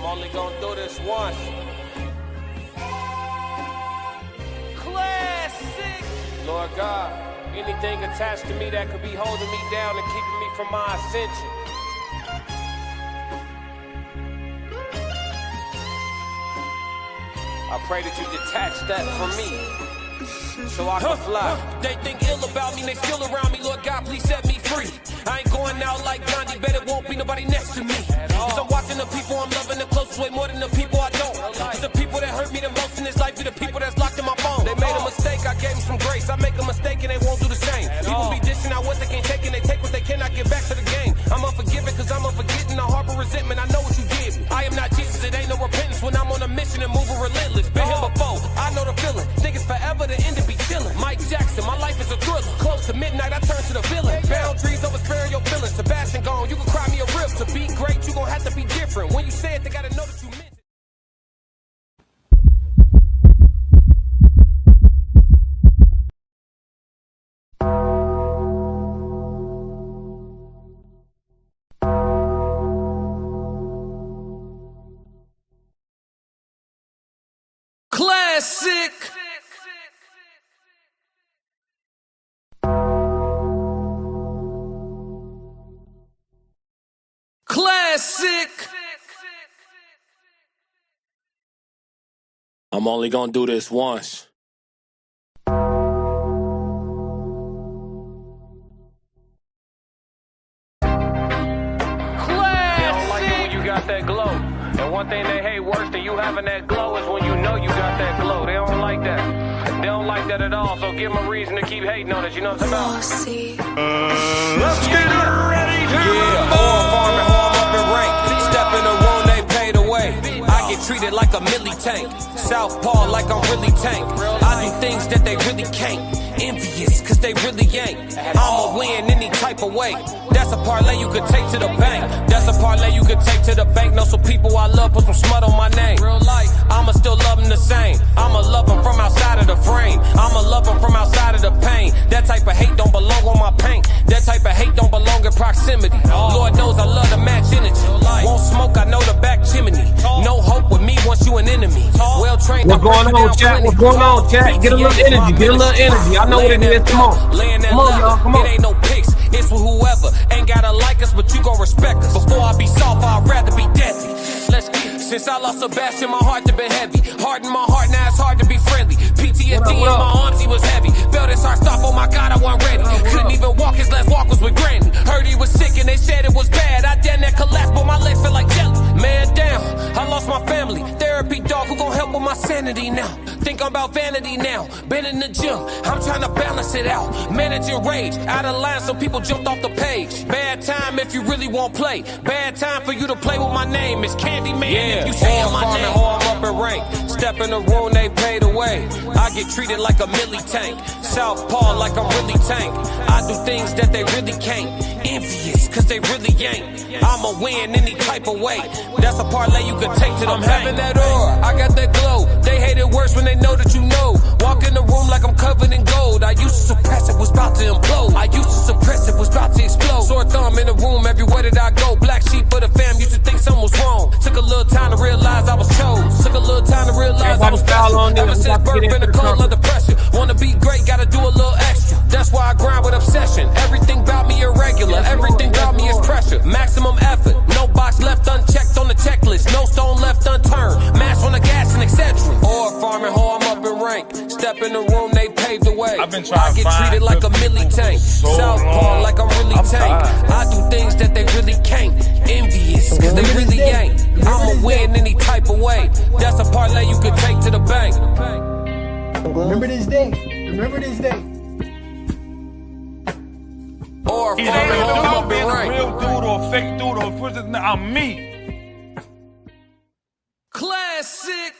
only gonna do this once. Classic! Lord God, anything attached to me that could be holding me down and keeping me from my ascension. I pray that you detach that from me, so I can fly. They think ill about me, they still around me. Lord God, please set me free. I ain't going out like Gandhi, bet it won't be nobody next to me. Cause I'm watching the people I'm loving the closest way more than the people I don't. Cause the people that hurt me the most in this life be the people that's locked in my phone. They made a mistake, I gave them some grace. I make a mistake and they won't do the same. People be dishing out what they can't take and they take what they cannot get back to the game. I'm unforgiving cause I'm unforgetting. I harbor resentment, I know what you did me. I am not Jesus, it ain't no repentance when I'm on a mission and moving relentless. Been here before, I know the feeling. Think it's forever, the end to be chilling. Mike Jackson, my life is a thriller. Close to midnight, I turn to the villain. Boundaries over sparing your feelings. Sebastian gone, you can cry me a rib. To be great, you gon' have to be different. When you say it, they gotta know that you meant it. Classic! Classic! I'm only gonna do this once. That glow. And one thing they hate worse than you having that glow is when you know you got that glow. They don't like that. They don't like that at all. So give them a reason to keep hating on it. You know what I'm talking about? Let's get ready to oil farming, home up in rank. Step in the room, they paid away. I get treated like a milli tank. Southpaw like I'm really tank. I do things that they really can't. Envious, cause they really ain't. I'ma win any type of way. That's a parlay you could take to the bank. That's a parlay you could take to the bank. Know some people I love, put some smut on my name. Real life, I'ma still love them the same. I'ma love them from outside of the frame. I'ma love them from outside of the pain. That type of hate don't belong on my paint. That type of hate don't belong in proximity. Lord knows I love to match energy. Won't smoke, I know the back chimney. No hope with me once you an enemy. Well trained. What's going on, chat? What's going on, chat? Get a little energy. Get a little energy. I know what it is. Come on. Come on, y'all. Come on. It ain't no pics. It's with whoever. Ain't gotta like us, but you gon' respect us. Before I be soft, I'd rather be deadly. Let's get it. Since I lost Sebastian, my heart has been heavy. Hard in my heart, now it's hard to be friendly. PTSD in my arms, he was heavy. Felt his heart stop, oh my God, I wasn't ready. Couldn't even walk, his last walk was with Granny. Heard he was sick and they said it was bad. I damn that collapsed, but my legs felt like jelly. Man down, I lost my family. Therapy dog, who gon' help with my sanity now? Think I'm about vanity now. Been in the gym, I'm trying to balance it out. Managing rage, out of line, so people jumped off the page. Bad time if you really won't play. Bad time for you to play with my name. It's Candyman if you say my name. I'm up in rank. Step in the room, they paid away. I get treated like a milli tank. Southpaw like I'm really tank. I do things that they really can't. Envious, cause they really ain't. I'ma win any type of way. That's a parlay you could take to them. I'm having that aura, I got that glow. They hate it worse when they know that you know. Walk in the room like I'm covered in gold. I used to suppress it, was about to implode. I used to suppress it, was about to explode. Sore thumb in the room everywhere that I go. Black sheep for the fam, used to think something was wrong. Took a little time to realize I was chose. Took a little time to realize I was special. Ever since birth, been a cold under pressure. Wanna be great, gotta do a little extra. That's why I grind with obsession. Everything about me irregular, everything about me is pressure. Maximum effort, no box left unchecked on the checklist. No stone left unturned, mash on the gas and etc. Or farming, ho, I'm up in rank. Step in the room, they paved the way. I get treated like a milli tank. Southpaw like I'm really tank. I do things that they really can't. Envious, cause they really ain't. I'ma win any type of way. That's a parlay you could take to the bank. Remember this day. Remember this day. Or farming, ho, I'm up in rank. Real dude or fake dude or I'm me. Classic.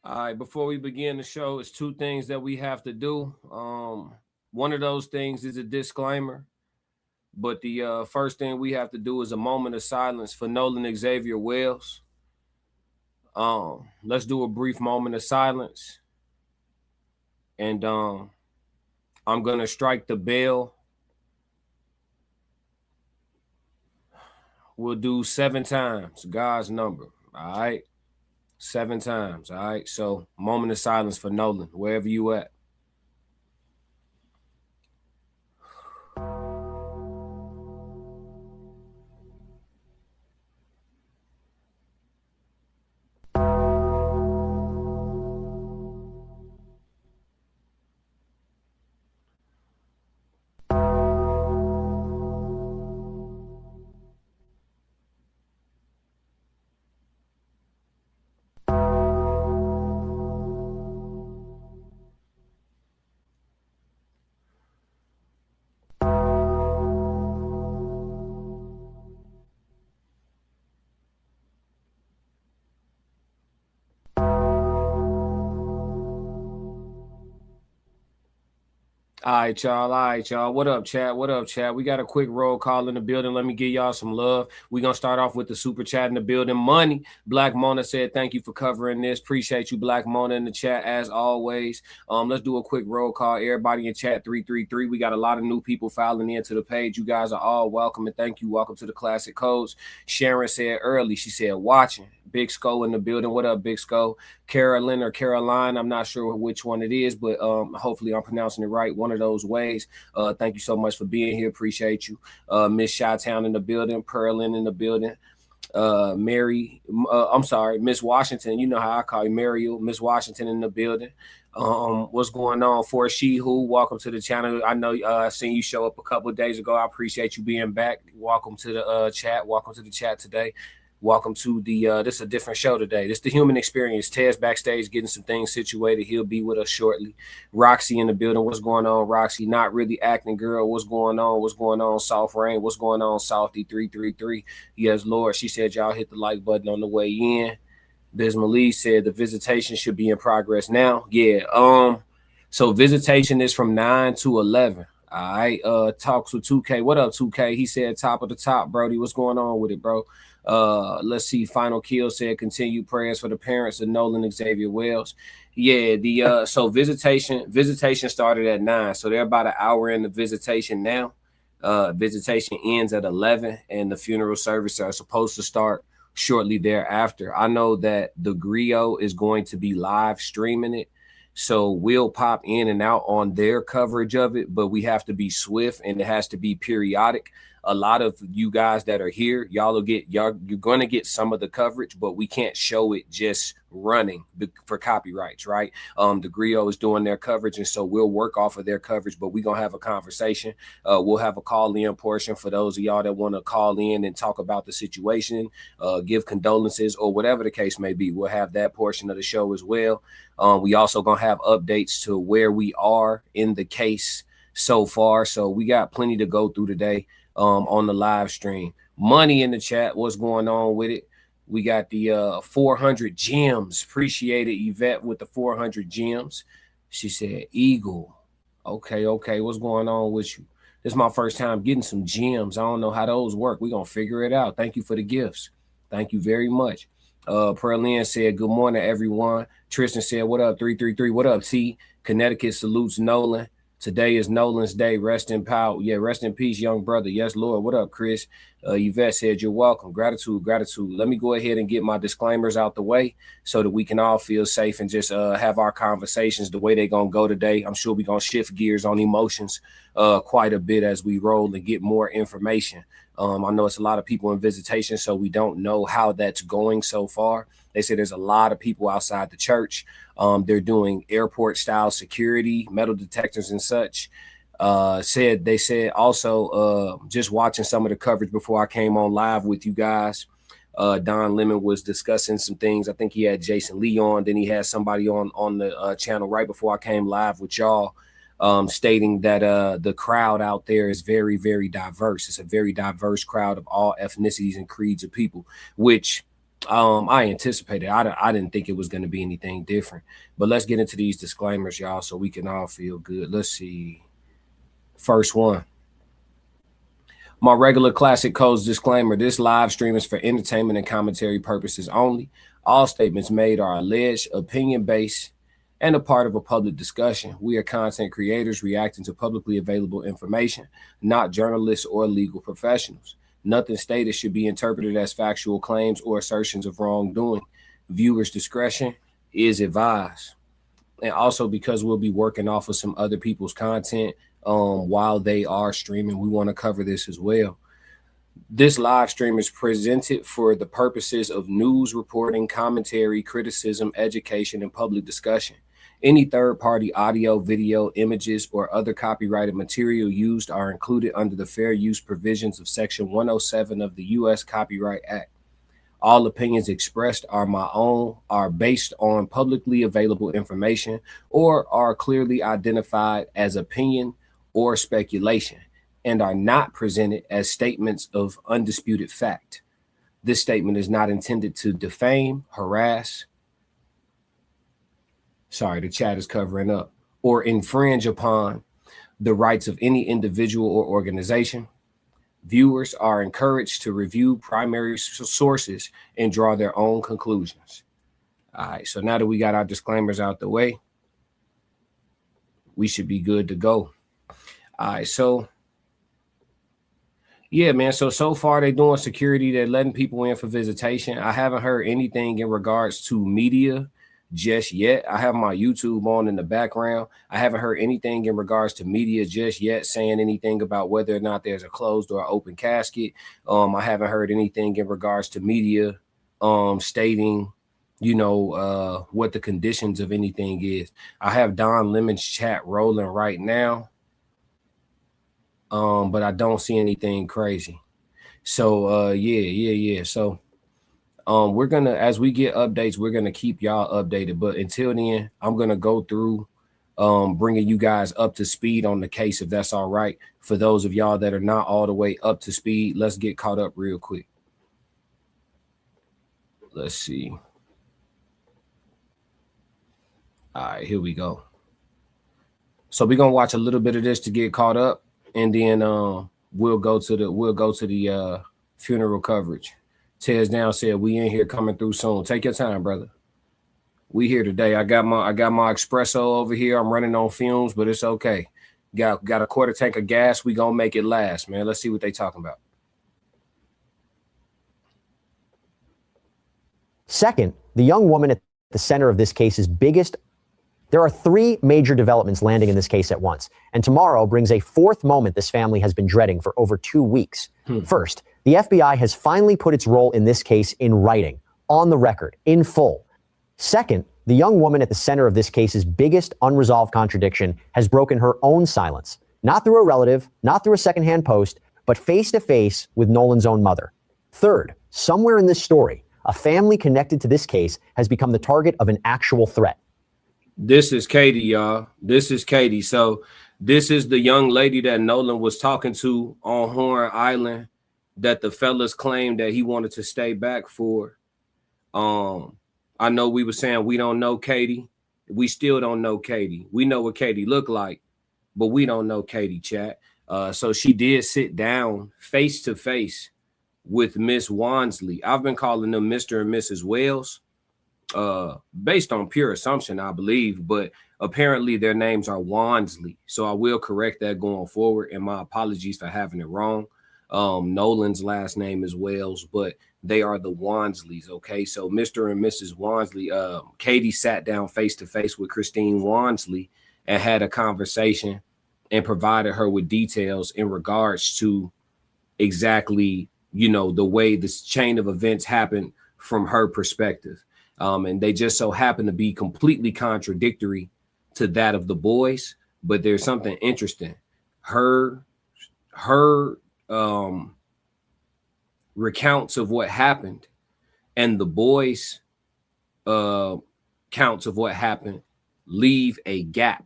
All right, before we begin the show, it's two things that we have to do. One of those things is a disclaimer, but the first thing we have to do is a moment of silence for Nolan Xavier Wells. Let's do a brief moment of silence, and I'm gonna strike the bell We'll do 7 times. God's number. All right. 7 times. All right. So moment of silence for Nolan, wherever you at. All right, y'all. All right, y'all. What up, chat? What up, chat? We got a quick roll call in the building. Let me give y'all some love. We're going to start off with the super chat in the building. Money. Black Mona said, thank you for covering this. Appreciate you, Black Mona, in the chat, as always. Let's do a quick roll call. Everybody in chat 333. We got a lot of new people filing into the page. You guys are all welcome, and thank you. Welcome to the Classic Codes. Sharon said early, she said, watching. Big Skull in the building. What up, Big Skull? Carolyn or Caroline, I'm not sure which one it is, but hopefully I'm pronouncing it right. One of those ways. Thank you so much for being here. Appreciate you. Miss Chi-Town in the building. Perlin in the building. Miss Washington. You know how I call you, Mariel. Miss Washington in the building. What's going on? For She Who, welcome to the channel. I know I seen you show up a couple of days ago. I appreciate you being back. Welcome to the chat. Welcome to the chat today. Welcome to the this is a different show today. This is the human experience. Ted's backstage getting some things situated. He'll be with us shortly. Roxy in the building. What's going on, Roxy? Not really acting girl. What's going on? What's going on, Soft Rain? What's going on, Softy 333? Yes, Lord. She said y'all hit the like button on the way in. Bismalee said the visitation should be in progress now. Yeah. So visitation is from 9 to 11. All right. Talks with 2K. What up, 2K? He said top of the top, Brody. What's going on with it, bro? Let's see. Final Kill said continued prayers for the parents of Nolan Xavier Wells. Yeah, so visitation started at 9, so they're about an hour in the visitation now. Visitation ends at 11, and the funeral services are supposed to start shortly thereafter. I know that the Griot is going to be live streaming it, so we'll pop in and out on their coverage of it, but we have to be swift and it has to be periodic. A lot of you guys that are here, you're going to get some of the coverage, but we can't show it just running for copyrights, right? The Griot is doing their coverage, and so we'll work off of their coverage, but we're going to have a conversation. We'll have a call-in portion for those of y'all that want to call in and talk about the situation, give condolences, or whatever the case may be. We'll have that portion of the show as well. We also going to have updates to where we are in the case so far, so we got plenty to go through today. On the live stream. Money in the chat. What's going on with it? We got the 400 gems. Appreciate it, Yvette, with the 400 gems. She said, Eagle. Okay. What's going on with you? This is my first time getting some gems. I don't know how those work. We're going to figure it out. Thank you for the gifts. Thank you very much. Perlin said, good morning, everyone. Tristan said, what up, 333? What up, T? Connecticut salutes Nolan. Today is Nolan's day. Rest in power. Yeah, rest in peace, young brother. Yes, Lord. What up, Chris? Yvette said, you're welcome. Gratitude. Let me go ahead and get my disclaimers out the way so that we can all feel safe and just have our conversations the way they're going to go today. I'm sure we're going to shift gears on emotions quite a bit as we roll and get more information. I know it's a lot of people in visitation, so we don't know how that's going so far. They say there's a lot of people outside the church. They're doing airport style security, metal detectors and such. They said also just watching some of the coverage before I came on live with you guys. Don Lemon was discussing some things. I think he had Jason Lee on. Then he had somebody on the channel right before I came live with y'all. Stating that the crowd out there is very, very diverse. It's a very diverse crowd of all ethnicities and creeds of people, which I anticipated. I didn't think it was going to be anything different. But let's get into these disclaimers, y'all, so we can all feel good. Let's see. First one. My regular Classic Codes disclaimer. This live stream is for entertainment and commentary purposes only. All statements made are alleged, opinion-based, and a part of a public discussion. We are content creators reacting to publicly available information, not journalists or legal professionals. Nothing stated should be interpreted as factual claims or assertions of wrongdoing. Viewers' discretion is advised. And also, because we'll be working off of some other people's content while they are streaming, we want to cover this as well. This live stream is presented for the purposes of news reporting, commentary, criticism, education, and public discussion. Any third-party audio, video, images, or other copyrighted material used are included under the fair use provisions of Section 107 of the U.S. Copyright Act. All opinions expressed are my own, are based on publicly available information, or are clearly identified as opinion or speculation, and are not presented as statements of undisputed fact. This statement is not intended to defame, harass, the chat is covering up, or infringe upon the rights of any individual or organization. Viewers are encouraged to review primary sources and draw their own conclusions. All right, so now that we got our disclaimers out the way, we should be good to go. All right, so yeah, man. So far they're doing security. They're letting people in for visitation. I haven't heard anything in regards to media just yet. I have my YouTube on in the background. I haven't heard anything in regards to media just yet saying anything about whether or not there's a closed or open casket. I haven't heard anything in regards to media stating, what the conditions of anything is. I have Don Lemon's chat rolling right now. But I don't see anything crazy. So yeah. So we're gonna, as we get updates, we're gonna keep y'all updated. But until then, I'm gonna go through bringing you guys up to speed on the case, if that's all right. For those of y'all that are not all the way up to speed, let's get caught up real quick. Let's see. All right, here we go. So we're gonna watch a little bit of this to get caught up, and then we'll go to the funeral coverage. Tez Down said, "We in here coming through soon. Take your time, brother. We here today. I got my espresso over here. I'm running on fumes, but it's okay. Got a quarter tank of gas. We gonna make it last, man. Let's see what they talking about." Second, the young woman at the center of this case's biggest. There are three major developments landing in this case at once, and tomorrow brings a fourth moment this family has been dreading for over 2 weeks. First, the FBI has finally put its role in this case in writing, on the record, in full. Second, the young woman at the center of this case's biggest unresolved contradiction has broken her own silence, not through a relative, not through a secondhand post, but face-to-face with Nolan's own mother. Third, somewhere in this story, a family connected to this case has become the target of an actual threat. This is Katie, y'all. This is Katie. So this is the young lady that Nolan was talking to on Horn Island that the fellas claimed that he wanted to stay back for. I know we were saying we don't know Katie. We still don't know Katie. We know what Katie looked like, but we don't know Katie, chat. So she did sit down face to face with Miss Wansley. I've been calling them Mr. and Mrs. Wells. Based on pure assumption, I believe, but apparently their names are Wansley. So I will correct that going forward, and my apologies for having it wrong. Nolan's last name is Wells, but they are the Wansleys. Okay, so Mr. and Mrs. Wansley. Katie sat down face to face with Christine Wansley and had a conversation and provided her with details in regards to exactly, the way this chain of events happened from her perspective. And they just so happen to be completely contradictory to that of the boys. But there's something interesting. Her recounts of what happened and the boys' counts of what happened leave a gap.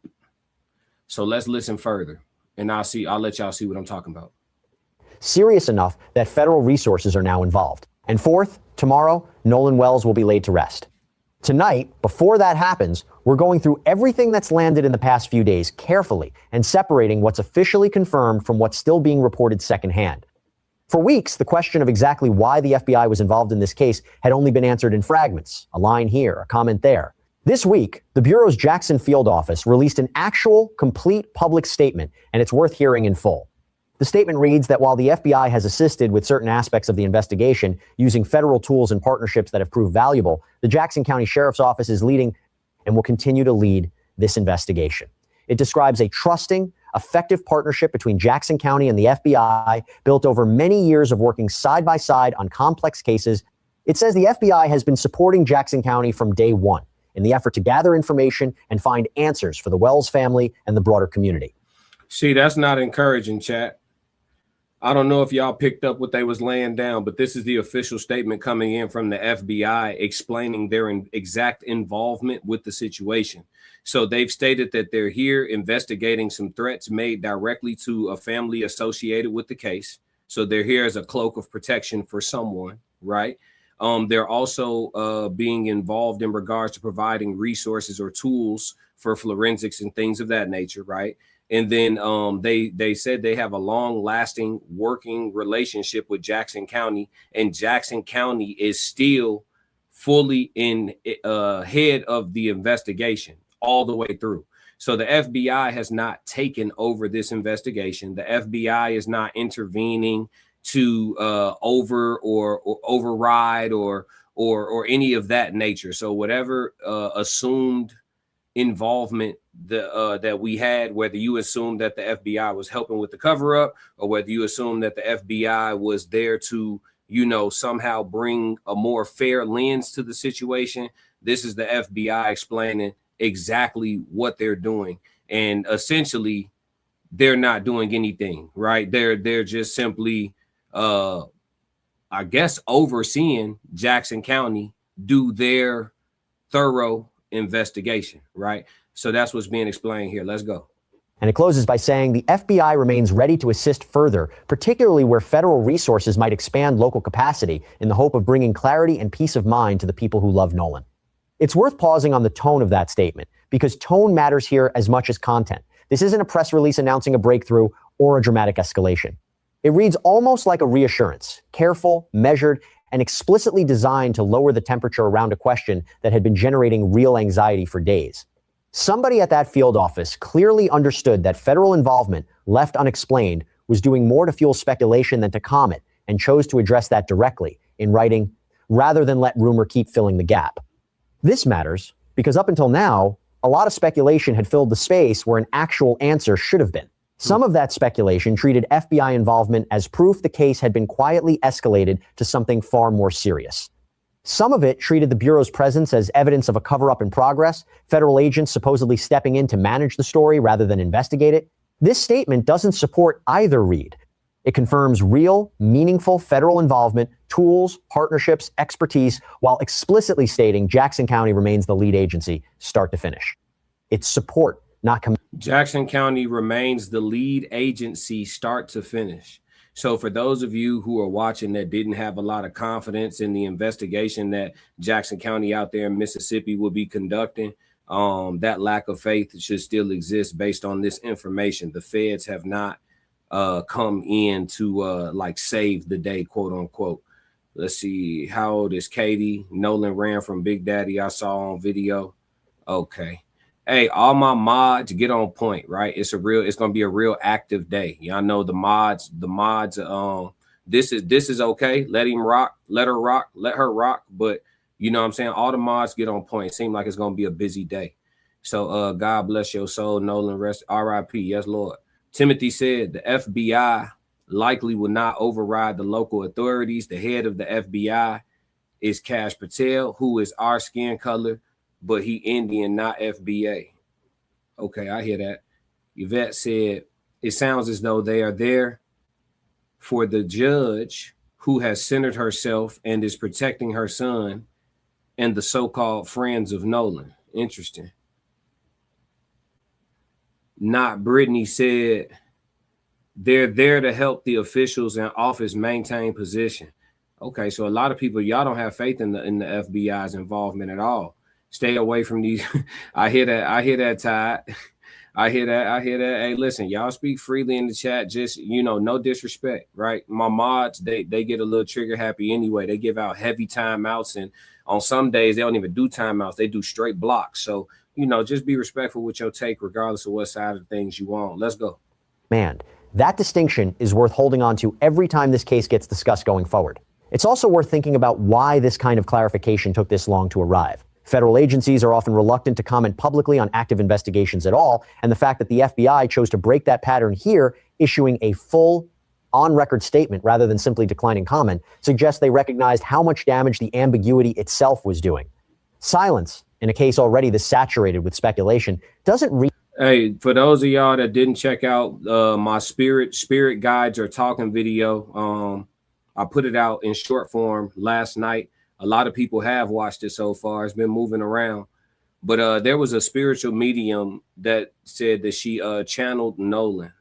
So let's listen further, and I'll let y'all see what I'm talking about. Serious enough that federal resources are now involved. And fourth, tomorrow, Nolan Wells will be laid to rest. Tonight, before that happens, we're going through everything that's landed in the past few days carefully and separating what's officially confirmed from what's still being reported secondhand. For weeks, the question of exactly why the FBI was involved in this case had only been answered in fragments, a line here, a comment there. This week, the Bureau's Jackson field office released an actual, complete public statement, and it's worth hearing in full. The statement reads that while the FBI has assisted with certain aspects of the investigation using federal tools and partnerships that have proved valuable, the Jackson County Sheriff's Office is leading and will continue to lead this investigation. It describes a trusting, effective partnership between Jackson County and the FBI built over many years of working side by side on complex cases. It says the FBI has been supporting Jackson County from day one in the effort to gather information and find answers for the Wells family and the broader community. See, that's not encouraging, chat. I don't know if y'all picked up what they was laying down, but this is the official statement coming in from the FBI explaining their exact involvement with the situation. So they've stated that they're here investigating some threats made directly to a family associated with the case. So they're here as a cloak of protection for someone, right? They're also being involved in regards to providing resources or tools for forensics and things of that nature, right? And then they said they have a long-lasting working relationship with Jackson County, and Jackson County is still fully in head of the investigation all the way through. So the FBI has not taken over this investigation. The FBI is not intervening to override or any of that nature. So whatever assumed involvement that we had, whether you assume that the FBI was helping with the cover up, or whether you assume that the FBI was there to, somehow bring a more fair lens to the situation, this is the FBI explaining exactly what they're doing. And essentially, they're not doing anything, right? They're just simply, I guess, overseeing Jackson County do their thorough investigation, right? So that's what's being explained here. Let's go. And it closes by saying the FBI remains ready to assist further, particularly where federal resources might expand local capacity in the hope of bringing clarity and peace of mind to the people who love Nolan. It's worth pausing on the tone of that statement, because tone matters here as much as content. This isn't a press release announcing a breakthrough or a dramatic escalation. It reads almost like a reassurance, careful, measured, and explicitly designed to lower the temperature around a question that had been generating real anxiety for days. Somebody at that field office clearly understood that federal involvement, left unexplained, was doing more to fuel speculation than to calm it, and chose to address that directly in writing, rather than let rumor keep filling the gap. This matters because up until now, a lot of speculation had filled the space where an actual answer should have been. Some of that speculation treated FBI involvement as proof the case had been quietly escalated to something far more serious. Some of it treated the Bureau's presence as evidence of a cover-up in progress, federal agents supposedly stepping in to manage the story rather than investigate it. This statement doesn't support either read. It confirms real, meaningful federal involvement, tools, partnerships, expertise, while explicitly stating Jackson County remains the lead agency, start to finish. It's support, not Jackson County remains the lead agency, start to finish. So for those of you who are watching that didn't have a lot of confidence in the investigation that Jackson County out there in Mississippi will be conducting, that lack of faith should still exist based on this information. The feds have not come in to save the day, quote unquote. Let's see. How old is Katie? Nolan ran from Big Daddy. I saw on video. Okay. Hey, all my mods get on point, right? It's going to be a real active day. Y'all know the mods, this is okay. Let him rock, let her rock, let her rock. But you know what I'm saying? All the mods get on point. It seems like it's going to be a busy day. So God bless your soul, Nolan, rest, RIP. Yes, Lord. Timothy said the FBI likely will not override the local authorities. The head of the FBI is Kash Patel, who is our skin color, but he Indian, not FBA. Okay, I hear that. Yvette said, it sounds as though they are there for the judge who has centered herself and is protecting her son and the so-called friends of Nolan. Interesting. Not Brittany said, they're there to help the officials in office maintain position. Okay, so a lot of people, y'all don't have faith in the FBI's involvement at all. Stay away from these. I hear that, Todd. I hear that. Hey, listen, y'all speak freely in the chat. Just, no disrespect, right? My mods, they get a little trigger happy anyway. They give out heavy timeouts, and on some days they don't even do timeouts. They do straight blocks. So, just be respectful with your take, regardless of what side of things you on. Let's go. Man, That distinction is worth holding on to every time this case gets discussed going forward. It's also worth thinking about why this kind of clarification took this long to arrive. Federal agencies are often reluctant to comment publicly on active investigations at all, and the fact that the FBI chose to break that pattern here, issuing a full, on-record statement rather than simply declining comment, suggests they recognized how much damage the ambiguity itself was doing. Silence, in a case already this saturated with speculation, doesn't read. Hey, for those of y'all that didn't check out my spirit guides or talking video, I put it out in short form last night. A lot of people have watched it so far. It's been moving around. But there was a spiritual medium that said that she channeled Nolan.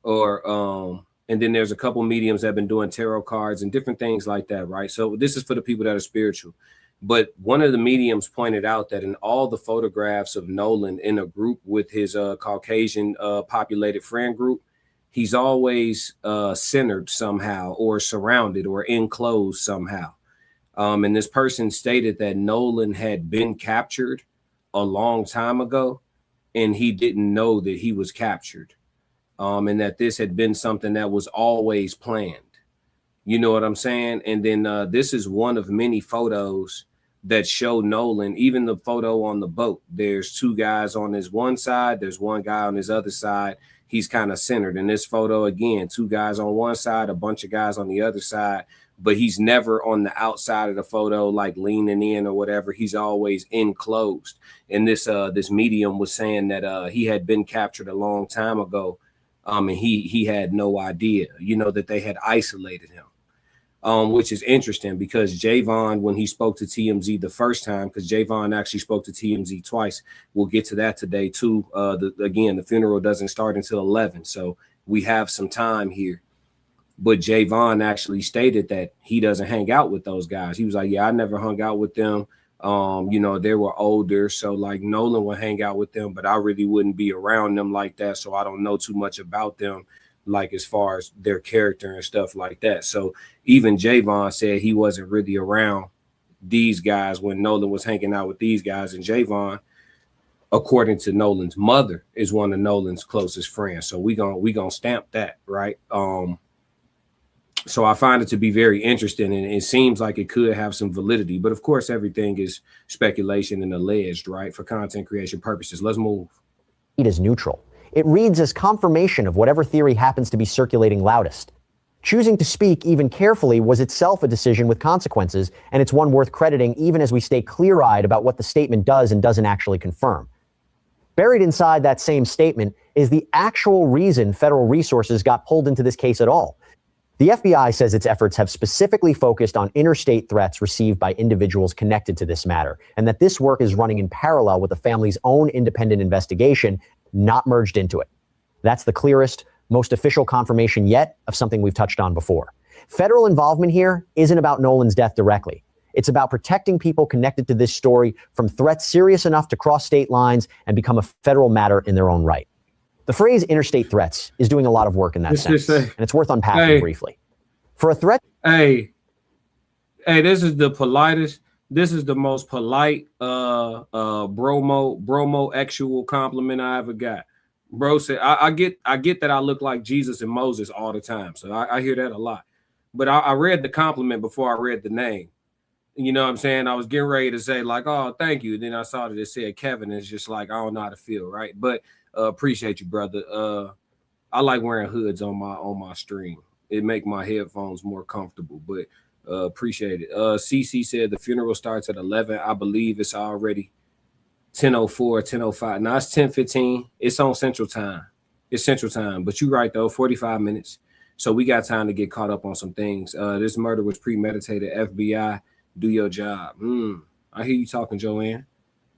And then there's a couple mediums that have been doing tarot cards and different things like that, right? So this is for the people that are spiritual. But one of the mediums pointed out that in all the photographs of Nolan in a group with his Caucasian populated friend group, he's always centered somehow or surrounded or enclosed somehow. And this person stated that Nolan had been captured a long time ago and he didn't know that he was captured. And that this had been something that was always planned. You know what I'm saying? And then this is one of many photos that show Nolan, even the photo on the boat. There's two guys on his one side. There's one guy on his other side. He's kind of centered. In this photo, again, two guys on one side, a bunch of guys on the other side. But he's never on the outside of the photo, like leaning in or whatever. He's always enclosed. And this medium was saying that he had been captured a long time ago. And he had no idea, that they had isolated him. Which is interesting because Javon, when he spoke to TMZ the first time, because Javon actually spoke to TMZ twice, we'll get to that today too. The funeral doesn't start until 11, so we have some time here. But Javon actually stated that he doesn't hang out with those guys. He was like, yeah, I never hung out with them. They were older, so like Nolan would hang out with them, but I really wouldn't be around them like that, so I don't know too much about them, like as far as their character and stuff like that. So even Javon said he wasn't really around these guys when Nolan was hanging out with these guys. And Javon, according to Nolan's mother, is one of Nolan's closest friends. So we gonna stamp that, right? So I find it to be very interesting, and it seems like it could have some validity. But of course, everything is speculation and alleged, right, for content creation purposes. Let's move. It is neutral. It reads as confirmation of whatever theory happens to be circulating loudest. Choosing to speak even carefully was itself a decision with consequences, and it's one worth crediting even as we stay clear-eyed about what the statement does and doesn't actually confirm. Buried inside that same statement is the actual reason federal resources got pulled into this case at all. The FBI says its efforts have specifically focused on interstate threats received by individuals connected to this matter, and that this work is running in parallel with the family's own independent investigation, not merged into it. That's the clearest, most official confirmation yet of something we've touched on before. Federal involvement here isn't about Nolan's death directly. It's about protecting people connected to this story from threats serious enough to cross state lines and become a federal matter in their own right. The phrase interstate threats is doing a lot of work in that sense, and it's worth unpacking briefly. For a threat... Hey, this is the politest, this is the most polite bromo-actual compliment I ever got. Bro said, I get that I look like Jesus and Moses all the time, so I hear that a lot. But I read the compliment before I read the name. You know what I'm saying? I was getting ready to say like, oh, thank you. Then I saw that it said Kevin. It's just like, I don't know how to feel, right? But appreciate you, brother. I like wearing hoods on my stream. It make my headphones more comfortable, but appreciate it. CC said the funeral starts at 11. I believe it's already 10:04, 10:05. Now it's 10:15. It's on Central Time. It's Central Time, but you're right though, 45 minutes. So we got time to get caught up on some things. This murder was premeditated. FBI, do your job. I hear you talking, Joanne.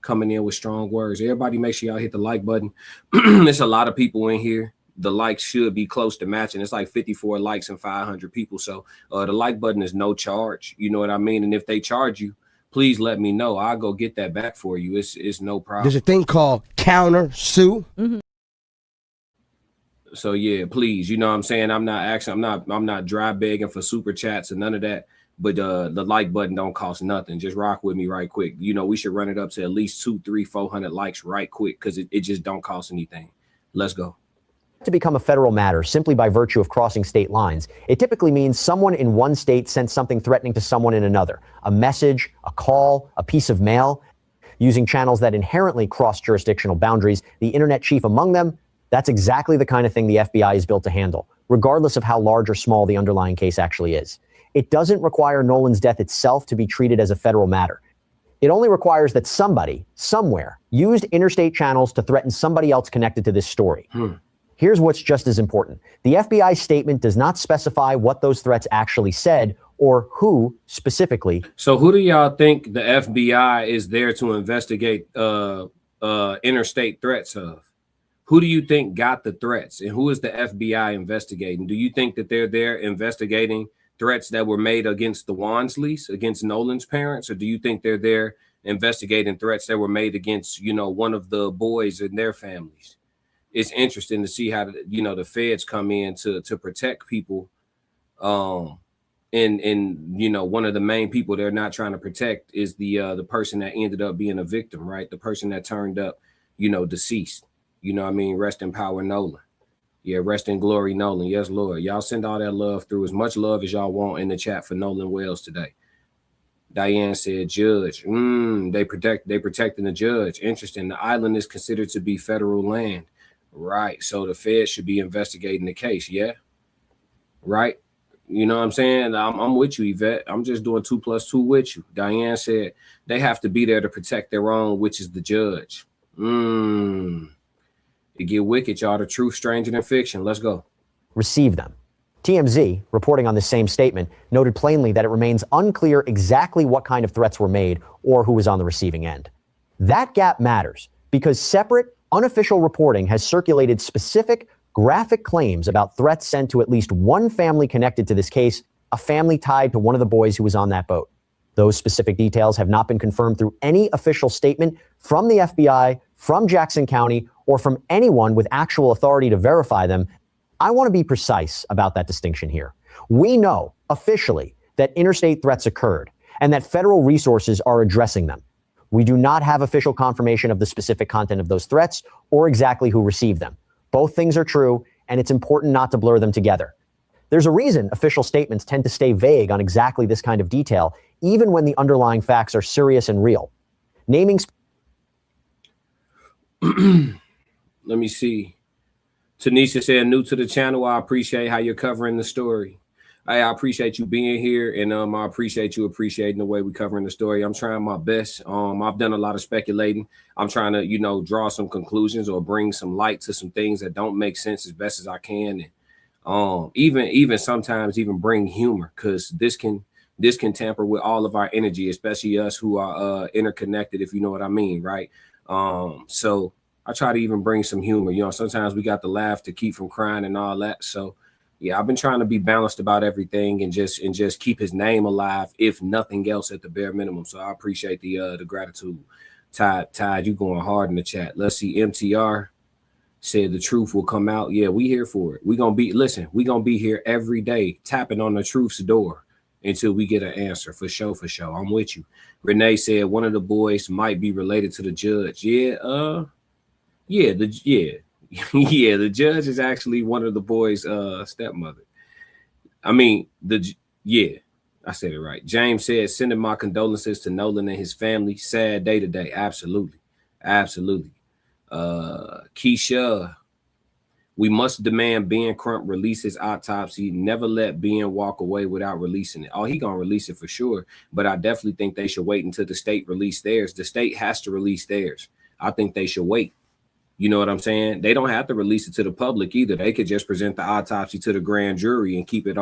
Coming in with strong words. Everybody make sure y'all hit the like button. There's a lot of people in here. The likes should be close to matching. It's like 54 likes and 500 people. So the like button is no charge. You know what I mean? And if they charge you, please let me know. I'll go get that back for you. It's no problem. There's a thing called counter sue. So yeah, please. You know what I'm saying? I'm not dry begging for super chats and none of that. But the like button don't cost nothing. Just rock with me right quick. You know, we should run it up to at least 200, 300, 400 likes right quick because it just don't cost anything. Let's go. to become a federal matter simply by virtue of crossing state lines, it typically means someone in one state sent something threatening to someone in another, a message, a call, a piece of mail, using channels that inherently cross jurisdictional boundaries, the internet chief among them. That's exactly the kind of thing the FBI is built to handle, regardless of how large or small the underlying case actually is. It doesn't require Nolan's death itself to be treated as a federal matter. It only requires that somebody, somewhere, used interstate channels to threaten somebody else connected to this story. Here's what's just as important. The FBI statement does not specify what those threats actually said or who specifically. So who do y'all think the FBI is there to investigate interstate threats of? Who do you think got the threats, and who is the FBI investigating? Do you think that they're there investigating threats that were made against the Wansleys, against Nolan's parents, or do you think they're there investigating threats that were made against, you know, one of the boys and their families? It's interesting to see how the feds come in to protect people. And you know, one of the main people they're not trying to protect is the person that ended up being a victim, right? The person that turned up, you know, deceased. You know what I mean? Rest in power, Nolan. Yeah, rest in glory, Nolan. Yes, Lord. Y'all send all that love through, as much love as y'all want in the chat for Nolan Wells today. Diane said, Judge. They protecting the judge. Interesting. The island is considered to be federal land. Right. So the Fed should be investigating the case. Yeah. Right. You know what I'm saying? I'm with you, Yvette. I'm just doing 2 + 2 with you. Diane said they have to be there to protect their own, which is the judge. It get wicked, y'all. The truth stranger than fiction. Let's go. Receive them. TMZ, reporting on the same statement, noted plainly that it remains unclear exactly what kind of threats were made or who was on the receiving end. That gap matters because separate, unofficial reporting has circulated specific, graphic claims about threats sent to at least one family connected to this case, a family tied to one of the boys who was on that boat. Those specific details have not been confirmed through any official statement from the FBI, from Jackson County, or from anyone with actual authority to verify them. I want to be precise about that distinction here. We know officially that interstate threats occurred and that federal resources are addressing them. We do not have official confirmation of the specific content of those threats or exactly who received them. Both things are true, and it's important not to blur them together. There's a reason official statements tend to stay vague on exactly this kind of detail, even when the underlying facts are serious and real. Naming. Let me see. Tanisha said, new to the channel. I appreciate how you're covering the story. I appreciate you being here, and I appreciate you appreciating the way we're covering the story. I'm trying my best. I've done a lot of speculating. I'm trying to, you know, draw some conclusions or bring some light to some things that don't make sense as best as I can. And even sometimes even bring humor, because this can tamper with all of our energy, especially us who are interconnected, if you know what I mean, right? So I try to even bring some humor. You know, sometimes we got to laugh to keep from crying and all that. So yeah, I've been trying to be balanced about everything and just keep his name alive, if nothing else, at the bare minimum. So I appreciate the gratitude. Tide, you going hard in the chat. Let's see. MTR said the truth will come out. Yeah, we here for it. We're gonna be here every day tapping on the truth's door until we get an answer. For sure. I'm with you. Renee said one of the boys might be related to the judge. Yeah, the judge is actually one of the boys' stepmother. I mean, I said it right. James said, sending my condolences to Nolan and his family. Sad day today. Absolutely. Keisha, we must demand Ben Crump release his autopsy. Never let Ben walk away without releasing it. Oh, he gonna release it for sure. But I definitely think they should wait until the state release theirs. The state has to release theirs. I think they should wait. You know what I'm saying? They don't have to release it to the public either. They could just present the autopsy to the grand jury and keep it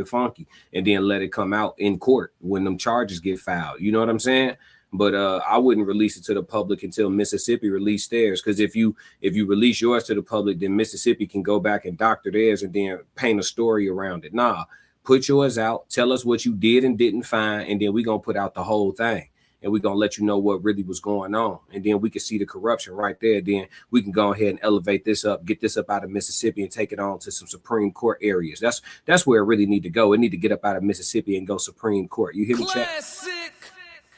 funky, and then let it come out in court when them charges get filed. You know what I'm saying? But I wouldn't release it to the public until Mississippi released theirs. Because if you release yours to the public, then Mississippi can go back and doctor theirs and then paint a story around it. Nah, put yours out. Tell us what you did and didn't find, and then we're going to put out the whole thing. And we're going to let you know what really was going on. And then we can see the corruption right there. Then we can go ahead and elevate this up, get this up out of Mississippi and take it on to some Supreme Court areas. That's where it really need to go. It need to get up out of Mississippi and go Supreme Court. You hear me, chat?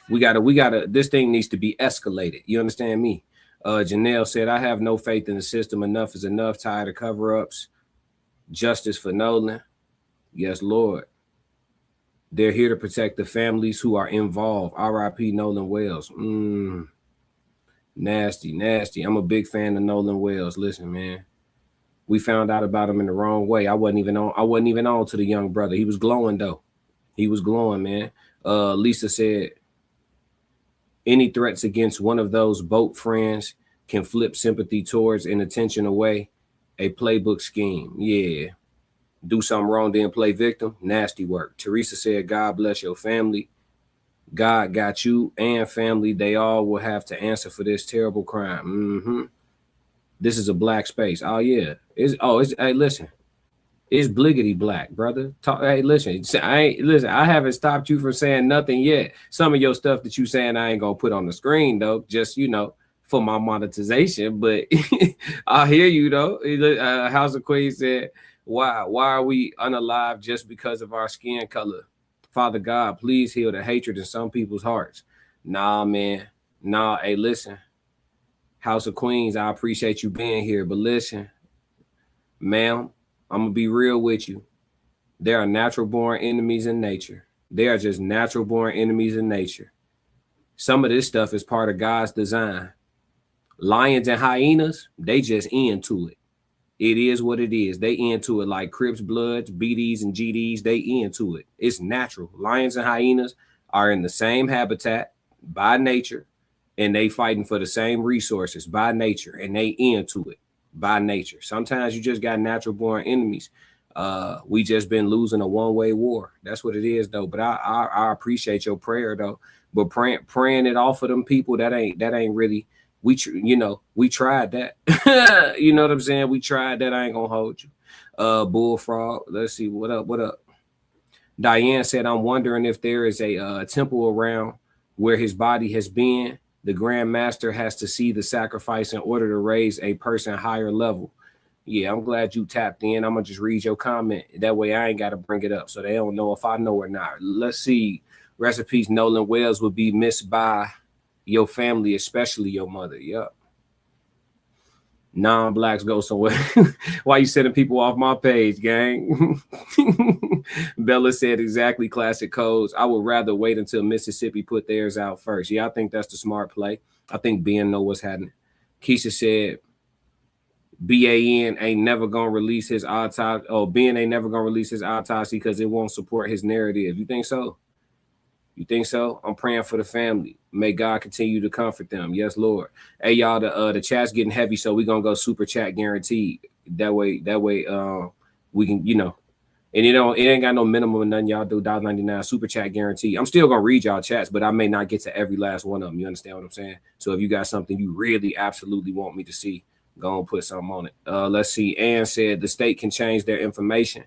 We gotta, this thing needs to be escalated. You understand me? Janelle said, I have no faith in the system. Enough is enough. Tired of cover-ups. Justice for Nolan. Yes, Lord. They're here to protect the families who are involved. R.I.P. Nolan Wells. Nasty, nasty. I'm a big fan of Nolan Wells. Listen, man. We found out about him in the wrong way. I wasn't even on to the young brother. He was glowing, though. He was glowing, man. Lisa said, any threats against one of those boat friends can flip sympathy towards and attention away. A playbook scheme. Yeah. Do something wrong, then play victim. Nasty work. Teresa said, God bless your family. God got you and family. They all will have to answer for this terrible crime. This is a black space. Oh, yeah. Hey, listen. It's bliggity black, brother. Hey, listen. I haven't stopped you from saying nothing yet. Some of your stuff that you saying I ain't gonna put on the screen, though. Just, for my monetization. But I hear you, though. House of Queens said, why are we unalive just because of our skin color? Father God, please heal the hatred in some people's hearts. Nah, man. Nah, hey, listen. House of Queens, I appreciate you being here. But listen, ma'am, I'm going to be real with you. There are natural-born enemies in nature. They are just natural-born enemies in nature. Some of this stuff is part of God's design. Lions and hyenas, they just into it. It is what it is. They into it like Crips, Bloods, BDs, and GDs. They into it. It's natural. Lions and hyenas are in the same habitat by nature, and they fighting for the same resources by nature, and they into it by nature. Sometimes you just got natural-born enemies. We just been losing a one-way war. That's what it is, though. But I appreciate your prayer, though. But praying it off of them people, that ain't really. We tried that. You know what I'm saying? We tried that. I ain't gonna hold you. Bullfrog. Let's see. What up? Diane said, I'm wondering if there is a temple around where his body has been. The Grand Master has to see the sacrifice in order to raise a person higher level. Yeah, I'm glad you tapped in. I'm gonna just read your comment. That way I ain't gotta bring it up so they don't know if I know or not. Let's see. Rest in peace, Nolan Wells would be missed by your family, especially your mother. Yep. Non-blacks go somewhere. Why you sending people off my page, gang? Bella said exactly, classic codes. I would rather wait until Mississippi put theirs out first. Yeah, I think that's the smart play. I think Ben know what's happening. Keisha said BAN ain't never gonna release his autopsy. Oh, Ben ain't never gonna release his autopsy because it won't support his narrative. You think so? You think so? I'm praying for the family. May God continue to comfort them. Yes, Lord. Hey, y'all, the chat's getting heavy, so we're gonna go super chat guaranteed. That way, we can, and it ain't got no minimum or nothing. Y'all do $1.99 super chat guaranteed. I'm still gonna read y'all chats, but I may not get to every last one of them. You understand what I'm saying? So if you got something you really absolutely want me to see, go and put something on it. Let's see. Ann said the state can change their information.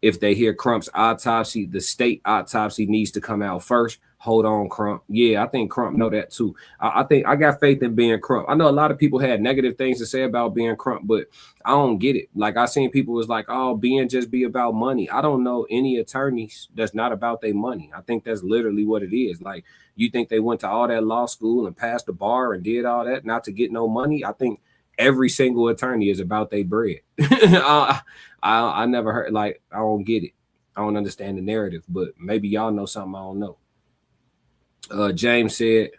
If they hear Crump's autopsy, the state autopsy needs to come out first. Hold on, Crump. Yeah, I think Crump know that too. I think I got faith in being Crump. I know a lot of people had negative things to say about being Crump, but I don't get it. Like I seen people was like, oh, being just be about money. I don't know any attorneys that's not about their money. I think that's literally what it is. Like, you think they went to all that law school and passed the bar and did all that not to get no money? I think every single attorney is about their bread. I never heard, like, I don't get it. I don't understand the narrative, but maybe y'all know something I don't know. James said,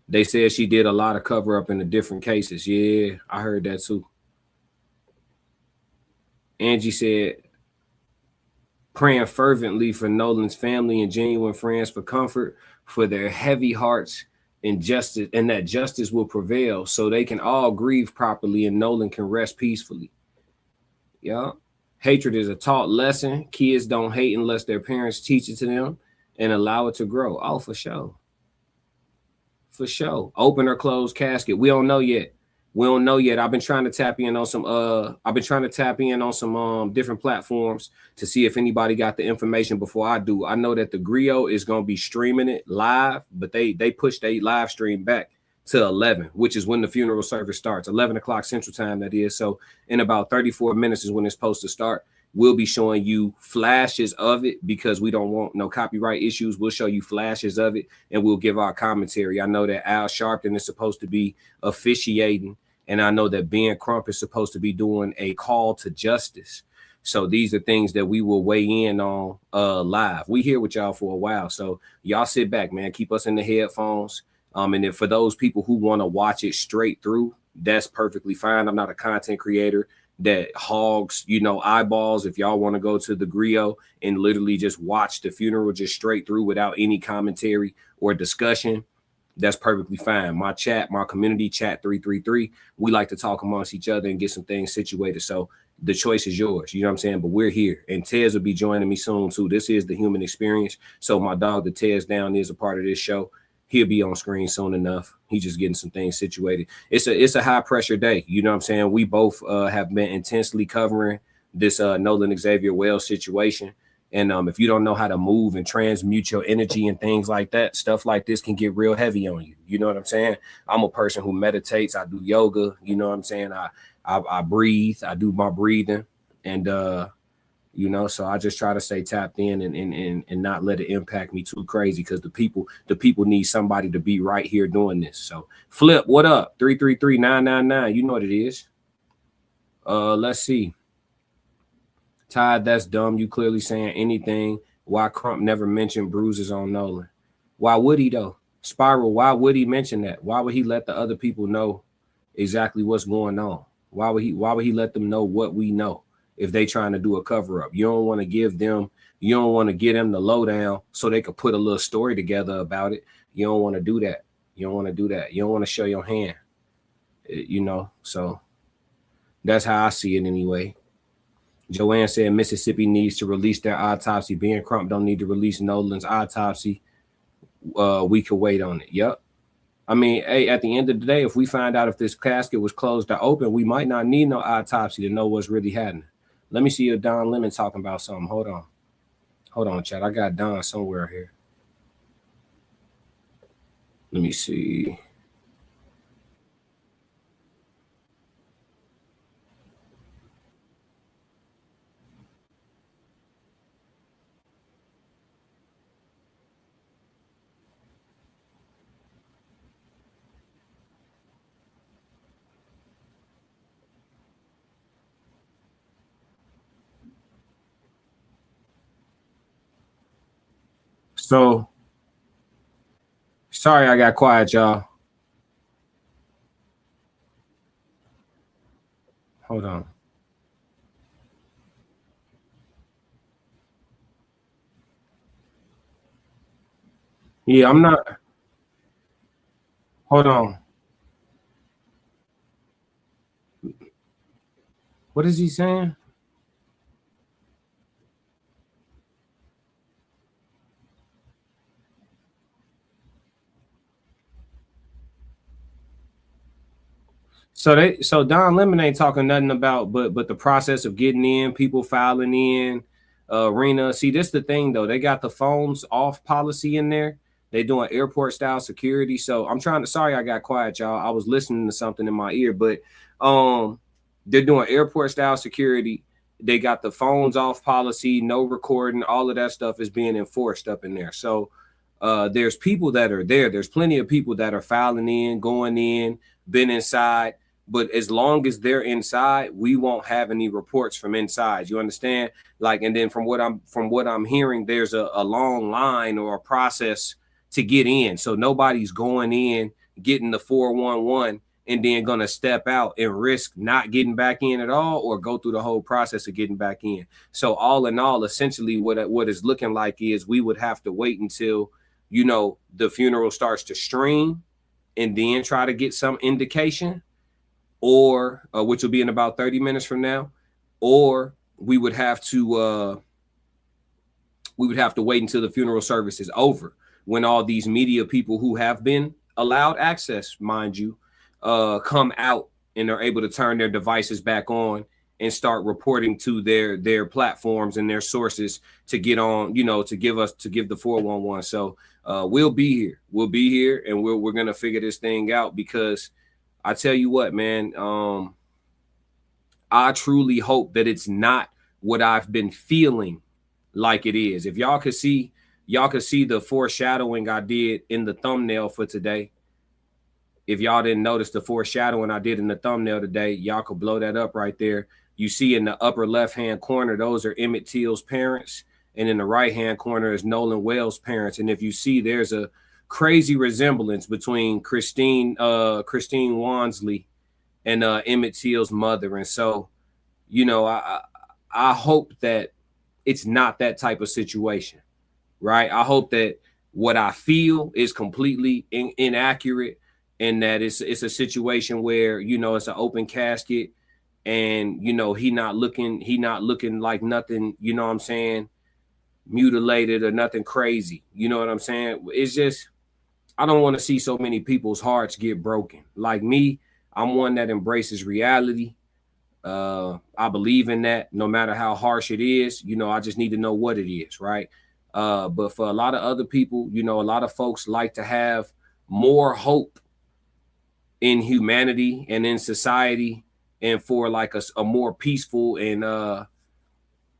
they said she did a lot of cover up in the different cases. Yeah, I heard that too. Angie said, praying fervently for Nolan's family and genuine friends for comfort, for their heavy hearts and justice, and that justice will prevail so they can all grieve properly and Nolan can rest peacefully. Yeah. Hatred is a taught lesson. Kids don't hate unless their parents teach it to them and allow it to grow. Oh, for sure. For sure. Open or close casket. We don't know yet. I've been trying to tap in on some different platforms to see if anybody got the information before I do. I know that the Griot is going to be streaming it live, but they pushed a live stream back to 11, which is when the funeral service starts. 11 o'clock Central Time, that is. So in about 34 minutes is when it's supposed to start. We'll be showing you flashes of it because we don't want no copyright issues. We'll show you flashes of it and we'll give our commentary. I know that Al Sharpton is supposed to be officiating, and I know that Ben Crump is supposed to be doing a call to justice. So these are things that we will weigh in on live. We here with y'all for a while. So y'all sit back, man. Keep us in the headphones. And then for those people who want to watch it straight through, that's perfectly fine. I'm not a content creator that hogs, you know, eyeballs. If y'all want to go to the Griot and literally just watch the funeral just straight through without any commentary or discussion, that's perfectly fine. My chat, my community chat 333, we like to talk amongst each other and get some things situated. So the choice is yours, you know what I'm saying? But we're here, and Tez will be joining me soon too. This is the human experience. So my dog, the Tez down, is a part of this show. He'll be on screen soon enough. He's just getting some things situated. It's a high pressure day. You know what I'm saying? We both have been intensely covering this Nolan Xavier Wells situation. And if you don't know how to move and transmute your energy and things like that, stuff like this can get real heavy on you. You know what I'm saying? I'm a person who meditates. I do yoga. You know what I'm saying? I breathe. I do my breathing. And you know, so I just try to stay tapped in and not let it impact me too crazy, because the people need somebody to be right here doing this. So Flip, what up? 333-999. You know what it is. Let's see. Todd, that's dumb. You clearly saying anything. Why Crump never mentioned bruises on Nolan? Why would he though? Spiral, why would he mention that? Why would he let the other people know exactly what's going on? Why would he let them know what we know? If they trying to do a cover up, you don't want to give them, you don't want to get them the lowdown so they could put a little story together about it. You don't want to do that. You don't want to do that. You don't want to show your hand, you know? So that's how I see it anyway. Joanne said Mississippi needs to release their autopsy. Ben Crump don't need to release Nolan's autopsy. We could wait on it. Yep. I mean, hey, at the end of the day, if we find out if this casket was closed or open, we might not need no autopsy to know what's really happening. Let me see if Don Lemon talking about something. Hold on, chat. I got Don somewhere here. Let me see. So, sorry I got quiet, y'all. Hold on. Yeah, I'm not. Hold on. What is he saying? So Don Lemon ain't talking nothing about but the process of getting in, people filing in, arena. See, this the thing though. They got the phones off policy in there. They doing airport style security. So I'm trying to, sorry I got quiet, y'all. I was listening to something in my ear, but they're doing airport style security. They got the phones off policy, no recording, all of that stuff is being enforced up in there. So there's people that are there. There's plenty of people that are filing in, going in, been inside. But as long as they're inside, we won't have any reports from inside. You understand? Like, and then from what I'm hearing, there's a long line or a process to get in. So nobody's going in, getting the 411, and then gonna step out and risk not getting back in at all, or go through the whole process of getting back in. So all in all, essentially what it's looking like is we would have to wait until, you know, the funeral starts to stream and then try to get some indication, or which will be in about 30 minutes from now, or we would have to wait until the funeral service is over, when all these media people who have been allowed access, mind you, come out and are able to turn their devices back on and start reporting to their platforms and their sources to get on, you know, to give the 411. So we'll be here and we're gonna figure this thing out, because I tell you what, man, I truly hope that it's not what I've been feeling like it is. If y'all could see the foreshadowing I did in the thumbnail for today. If y'all didn't notice the foreshadowing I did in the thumbnail today, y'all could blow that up right there. You see in the upper left-hand corner, those are Emmett Till's parents. And in the right-hand corner is Nolan Wells' parents. And if you see, there's a crazy resemblance between Christine Wansley and Emmett Till's mother. And so, you know, I hope that it's not that type of situation, right? I hope that what I feel is completely inaccurate, and that it's a situation where, you know, it's an open casket, and, you know, he not looking like nothing, you know what I'm saying, mutilated or nothing crazy. You know what I'm saying? It's just, I don't want to see so many people's hearts get broken. Like me, I'm one that embraces reality. I believe in that no matter how harsh it is. You know, I just need to know what it is, right? But for a lot of other people, you know, a lot of folks like to have more hope in humanity and in society, and for like a more peaceful and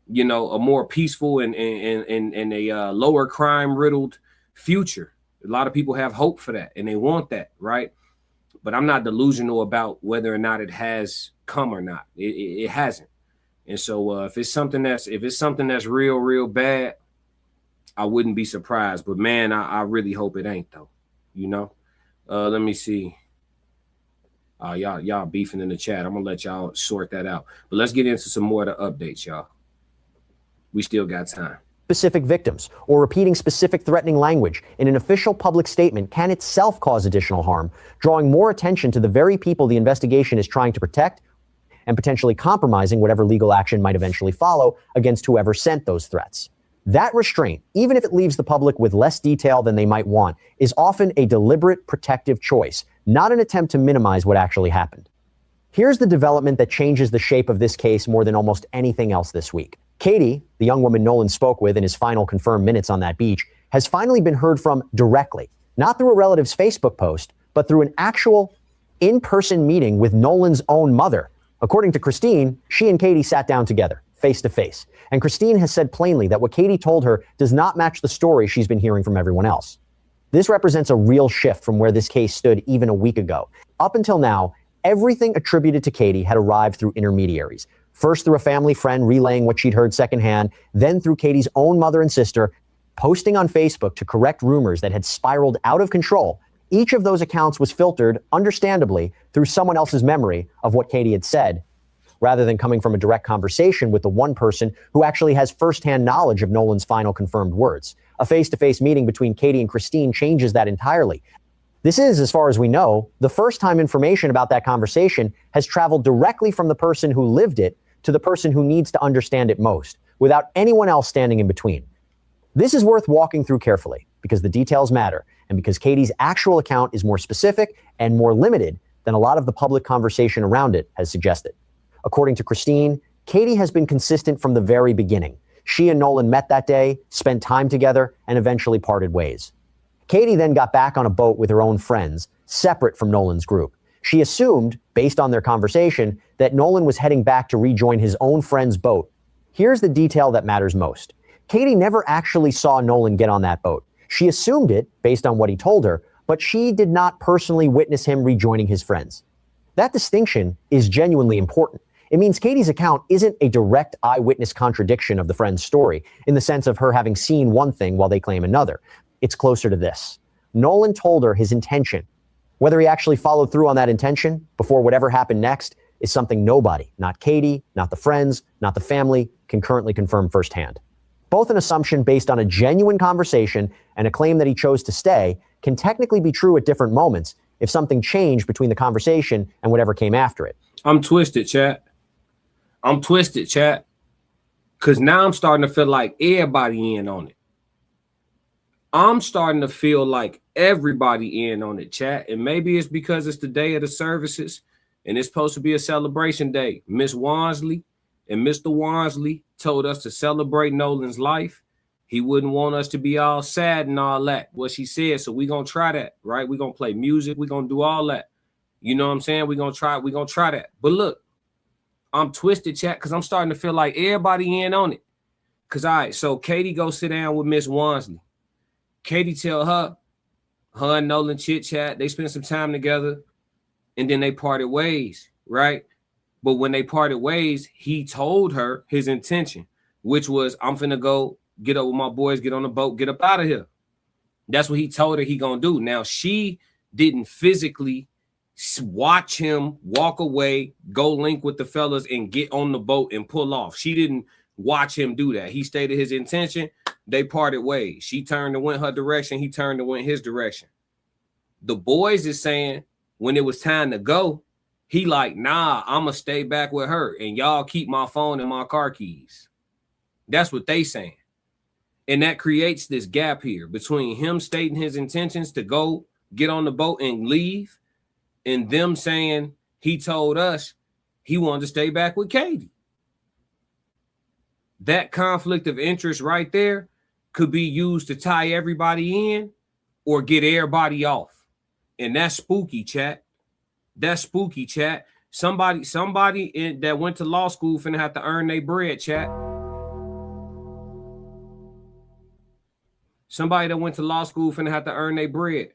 you know, a more peaceful and a lower crime riddled future. A lot of people have hope for that and they want that, right? But I'm not delusional about whether or not it has come or not. It hasn't. And so if it's something that's real bad, I wouldn't be surprised. But man, I really hope it ain't though. You know? Let me see. Y'all beefing in the chat. I'm gonna let y'all sort that out. But let's get into some more of the updates, y'all. We still got time. Specific victims or repeating specific threatening language in an official public statement can itself cause additional harm, drawing more attention to the very people the investigation is trying to protect and potentially compromising whatever legal action might eventually follow against whoever sent those threats. That restraint, even if it leaves the public with less detail than they might want, is often a deliberate protective choice, not an attempt to minimize what actually happened. Here's the development that changes the shape of this case more than almost anything else this week. Katie, the young woman Nolan spoke with in his final confirmed minutes on that beach, has finally been heard from directly, not through a relative's Facebook post, but through an actual in-person meeting with Nolan's own mother. According to Christine, she and Katie sat down together, face to face. And Christine has said plainly that what Katie told her does not match the story she's been hearing from everyone else. This represents a real shift from where this case stood even a week ago. Up until now, everything attributed to Katie had arrived through intermediaries. First through a family friend relaying what she'd heard secondhand, then through Katie's own mother and sister posting on Facebook to correct rumors that had spiraled out of control. Each of those accounts was filtered, understandably, through someone else's memory of what Katie had said, rather than coming from a direct conversation with the one person who actually has firsthand knowledge of Nolan's final confirmed words. A face-to-face meeting between Katie and Christine changes that entirely. This is, as far as we know, the first time information about that conversation has traveled directly from the person who lived it to the person who needs to understand it most, without anyone else standing in between. This is worth walking through carefully, because the details matter, and because Katie's actual account is more specific and more limited than a lot of the public conversation around it has suggested. According to Christine, Katie has been consistent from the very beginning. She and Nolan met that day, spent time together, and eventually parted ways. Katie then got back on a boat with her own friends, separate from Nolan's group. She assumed, based on their conversation, that Nolan was heading back to rejoin his own friend's boat. Here's the detail that matters most. Katie never actually saw Nolan get on that boat. She assumed it, based on what he told her, but she did not personally witness him rejoining his friends. That distinction is genuinely important. It means Katie's account isn't a direct eyewitness contradiction of the friend's story, in the sense of her having seen one thing while they claim another. It's closer to this. Nolan told her his intention. Whether he actually followed through on that intention before whatever happened next is something nobody, not Katie, not the friends, not the family, can currently confirm firsthand. Both an assumption based on a genuine conversation and a claim that he chose to stay can technically be true at different moments if something changed between the conversation and whatever came after it. I'm twisted, chat. Because now I'm starting to feel like everybody in on it. I'm starting to feel like everybody in on it, chat. And maybe it's because it's the day of the services and it's supposed to be a celebration day. Miss Wansley and Mr. Wansley told us to celebrate Nolan's life. He wouldn't want us to be all sad and all that, what she said. So we're going to try that, right? We're going to play music. We're going to do all that. You know what I'm saying? We're going to try that. But look, I'm twisted, chat, because I'm starting to feel like everybody in on it. Because, all right, so Katie go sit down with Miss Wansley. Katie tell her and Nolan chit-chat. They spend some time together, and then they parted ways, right? But when they parted ways, he told her his intention, which was, I'm finna go get up with my boys, get on the boat, get up out of here. That's what he told her he gonna do. Now, she didn't physically watch him walk away, go link with the fellas, and get on the boat and pull off. She didn't watch him do that. He stated his intention. They parted ways. She turned and went her direction. He turned and went his direction. The boys is saying when it was time to go, he like, nah, I'm going to stay back with her, and y'all keep my phone and my car keys. That's what they saying. And that creates this gap here between him stating his intentions to go get on the boat and leave, and them saying he told us he wanted to stay back with Katie. That conflict of interest right there could be used to tie everybody in or get everybody off. And that's spooky, chat. That's spooky, chat. Somebody that went to law school finna have to earn their bread, chat. Somebody that went to law school finna have to earn their bread.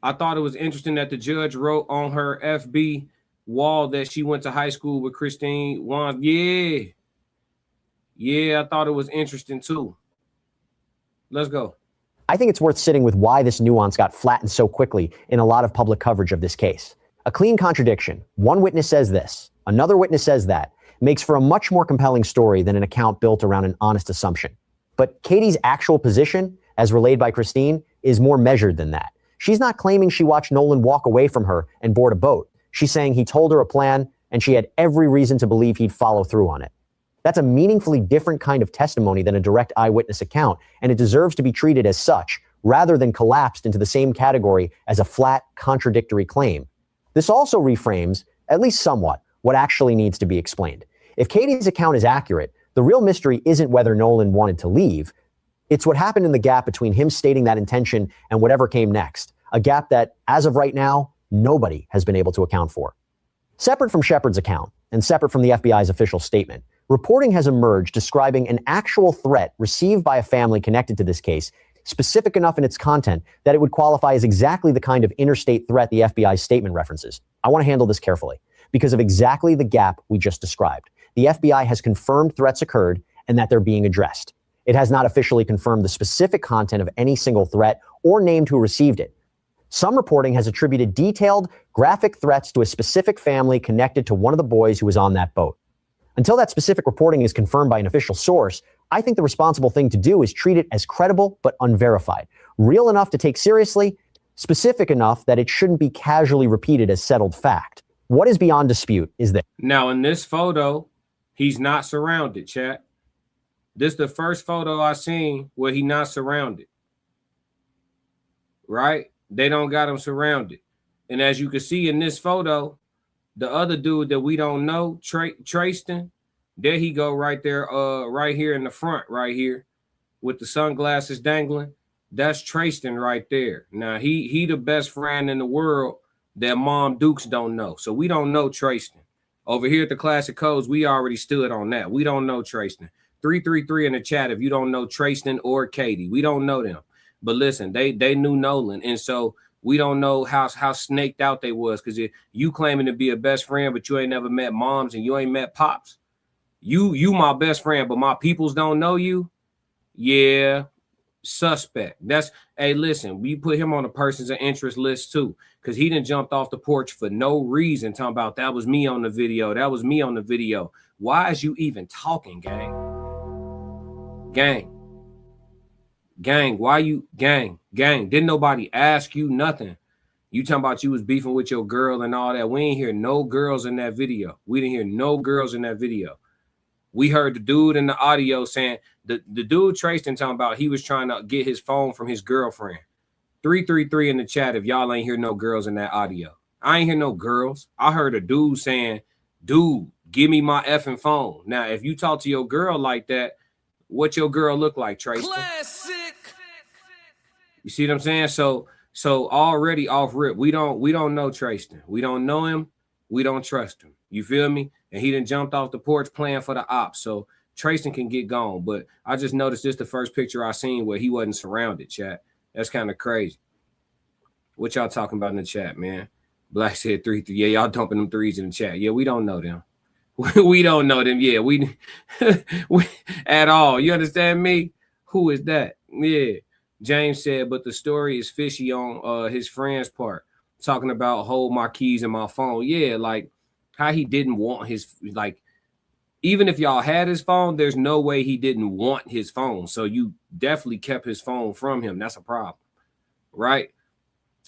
I thought it was interesting that the judge wrote on her FB wall that she went to high school with Christine Wan. Yeah, I thought it was interesting too. Let's go. I think it's worth sitting with why this nuance got flattened so quickly in a lot of public coverage of this case. A clean contradiction. One witness says this, another witness says that, makes for a much more compelling story than an account built around an honest assumption. But Katie's actual position, as relayed by Christine, is more measured than that. She's not claiming she watched Nolan walk away from her and board a boat. She's saying he told her a plan and she had every reason to believe he'd follow through on it. That's a meaningfully different kind of testimony than a direct eyewitness account, and it deserves to be treated as such, rather than collapsed into the same category as a flat, contradictory claim. This also reframes, at least somewhat, what actually needs to be explained. If Katie's account is accurate, the real mystery isn't whether Nolan wanted to leave. It's what happened in the gap between him stating that intention and whatever came next, a gap that, as of right now, nobody has been able to account for. Separate from Shepard's account, and separate from the FBI's official statement, reporting has emerged describing an actual threat received by a family connected to this case, specific enough in its content that it would qualify as exactly the kind of interstate threat the FBI's statement references. I want to handle this carefully, because of exactly the gap we just described. The FBI has confirmed threats occurred and that they're being addressed. It has not officially confirmed the specific content of any single threat or named who received it. Some reporting has attributed detailed, graphic threats to a specific family connected to one of the boys who was on that boat. Until that specific reporting is confirmed by an official source, I think the responsible thing to do is treat it as credible but unverified, real enough to take seriously, specific enough that it shouldn't be casually repeated as settled fact. What is beyond dispute is that. Now, in this photo, he's not surrounded, chat. This is the first photo I seen where he's not surrounded. Right? They don't got him surrounded. And as you can see in this photo, the other dude that we don't know, Trayston, there he go right there, right here in the front, right here, with the sunglasses dangling. That's Trayston right there. Now, he the best friend in the world that Mom Dukes don't know. So we don't know Trayston. Over here at the Classic Codes, we already stood on that. We don't know Trayston. 333 in the chat if you don't know Trayston or Katie. We don't know them. But listen, they knew Nolan. And so we don't know how snaked out they was, because you claiming to be a best friend, but you ain't never met moms and you ain't met pops. You my best friend, but my peoples don't know you. Yeah, suspect. Hey, listen, we put him on the persons of interest list too, because he done jumped off the porch for no reason, talking about that was me on the video. That was me on the video. Why is you even talking, gang? Gang, why you gang? Didn't nobody ask you nothing? You talking about you was beefing with your girl and all that. We ain't hear no girls in that video. We didn't hear no girls in that video. We heard the dude in the audio saying the dude Trayston talking about he was trying to get his phone from his girlfriend. 333 in the chat if y'all ain't hear no girls in that audio. I ain't hear no girls. I heard a dude saying, dude, give me my effing phone. Now, if you talk to your girl like that, what your girl look like, Trayston? Classic. You see what I'm saying? So So already off rip, we don't know Trayston. We don't know him. We don't trust him. You feel me? And he done jumped off the porch playing for the ops. So Trayston can get gone. But I just noticed this the first picture I seen where he wasn't surrounded, chat. That's kind of crazy. What y'all talking about in the chat, man? Black said 3-3. Yeah, y'all dumping them threes in the chat. Yeah, we don't know them. We don't know them. Yeah, we at all. You understand me? Who is that? Yeah. James said, but the story is fishy on his friend's part, talking about hold my keys in my phone. Yeah, like how he didn't want his, like, even if y'all had his phone, there's no way he didn't want his phone. So you definitely kept his phone from him. That's a problem, right?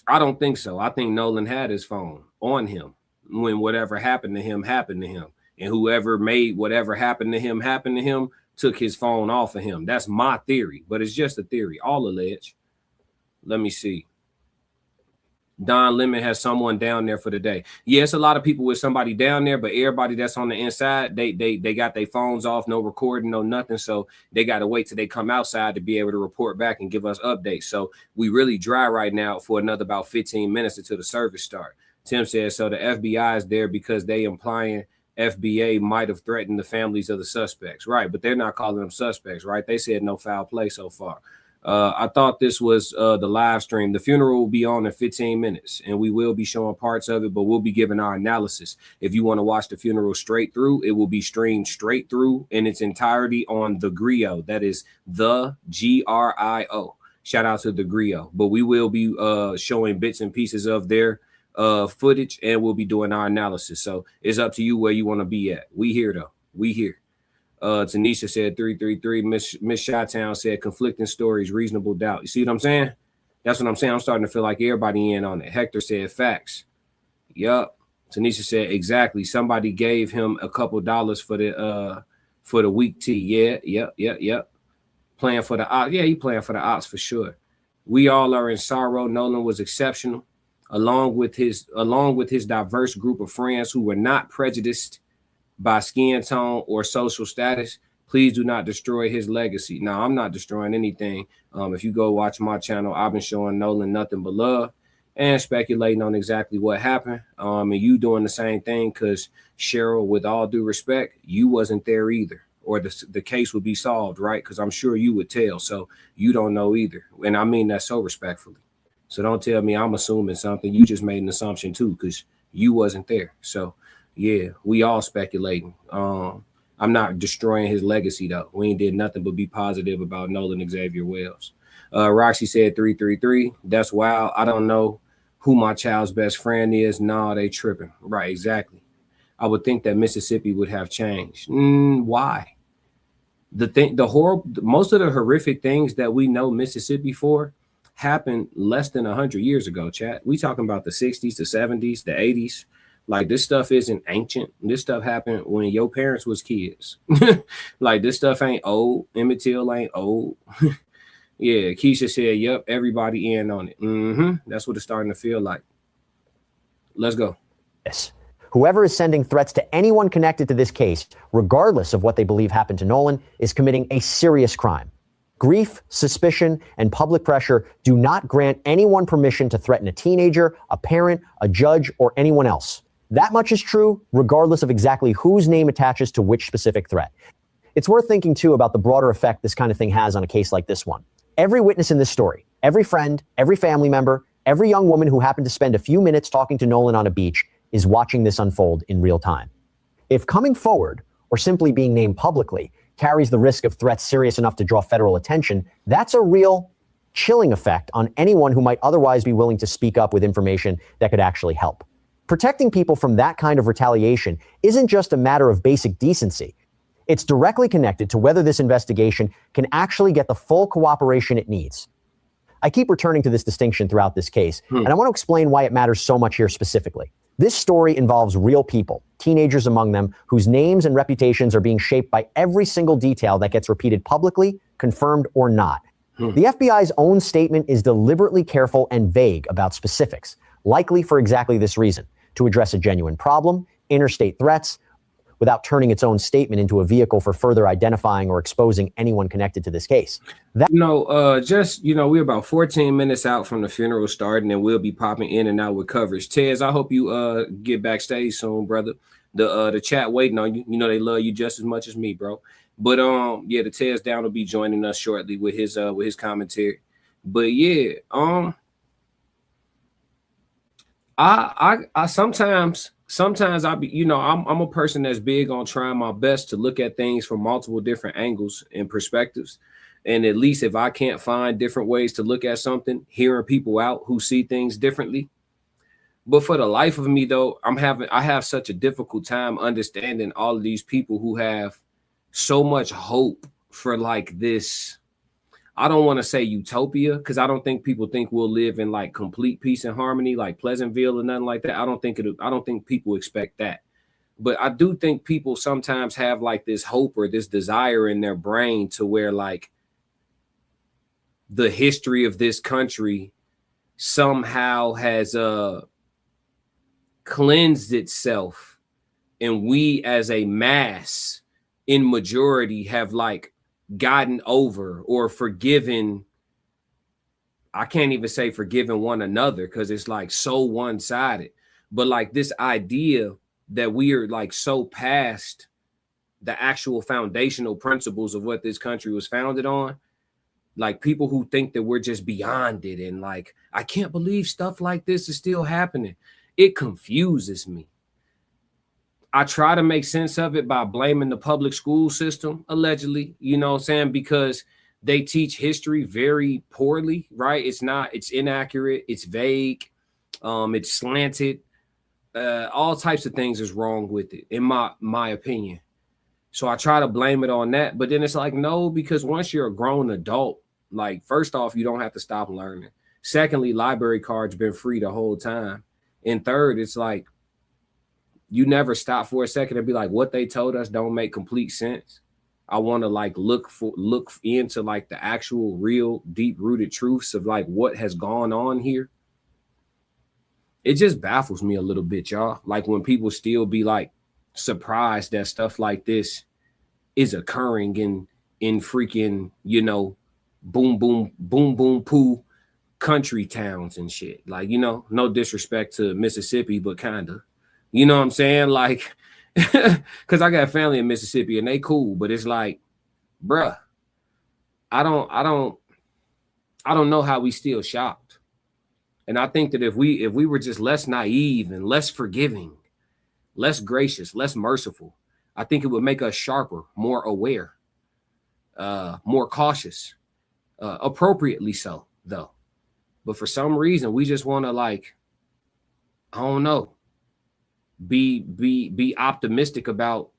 I don't think so. I think Nolan had his phone on him when whatever happened to him. And whoever made whatever happened to him took his phone off of him. That's my theory, but it's just a theory, all alleged. Let me see. Don Lemon has someone down there for the day. Yes, a lot of people with somebody down there, but everybody that's on the inside, they got their phones off, no recording, no nothing. So they got to wait till they come outside to be able to report back and give us updates. So we really dry right now for another about 15 minutes until the service start. Tim says, so the FBI is there because they implying FBA might have threatened the families of the suspects. Right, but they're not calling them suspects, right? They said no foul play so far. I thought this was the live stream. The funeral will be on in 15 minutes, and we will be showing parts of it, but we'll be giving our analysis. If you want to watch the funeral straight through, it will be streamed straight through in its entirety on the Grio. That is the GRIO. Shout out to the Grio. But we will be showing bits and pieces of their footage, and we'll be doing our analysis. So it's up to you where you want to be at. We here though. We here. Tanisha said 333. Miss Chi-Town said conflicting stories, reasonable doubt. You see what I'm saying? That's what I'm saying. I'm starting to feel like everybody in on it. Hector said facts. Yup. Tanisha said exactly. Somebody gave him a couple dollars for the week tea. Yeah. Yep. Playing for the ops. Yeah, he playing for the ops for sure. We all are in sorrow. Nolan was exceptional. Along with his diverse group of friends who were not prejudiced by skin tone or social status. Please do not destroy his legacy. Now, I'm not destroying anything. If you go watch my channel, I've been showing Nolan nothing but love and speculating on exactly what happened. And you doing the same thing because Cheryl, with all due respect, you wasn't there either, or the case would be solved, right? Because I'm sure you would tell. So you don't know either. And I mean that so respectfully. So don't tell me I'm assuming something. You just made an assumption too, because you wasn't there. So yeah, we all speculating. I'm not destroying his legacy though. We ain't did nothing but be positive about Nolan Xavier Wells. Roxy said 333. That's wild. I don't know who my child's best friend is. Nah, they tripping. Right, exactly. I would think that Mississippi would have changed. Why? Most of the horrific things that we know Mississippi for happened less than 100 years ago, chat. We talking about the 60s, the 70s, the 80s. Like, this stuff isn't ancient. This stuff happened when your parents was kids. Like, this stuff ain't old. Emmett Till ain't old. Yeah, Keisha said, yep, everybody in on it. That's what it's starting to feel like. Let's go. Yes. Whoever is sending threats to anyone connected to this case, regardless of what they believe happened to Nolan, is committing a serious crime. Grief, suspicion, and public pressure do not grant anyone permission to threaten a teenager, a parent, a judge, or anyone else. That much is true, regardless of exactly whose name attaches to which specific threat. It's worth thinking, too, about the broader effect this kind of thing has on a case like this one. Every witness in this story, every friend, every family member, every young woman who happened to spend a few minutes talking to Nolan on a beach is watching this unfold in real time. If coming forward, or simply being named publicly, carries the risk of threats serious enough to draw federal attention, that's a real chilling effect on anyone who might otherwise be willing to speak up with information that could actually help. Protecting people from that kind of retaliation isn't just a matter of basic decency. It's directly connected to whether this investigation can actually get the full cooperation it needs. I keep returning to this distinction throughout this case, and I want to explain why it matters so much here specifically. This story involves real people, teenagers among them, whose names and reputations are being shaped by every single detail that gets repeated publicly, confirmed or not. The FBI's own statement is deliberately careful and vague about specifics, likely for exactly this reason, to address a genuine problem, interstate threats, without turning its own statement into a vehicle for further identifying or exposing anyone connected to this case. We're about 14 minutes out from the funeral starting, and we'll be popping in and out with coverage. Tez, I hope you get backstage soon, brother. The chat waiting on you. You know they love you just as much as me, bro. But the Tez down will be joining us shortly with his commentary. But yeah, I sometimes I be, I'm a person that's big on trying my best to look at things from multiple different angles and perspectives. And at least if I can't find different ways to look at something, hearing people out who see things differently. But for the life of me, though, I have such a difficult time understanding all of these people who have so much hope for like this. I don't want to say utopia, because I don't think people think we'll live in like complete peace and harmony, like Pleasantville or nothing like that. I don't think people expect that. But I do think people sometimes have like this hope or this desire in their brain to where like the history of this country somehow has cleansed itself, and we as a mass in majority have like gotten over or forgiven. I can't even say forgiven one another because it's like so one-sided, but like this idea that we are like so past the actual foundational principles of what this country was founded on. Like people who think that we're just beyond it, and like, I can't believe stuff like this is still happening. It confuses me. I try to make sense of it by blaming the public school system, allegedly, you know what I'm saying? Because they teach history very poorly, right? It's inaccurate, it's vague, it's slanted. All types of things is wrong with it, in my opinion. So I try to blame it on that, but then it's like, no, because once you're a grown adult, like, first off, you don't have to stop learning. Secondly, library cards been free the whole time. And third, it's like, you never stop for a second and be like, what they told us don't make complete sense. I want to like look into like the actual real deep rooted truths of like what has gone on here. It just baffles me a little bit, y'all. Like when people still be like surprised that stuff like this is occurring in freaking, boom, boom, boom, boom, poo country towns and shit. Like, no disrespect to Mississippi, but kind of, you know what I'm saying? Like, because I got family in Mississippi and they cool, but it's like, bruh, I don't know how we still shocked. And I think that if we were just less naive and less forgiving, less gracious, less merciful, I think it would make us sharper, more aware, more cautious, appropriately so, though. But for some reason, we just want to like, I don't know, be optimistic about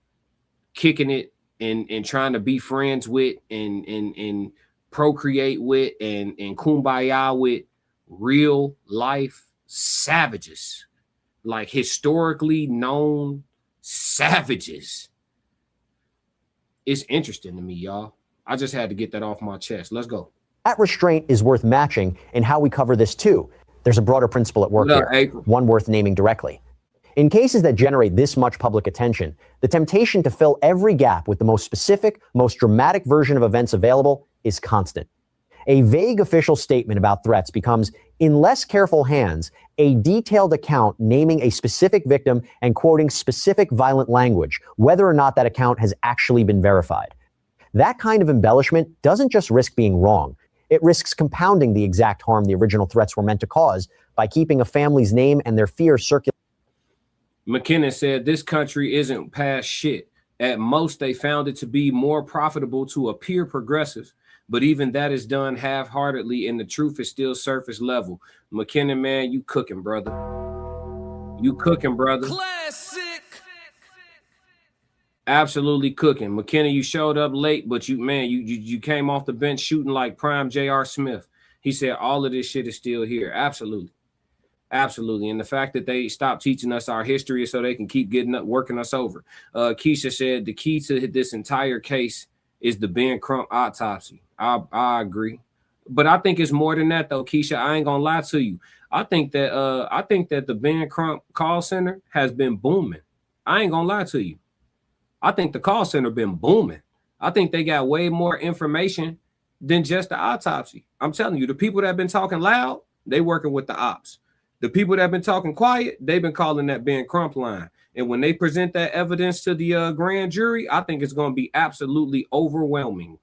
kicking it and trying to be friends with and procreate with and kumbaya with real life savages, like historically known savages. It's interesting to me, y'all. I just had to get that off my chest. Let's go. That restraint is worth matching in how we cover this too. There's a broader principle at work here, April? One worth naming directly. In cases that generate this much public attention, the temptation to fill every gap with the most specific, most dramatic version of events available is constant. A vague official statement about threats becomes, in less careful hands, a detailed account naming a specific victim and quoting specific violent language, whether or not that account has actually been verified. That kind of embellishment doesn't just risk being wrong. It risks compounding the exact harm the original threats were meant to cause by keeping a family's name and their fear circulating. McKinnon said, this country isn't past shit. At most, they found it to be more profitable to appear progressive, but even that is done half-heartedly, and the truth is still surface level. McKinnon, man, you cooking, brother. You cooking, brother. Classic. Absolutely cooking. McKenna, you showed up late, but you came off the bench shooting like prime J.R. Smith. He said all of this shit is still here. Absolutely. Absolutely. And the fact that they stopped teaching us our history so they can keep working us over. Keisha said the key to this entire case is the Ben Crump autopsy. I agree. But I think it's more than that, though, Keisha. I ain't gonna lie to you. I think that the Ben Crump call center has been booming. I ain't gonna lie to you. I think the call center been booming. I think they got way more information than just the autopsy. I'm telling you, the people that have been talking loud, they working with the ops. The people that have been talking quiet, they've been calling that Ben Crump line. And when they present that evidence to the grand jury, I think it's going to be absolutely overwhelming.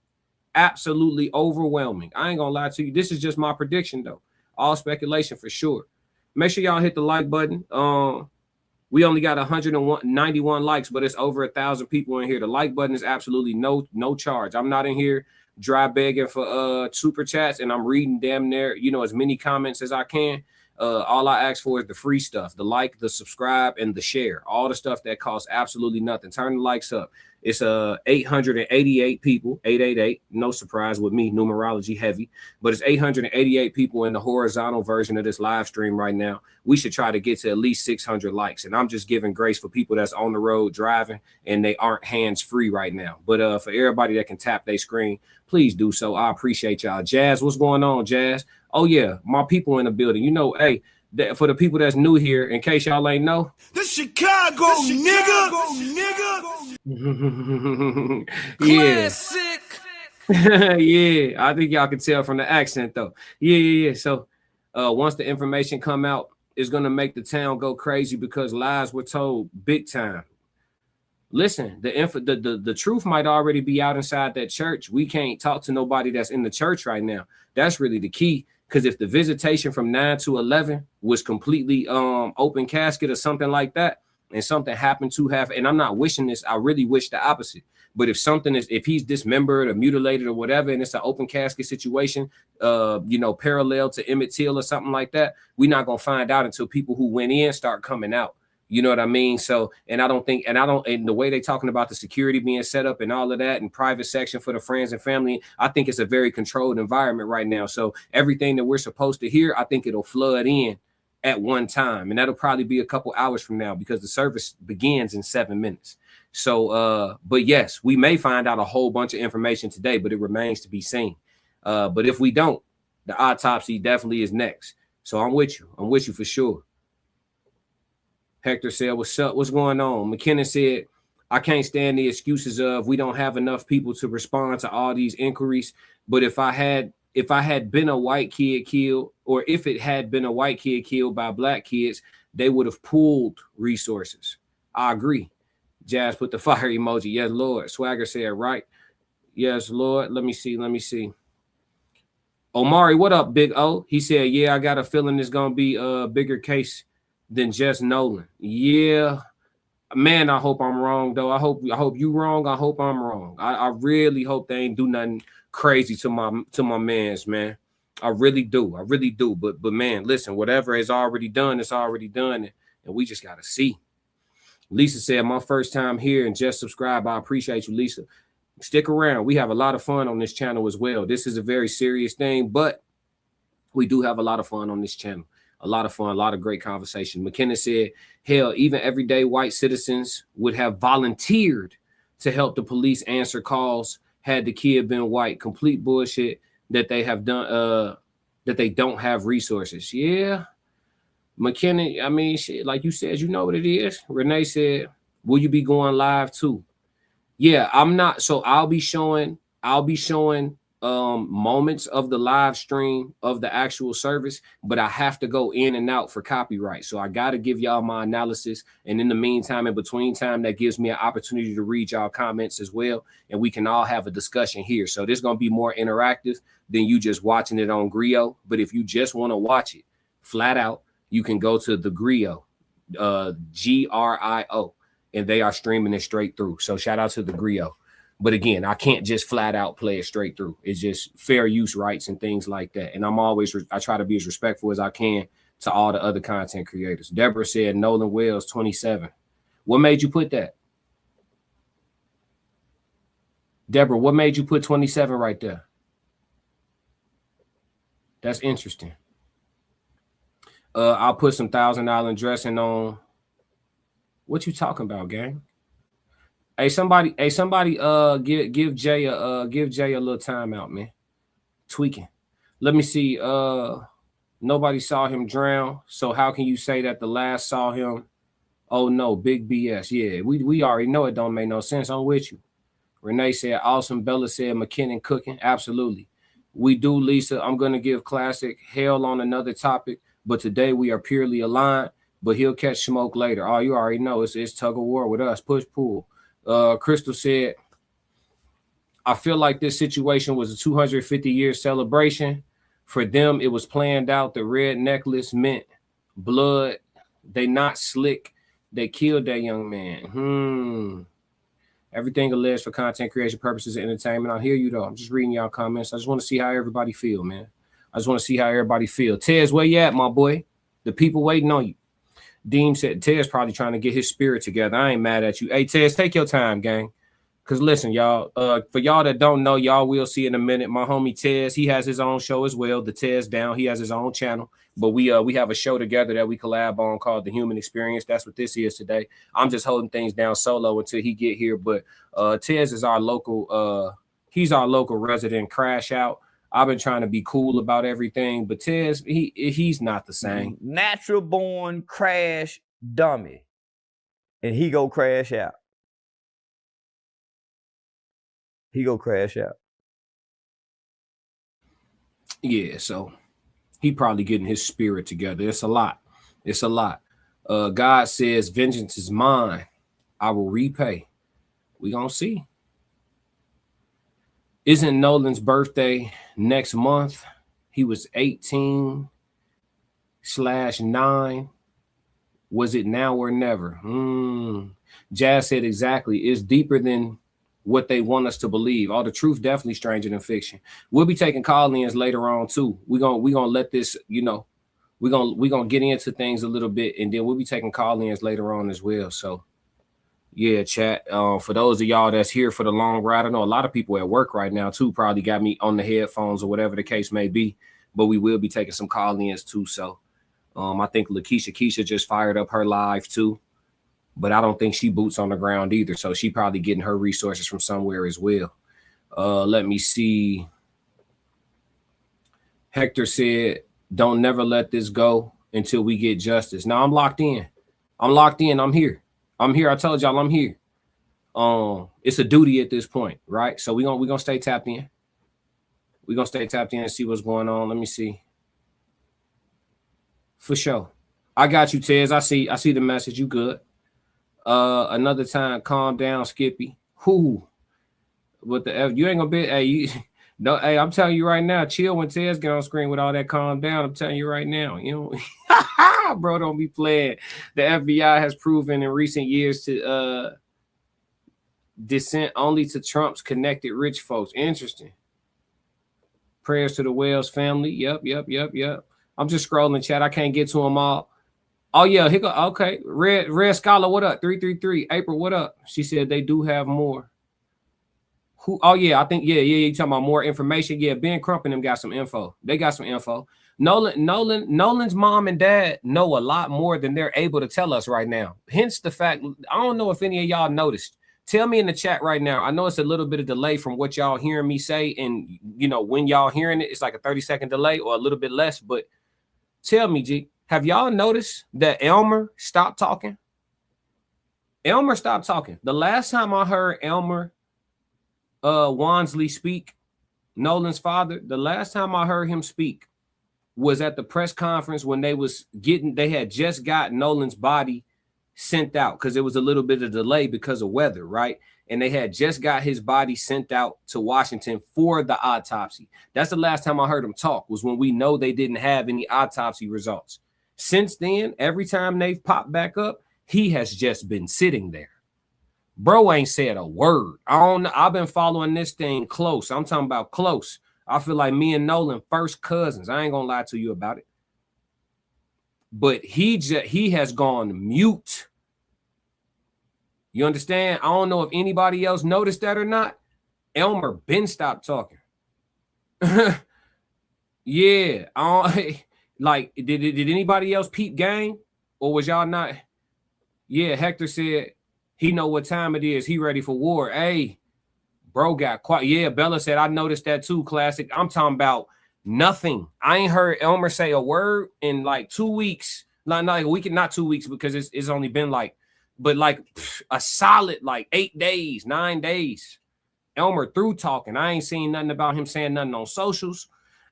Absolutely overwhelming. I ain't going to lie to you. This is just my prediction, though. All speculation for sure. Make sure y'all hit the like button. We only got 191 likes, but it's over 1,000 people in here. The like button is absolutely no charge. I'm not in here dry begging for super chats, and I'm reading damn near, as many comments as I can. All I ask for is the free stuff, the like, the subscribe, and the share. All the stuff that costs absolutely nothing. Turn the likes up. It's 888 people, 888. No surprise with me, numerology heavy, but it's 888 people in the horizontal version of this live stream right now. We should try to get to at least 600 likes, and I'm just giving grace for people that's on the road driving and they aren't hands-free right now. But for everybody that can tap their screen, please do so. I appreciate y'all. Jazz, what's going on, Jazz? Oh yeah, my people in the building. Hey, for the people that's new here, in case y'all ain't know, the Chicago nigga. Classic. Yeah, I think y'all can tell from the accent though. Yeah. So once the information come out, it's gonna make the town go crazy because lies were told big time. Listen, the truth might already be out inside that church. We can't talk to nobody that's in the church right now. That's really the key. Because if the visitation from 9 to 11 was completely open casket or something like that, and something happened to have, and I'm not wishing this, I really wish the opposite. But if he's dismembered or mutilated or whatever, and it's an open casket situation, parallel to Emmett Till or something like that, we're not gonna find out until people who went in start coming out. You know what I mean? So, and the way they talking about the security being set up and all of that and private section for the friends and family, I think it's a very controlled environment right now. So everything that we're supposed to hear, I think it'll flood in at one time. And that'll probably be a couple hours from now because the service begins in 7 minutes. So, but yes, we may find out a whole bunch of information today, but it remains to be seen. But if we don't, the autopsy definitely is next. So I'm with you for sure. Hector said, what's up? What's going on? McKinnon said, I can't stand the excuses of we don't have enough people to respond to all these inquiries. But if I had been a white kid killed, or if it had been a white kid killed by black kids, they would have pooled resources. I agree. Jazz put the fire emoji. Yes, Lord. Swagger said, right. Yes, Lord. Let me see. Omari, what up, Big O? He said, yeah, I got a feeling it's going to be a bigger case than just Nolan. Yeah, man, I hope I'm wrong though. I hope you wrong. I hope I'm wrong. I really hope they ain't do nothing crazy to my mans, man. I really do. But man, listen, whatever is already done, it's already done, and we just gotta see. Lisa said, my first time here and just subscribe. I appreciate you, Lisa. Stick around. We have a lot of fun on this channel as well. This is a very serious thing, but we do have a lot of fun on this channel. A lot of fun, a lot of great conversation. McKenna said, hell, even everyday white citizens would have volunteered to help the police answer calls had the kid been white. Complete bullshit that they have done, that they don't have resources. Yeah. McKenna, I mean, shit, like you said, you know what it is. Renee said, will you be going live too? Yeah, I'm not. So I'll be showing moments of the live stream of the actual service, but I have to go in and out for copyright. So I got to give y'all my analysis. And in the meantime, in between time, that gives me an opportunity to read y'all comments as well. And we can all have a discussion here. So this is going to be more interactive than you just watching it on Grio. But if you just want to watch it flat out, you can go to the Grio, GRIO, and they are streaming it straight through. So shout out to the Grio. But again, I can't just flat out play it straight through. It's just fair use rights and things like that. And I try to be as respectful as I can to all the other content creators. Deborah said Nolan Wells, 27. What made you put that? Deborah, what made you put 27 right there? That's interesting. I'll put some $1,000 dressing on. What you talking about, gang? Hey, somebody, give Jay a little time out, man. Tweaking. Let me see. Nobody saw him drown. So how can you say that the last saw him Oh no, big BS. Yeah, we already know it don't make no sense. I'm with you. Renee said, awesome. Bella said, McKinnon cooking. Absolutely. We do, Lisa. I'm going to give Classic hell on another topic, but today we are purely aligned, but he'll catch smoke later. Oh, you already know it's tug of war with us. Push, pull. Crystal said, I feel like this situation was a 250-year celebration. For them, it was planned out. The red necklace meant blood. They not slick. They killed that young man. Everything alleged for content creation purposes and entertainment. I hear you, though. I'm just reading y'all comments. I just want to see how everybody feel, man. I just want to see how everybody feel. Tez, where you at, my boy? The people waiting on you. Deem said, Tez probably trying to get his spirit together. I ain't mad at you. Hey, Tez, take your time, gang. Because listen, y'all, for y'all that don't know, y'all will see in a minute. My homie Tez, he has his own show as well. The Tez Down. He has his own channel. But we have a show together that we collab on called The Human Experience. That's what this is today. I'm just holding things down solo until he get here. But Tez is our local, he's our local resident crash out. I've been trying to be cool about everything, but Tez, he's not the same. Natural born crash dummy. And he go crash out. He go crash out. Yeah, so he probably getting his spirit together. It's a lot. It's a lot. God says, vengeance is mine. I will repay. We gonna see. Isn't Nolan's birthday next month? He was 18/9. Was it now or never? Jazz said exactly. It's deeper than what they want us to believe. All the truth definitely stranger than fiction. We'll be taking call-ins later on too. We're gonna let this, you know, we're gonna get into things a little bit, and then we'll be taking call-ins later on as well. So yeah, chat. For those of y'all that's here for the long ride, I know a lot of people at work right now too probably got me on the headphones or whatever the case may be, but we will be taking some call-ins too. So I think Keisha just fired up her live too. But I don't think she boots on the ground either. So she probably getting her resources from somewhere as well. Let me see. Hector said, don't never let this go until we get justice. Now I'm locked in. I'm locked in. I'm here. I'm here. I told y'all I'm here. It's a duty at this point, right? So we're gonna stay tapped in. We're gonna stay tapped in and see what's going on. Let me see. For sure. I got you, Tez. I see the message. You good. Another time, calm down, Skippy. Who? With the F, you ain't gonna be. Hey, hey, I'm telling you right now, chill when Tez get on screen with all that calm down. I'm telling you right now, you know, bro, don't be playing. The FBI has proven in recent years to descent only to Trump's connected rich folks. Interesting. Prayers to the Wells family. Yep. I'm just scrolling chat. I can't get to them all. Oh, yeah, here go. Okay. Red Scholar, what up? 333. April, what up? She said they do have more. Who? Oh, yeah, I think, yeah, you talking about more information. Yeah, Ben Crump and them got some info. They got some info. Nolan's mom and dad know a lot more than they're able to tell us right now. Hence the fact, I don't know if any of y'all noticed. Tell me in the chat right now. I know it's a little bit of delay from what y'all hearing me say. And, you know, when y'all hearing it, it's like a 30-second delay or a little bit less. But tell me, G. Have y'all noticed that Elmer stopped talking? Elmer stopped talking. The last time I heard Elmer Wansley speak, Nolan's father, the last time I heard him speak was at the press conference when they had just got Nolan's body sent out because it was a little bit of delay because of weather, right? And they had just got his body sent out to Washington for the autopsy. That's the last time I heard him talk, was when we know they didn't have any autopsy results. Since then, every time they've popped back up, he has just been sitting there. Bro ain't said a word. I've been following this thing close. I'm talking about close. I feel like me and Nolan first cousins. I ain't gonna lie to you about it. But he has gone mute. You understand? I don't know if anybody else noticed that or not. Elmer been stopped talking. Yeah. Like, did anybody else peep game? Or was y'all not? Yeah, Hector said he know what time it is. He ready for war. Hey, bro got quiet. Yeah, Bella said, I noticed that too, Classic. I'm talking about nothing. I ain't heard Elmer say a word in like 2 weeks. Like a week, not 2 weeks, because it's only been like but like a solid like 8 days, 9 days. Elmer through talking. I ain't seen nothing about him saying nothing on socials.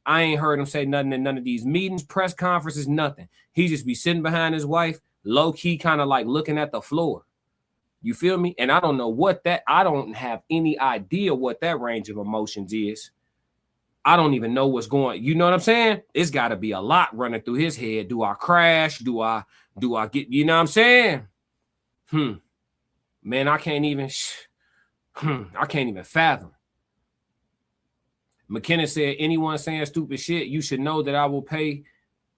I ain't heard him say nothing in none of these meetings, press conferences, nothing. He just be sitting behind his wife, low key, kind of like looking at the floor. You feel me? And I don't know what that, I don't have any idea what that range of emotions is. I don't even know what's going, you know what I'm saying? It's got to be a lot running through his head. Do I crash? Do I get, you know what I'm saying? Man, I can't even fathom. McKenna said, anyone saying stupid shit, you should know that I will pay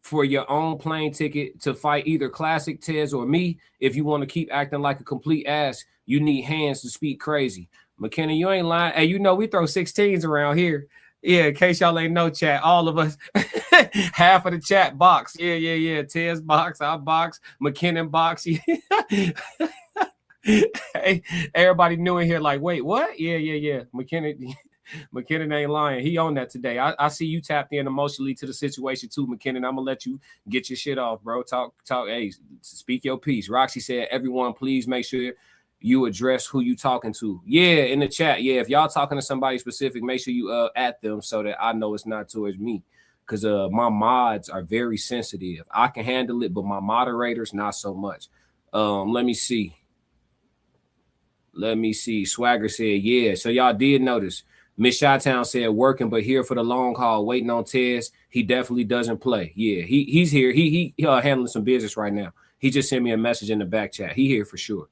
for your own plane ticket to fight either Classic, Tez, or me. If you want to keep acting like a complete ass, you need hands to speak crazy. McKenna, you ain't lying. Hey, you know we throw 16s around here. Yeah, in case y'all ain't know, chat, all of us, half of the chat box. Yeah. Tez box, our box, McKinnon box. Hey, everybody new in here like, wait, what? Yeah. McKinnon ain't lying. He on that today. I see you tapped in emotionally to the situation too, McKinnon. I'm gonna let you get your shit off, bro. Talk. Hey, speak your piece. Roxy said, everyone, please make sure you address who you talking to. Yeah, in the chat. Yeah, if y'all talking to somebody specific, make sure you at them so that I know it's not towards me. Because my mods are very sensitive. I can handle it, but my moderators not so much. Let me see. Swagger said, yeah. So y'all did notice. Miss Chi-Town said, working but here for the long haul, waiting on Tez. He definitely doesn't play. Yeah, he's here. He handling some business right now. He just sent me a message in the back chat. He here for sure.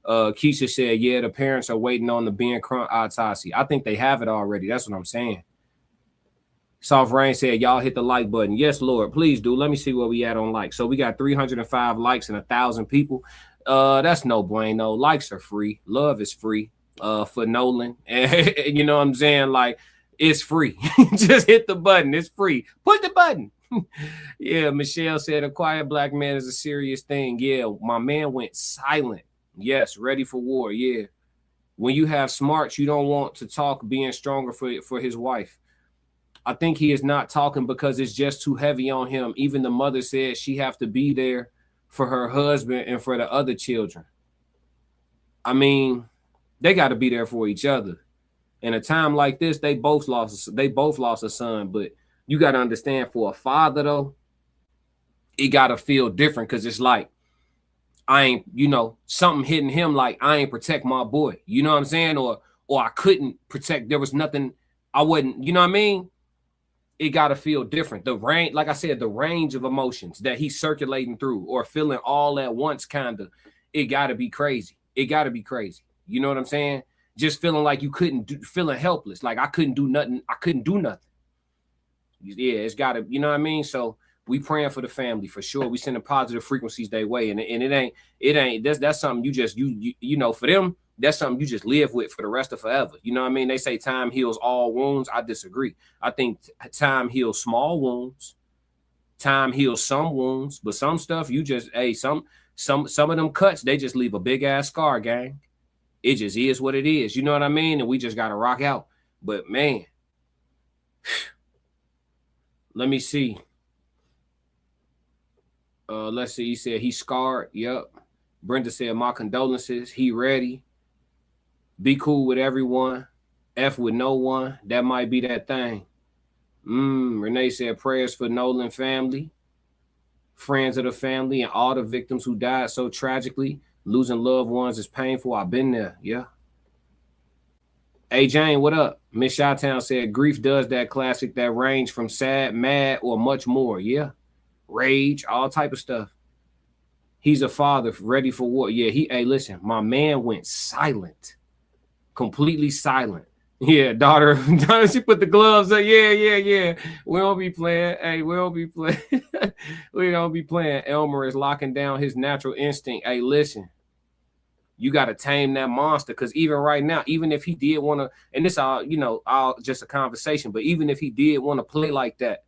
Keisha said, yeah, the parents are waiting on the Ben Crump autopsy. I think they have it already. That's what I'm saying. Soft Rain said, y'all hit the like button. Yes, Lord, please do. Let me see where we at on likes. So we got 305 likes and 1,000 people. That's no bueno. Likes are free. Love is free. For Nolan. And you know what I'm saying? Like, it's free. Just hit the button. It's free. Push the button. Yeah, Michelle said a quiet black man is a serious thing. Yeah, my man went silent. Yes, ready for war. Yeah. When you have smarts, you don't want to talk being stronger for his wife. I think he is not talking because it's just too heavy on him. Even the mother said she have to be there for her husband and for the other children. I mean, they got to be there for each other. In a time like this, they both lost a son. But you got to understand, for a father though, it got to feel different because it's like, I ain't, something hitting him like I ain't protect my boy. You know what I'm saying? Or I couldn't protect. There was nothing I wasn't, you know what I mean? It got to feel different. The range, like I said, the range of emotions that he's circulating through or feeling all at once, kind of, it got to be crazy. It got to be crazy. You know what I'm saying? Just feeling like you couldn't do, feeling helpless. Like I couldn't do nothing. Yeah, it's got to, you know what I mean? So we praying for the family for sure. We sending positive frequencies their way. And it ain't, that's something you just, you know, for them, that's something you just live with for the rest of forever. You know what I mean? They say time heals all wounds. I disagree. I think time heals small wounds. Time heals some wounds, but some stuff you just, some of them cuts, they just leave a big ass scar, gang. It just is what it is. You know what I mean? And we just got to rock out. But man, let me see. Let's see. He said he's scarred. Yep. Brenda said, my condolences. He ready. Be cool with everyone. F with no one. That might be that thing. Renee said prayers for Nolan family, friends of the family, and all the victims who died so tragically. Losing loved ones is painful. I've been there. Yeah. Hey, Jane, what up? Miss Chi-Town said grief does that classic that range from sad, mad, or much more. Yeah. Rage, all type of stuff. He's a father ready for war. Yeah, hey, listen, my man went silent. Completely silent. Yeah, daughter, she put the gloves up. Yeah. We don't be playing. Hey, we don't be playing. We don't be playing. Elmer is locking down his natural instinct. Hey, listen, you got to tame that monster. Because even right now, even if he did want to, and this all, all just a conversation, but even if he did want to play like that,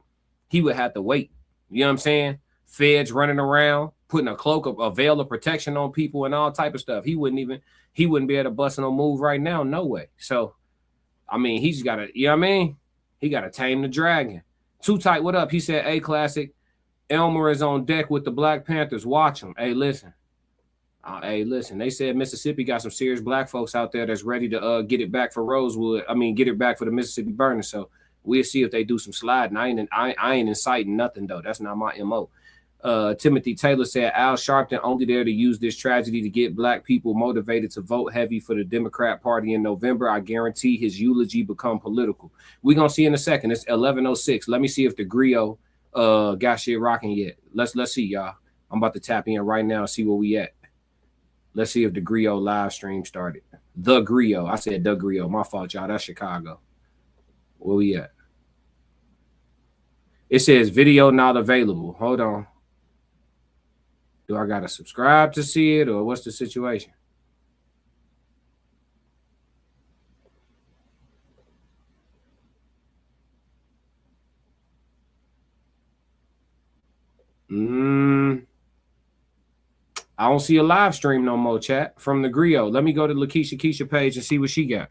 he would have to wait. You know what I'm saying? Feds running around, putting a veil of protection on people and all type of stuff. He wouldn't be able to bust no move right now. No way. So, I mean, he's got to, you know what I mean? He got to tame the dragon. Too Tight, what up? He said, hey, classic. Elmer is on deck with the Black Panthers. Watch him. Hey, listen. Hey, listen, they said Mississippi got some serious black folks out there that's ready to get it back for Rosewood. I mean, get it back for the Mississippi burning. So we'll see if they do some sliding. I ain't inciting nothing, though. That's not my MO. Timothy Taylor said Al Sharpton only there to use this tragedy to get black people motivated to vote heavy for the Democrat Party in November. I guarantee his eulogy become political. We're going to see in a second. It's 11:06. Let me see if the griot got shit rocking yet. Let's see, y'all. I'm about to tap in right now and see where we at. Let's see if the griot live stream started. The griot. I said the griot. My fault, y'all. That's Chicago. Where we at? It says video not available. Hold on. Do I got to subscribe to see it, or what's the situation? I don't see a live stream no more, chat, from the griot. Let me go to Lakeisha Keisha page and see what she got.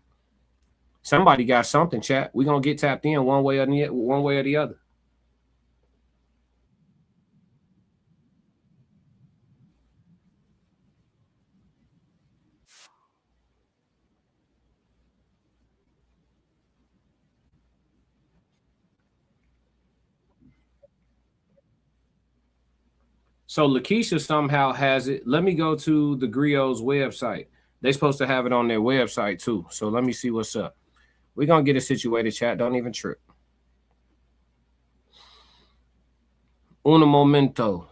Somebody got something, chat. We're going to get tapped in one way or the other. So Lakeisha somehow has it. Let me go to the griot's website. They're supposed to have it on their website too. So let me see what's up. We're going to get it situated, chat. Don't even trip. Un momento.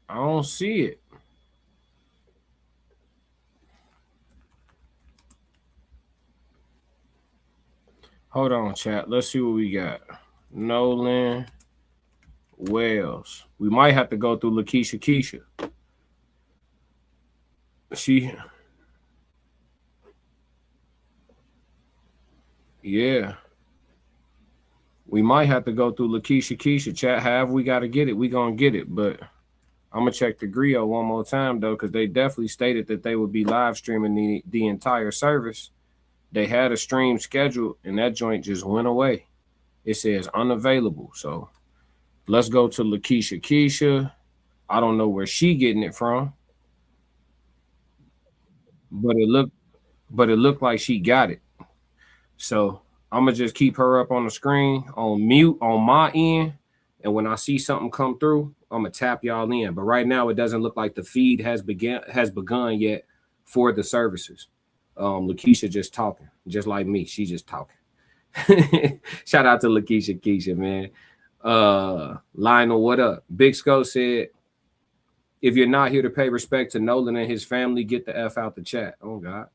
I don't see it. Hold on, chat. Let's see what we got. Nolan Wells. We might have to go through Lakeisha Keisha. Yeah. We might have to go through Lakeisha Keisha, chat. However we got to get it, we going to get it. But I'm going to check the griot one more time, though, because they definitely stated that they would be live streaming the entire service. They had a stream scheduled, and that joint just went away. It says unavailable. So let's go to Lakeisha Keisha. I don't know where she getting it from, but it looked like she got it. So I'm gonna just keep her up on the screen on mute on my end, and when I see something come through, I'm gonna tap y'all in. But right now, it doesn't look like the feed has begun yet for the services. Lakeisha just talking, just like me. She just talking. Shout out to Lakeisha Keisha, man. Lionel, what up? Big Sco said, if you're not here to pay respect to Nolan and his family, get the F out the chat. Oh, God.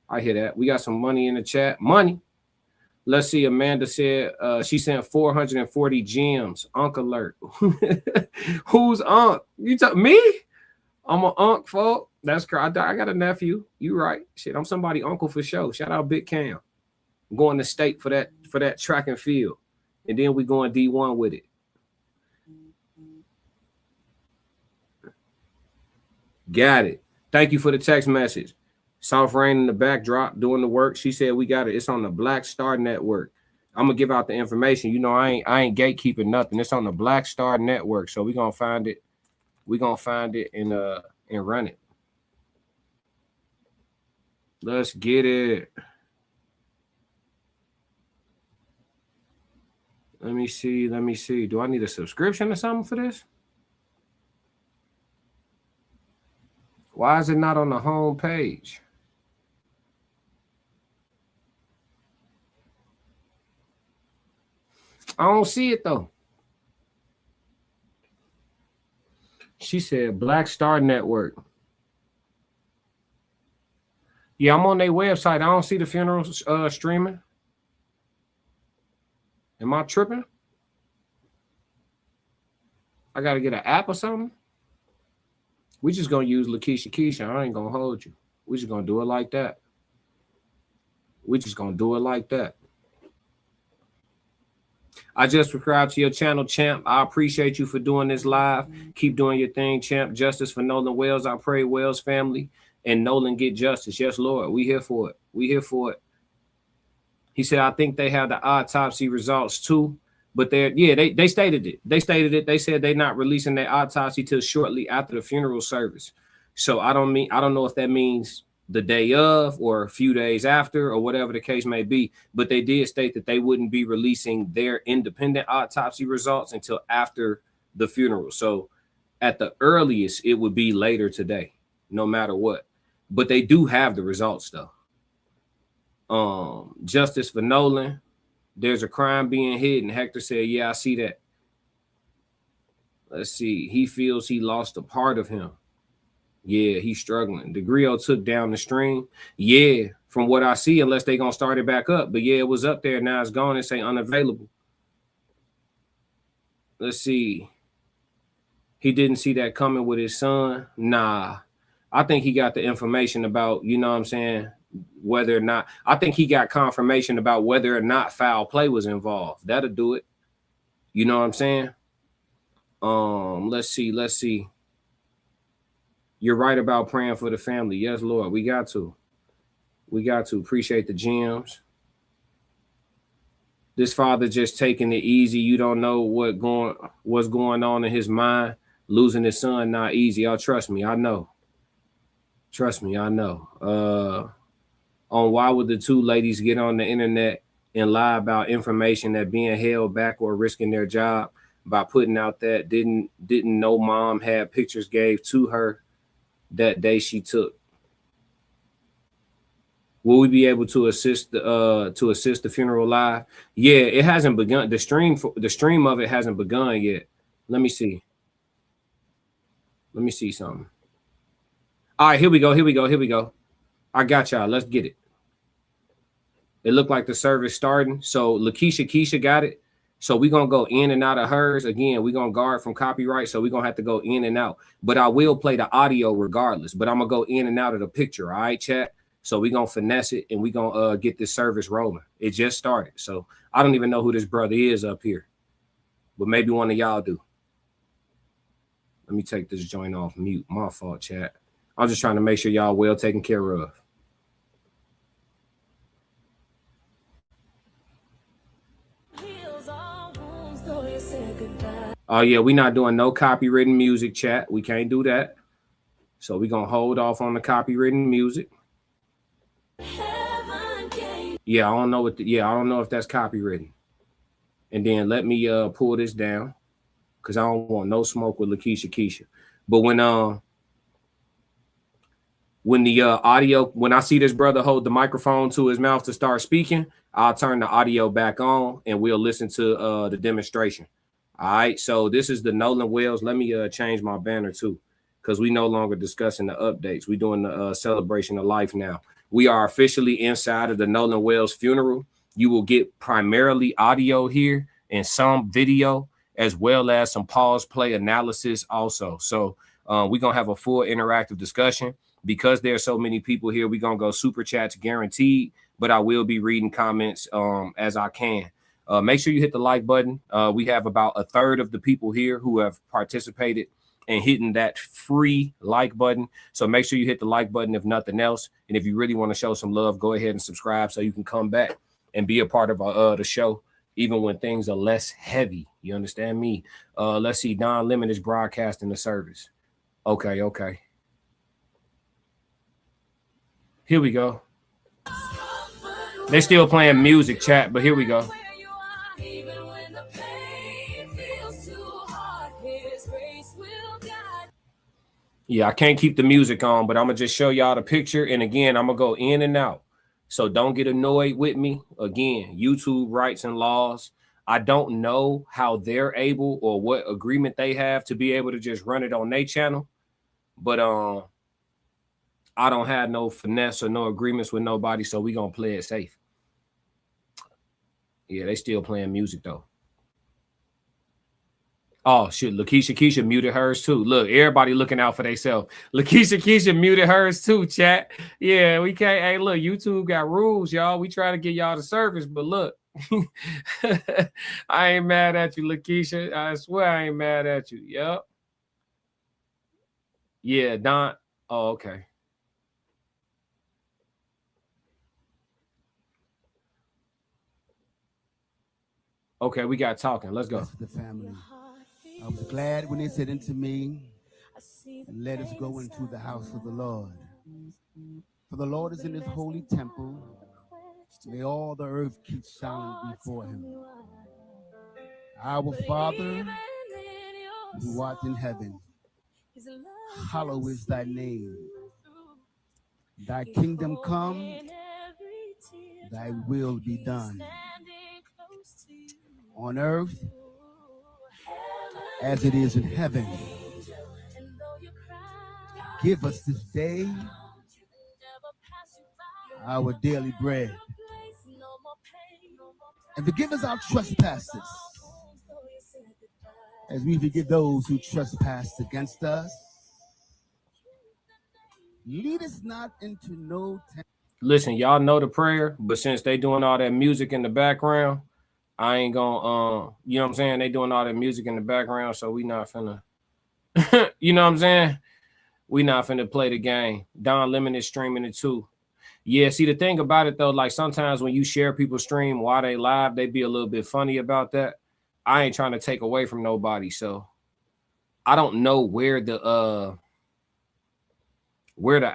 I hear that. We got some money in the chat. Money. Let's see. Amanda said she sent 440 gems. Unk alert. Who's Unk? You talk me? I'm an Unk, folk. That's correct. I got a nephew. You right. Shit, I'm somebody uncle for sure. Shout out Big Cam. I'm going to state for that track and field. And then we going D1 with it. Got it. Thank you for the text message. South Rain in the backdrop doing the work. She said we got it. It's on the Black Star Network. I'm gonna give out the information. You know, I ain't gatekeeping nothing. It's on the Black Star Network. So we're gonna find it. We're gonna find it and run it. Let's get it. Let me see. Do I need a subscription or something for this? Why is it not on the home page? I don't see it though. She said Black Star Network. Yeah, I'm on their website. I don't see the funeral streaming. Am I tripping? I got to get an app or something? We just going to use Lakeisha Keisha. I ain't going to hold you. We just going to do it like that. I just subscribed to your channel, champ. I appreciate you for doing this live. Keep doing your thing, champ. Justice for Nolan Wells. I pray Wells family and Nolan get justice. Yes, Lord. We here for it. We here for it. He said, I think they have the autopsy results too. But they stated it. They stated it. They said they're not releasing their autopsy till shortly after the funeral service. So I don't know if that means the day of or a few days after or whatever the case may be. But they did state that they wouldn't be releasing their independent autopsy results until after the funeral. So at the earliest, it would be later today, no matter what. But they do have the results though. Justice for Nolan. There's a crime being hidden. Hector said, yeah, I see that. Let's see. He feels he lost a part of him. Yeah, he's struggling. The Griot took down the stream. Yeah, from what I see, unless they're going to start it back up. But yeah, it was up there. Now it's gone. It say unavailable. Let's see. He didn't see that coming with his son. Nah. I think he got the information about, you know what I'm saying, whether or not, I think he got confirmation about whether or not foul play was involved. That'll do it. You know what I'm saying? Let's see. You're right about praying for the family. Yes, Lord, we got to. Appreciate the gems. This father just taking it easy. You don't know what's going on in his mind. Losing his son, not easy. Y'all trust me, I know. On why would the two ladies get on the internet and lie about information that being held back or risking their job by putting out that didn't know mom had pictures gave to her that day she took? Will we be able to assist the funeral live? Yeah, it hasn't begun. The stream of it hasn't begun yet. Let me see something. All right, here we go. I got y'all. Let's get it. It looked like the service starting. So Keisha got it. So we're going to go in and out of hers. Again, we're going to guard from copyright. So we're going to have to go in and out. But I will play the audio regardless. But I'm going to go in and out of the picture. All right, chat? So we're going to finesse it and we're going to get this service rolling. It just started. So I don't even know who this brother is up here. But maybe one of y'all do. Let me take this joint off mute. My fault, chat. I'm just trying to make sure y'all well taken care of. Oh, yeah, we're not doing no copywritten music, chat. We can't do that. So we're going to hold off on the copywritten music. Yeah, I don't know I don't know if that's copywritten. And then let me pull this down because I don't want no smoke with Keisha. But when the audio, when I see this brother hold the microphone to his mouth to start speaking, I'll turn the audio back on and we'll listen to the demonstration. All right, so this is the Nolan Wells. Let me change my banner too, because we no longer discussing the updates. We're doing the celebration of life now. We are officially inside of the Nolan Wells funeral. You will get primarily audio here and some video, as well as some pause play analysis also. So we're going to have a full interactive discussion. Because there are so many people here, we're going to go super chats guaranteed, but I will be reading comments as I can. Make sure you hit the like button. We have about a third of the people here who have participated and hitting that free like button. So make sure you hit the like button if nothing else. And if you really want to show some love, go ahead and subscribe so you can come back and be a part of the show, even when things are less heavy. You understand me? Let's see. Don Lemon is broadcasting the service. Okay. Here we go. They're still playing music, chat, but here we go. Yeah, I can't keep the music on, but I'm going to just show y'all the picture. And again, I'm going to go in and out. So don't get annoyed with me. Again, YouTube rights and laws. I don't know how they're able or what agreement they have to be able to just run it on their channel. But I don't have no finesse or no agreements with nobody, so we going to play it safe. Yeah, they still playing music, though. Oh, shit, Keisha muted hers, too. Look, everybody looking out for themselves. Keisha muted hers, too, chat. Yeah, we can't. Hey, look, YouTube got rules, y'all. We try to get y'all the service, but look. I ain't mad at you, Lakeisha. I swear I ain't mad at you. Yep. Yeah, Don. Oh, okay. Okay, we got talking. Let's go. The family. I was glad when they said unto me, let us go into the house of the Lord. For the Lord is in his holy temple. May all the earth keep silent before him. Our Father, who art in heaven, hallowed is thy name. Thy kingdom come, thy will be done on earth as it is in heaven. Give us this day our daily bread, and forgive us our trespasses as we forgive those who trespass against us. Lead us not into no temptation. Listen, y'all know the prayer, but since they doing all that music in the background, I ain't gonna you know what I'm saying? They doing all that music in the background, so we not finna you know what I'm saying? We not finna play the game. Don Lemon is streaming it too. Yeah, see the thing about it though, like sometimes when you share people's stream while they live, they be a little bit funny about that. I ain't trying to take away from nobody, so I don't know where the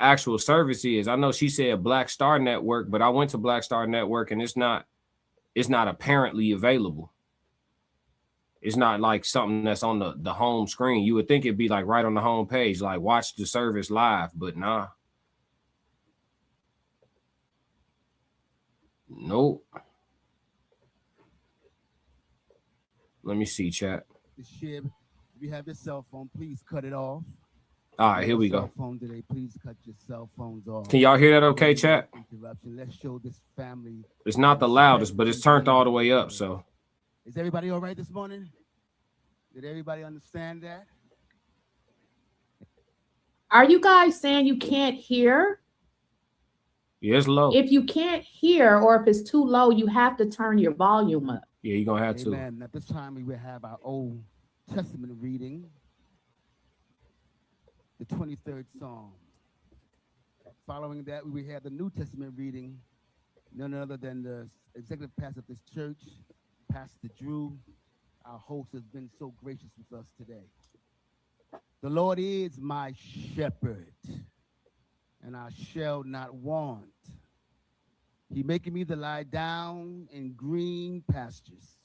actual service is. I know she said Black Star Network, but I went to Black Star Network and it's not apparently available. It's not like something that's on the home screen. You would think it'd be like right on the home page, like watch the service live, but nah. Nope. Let me see, chat. If you have your cell phone, please cut it off. All right, here we go. Cell phone today, please cut your cell phones off. Can y'all hear that okay, chat? Interruption. Let's show this family. It's not the loudest, but it's turned all the way up, so. Is everybody all right this morning? Did everybody understand that? Are you guys saying you can't hear? Yeah, it's low. If you can't hear or if it's too low, you have to turn your volume up. Yeah, you're gonna have to. Amen. At this time, we will have our Old Testament reading, the 23rd Psalm. Following that, we will have the New Testament reading, none other than the executive pastor of this church, Pastor Drew. Our host has been so gracious with us today. The Lord is my shepherd, and I shall not want. He maketh me to lie down in green pastures.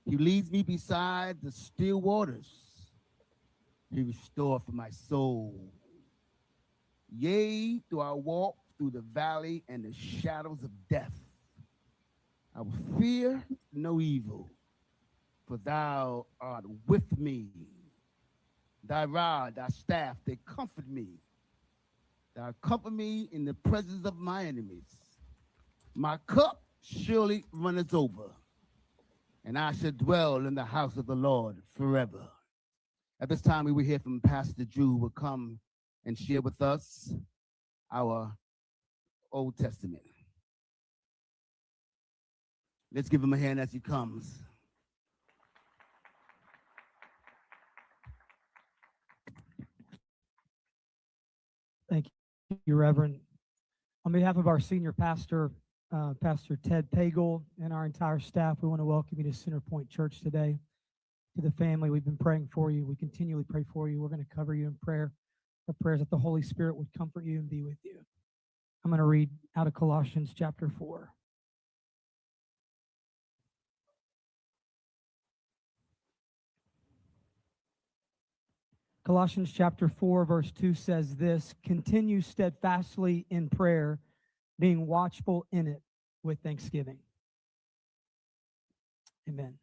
He leads me beside the still waters. He restoreth my soul. Yea, though I walk through the valley and the shadows of death, I will fear no evil, for thou art with me. Thy rod, thy staff, they comfort me. Thou comfort me in the presence of my enemies. My cup surely runneth over, and I shall dwell in the house of the Lord forever. At this time, we will hear from Pastor Drew, who will come and share with us our Old Testament. Let's give him a hand as he comes. Thank you, Reverend. On behalf of our senior pastor, Pastor Ted Pagel, and our entire staff, we want to welcome you to Center Point Church today. To the family, we've been praying for you. We continually pray for you. We're going to cover you in prayer. Our prayers that the Holy Spirit would comfort you and be with you. I'm going to read out of Colossians chapter 4. Colossians chapter 4, verse 2 says this: continue steadfastly in prayer, being watchful in it with thanksgiving. Amen.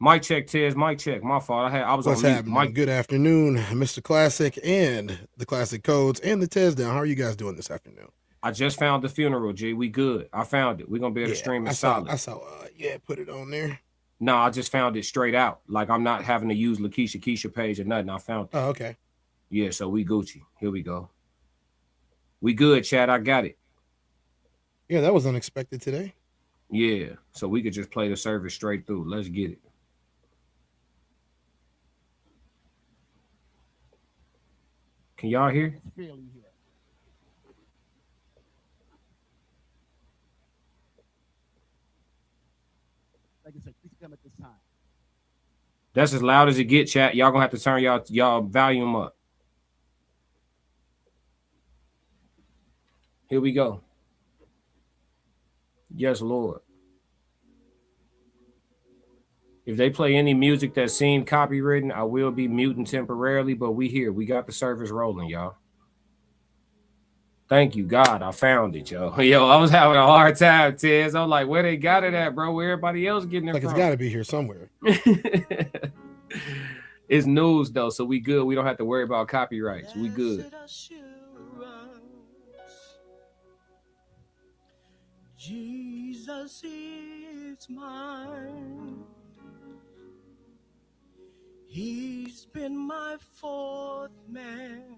Mic check, Tez. Mic check. My fault. I was What's on mute. happening? Good afternoon, Mr. Classic and the Classic Codes and the Tez Down. How are you guys doing this afternoon? I just found the funeral, G. We good. I found it. We're gonna be able to stream it solid. I saw. Yeah, put it on there. No, I just found it straight out. Like I'm not having to use Lakeisha Keisha page or nothing. I found it. Oh, okay. Yeah, so we Gucci. Here we go. We good, Chad. I got it. Yeah, that was unexpected today. Yeah, so we could just play the service straight through. Let's get it. Can y'all hear? Like I said, please come at this time. That's as loud as it get, chat. Y'all gonna have to turn y'all volume up. Here we go. Yes, Lord. If they play any music that seemed copywritten, I will be muting temporarily, but we here. We got the service rolling, y'all. Thank you, God. I found it, yo. Yo, I was having a hard time, Tez. I'm like, where they got it at, bro? Where everybody else getting it like from? It's got to be here somewhere. It's news, though, so we good. We don't have to worry about copyrights. We good. Jesus is mine. He's been my fourth man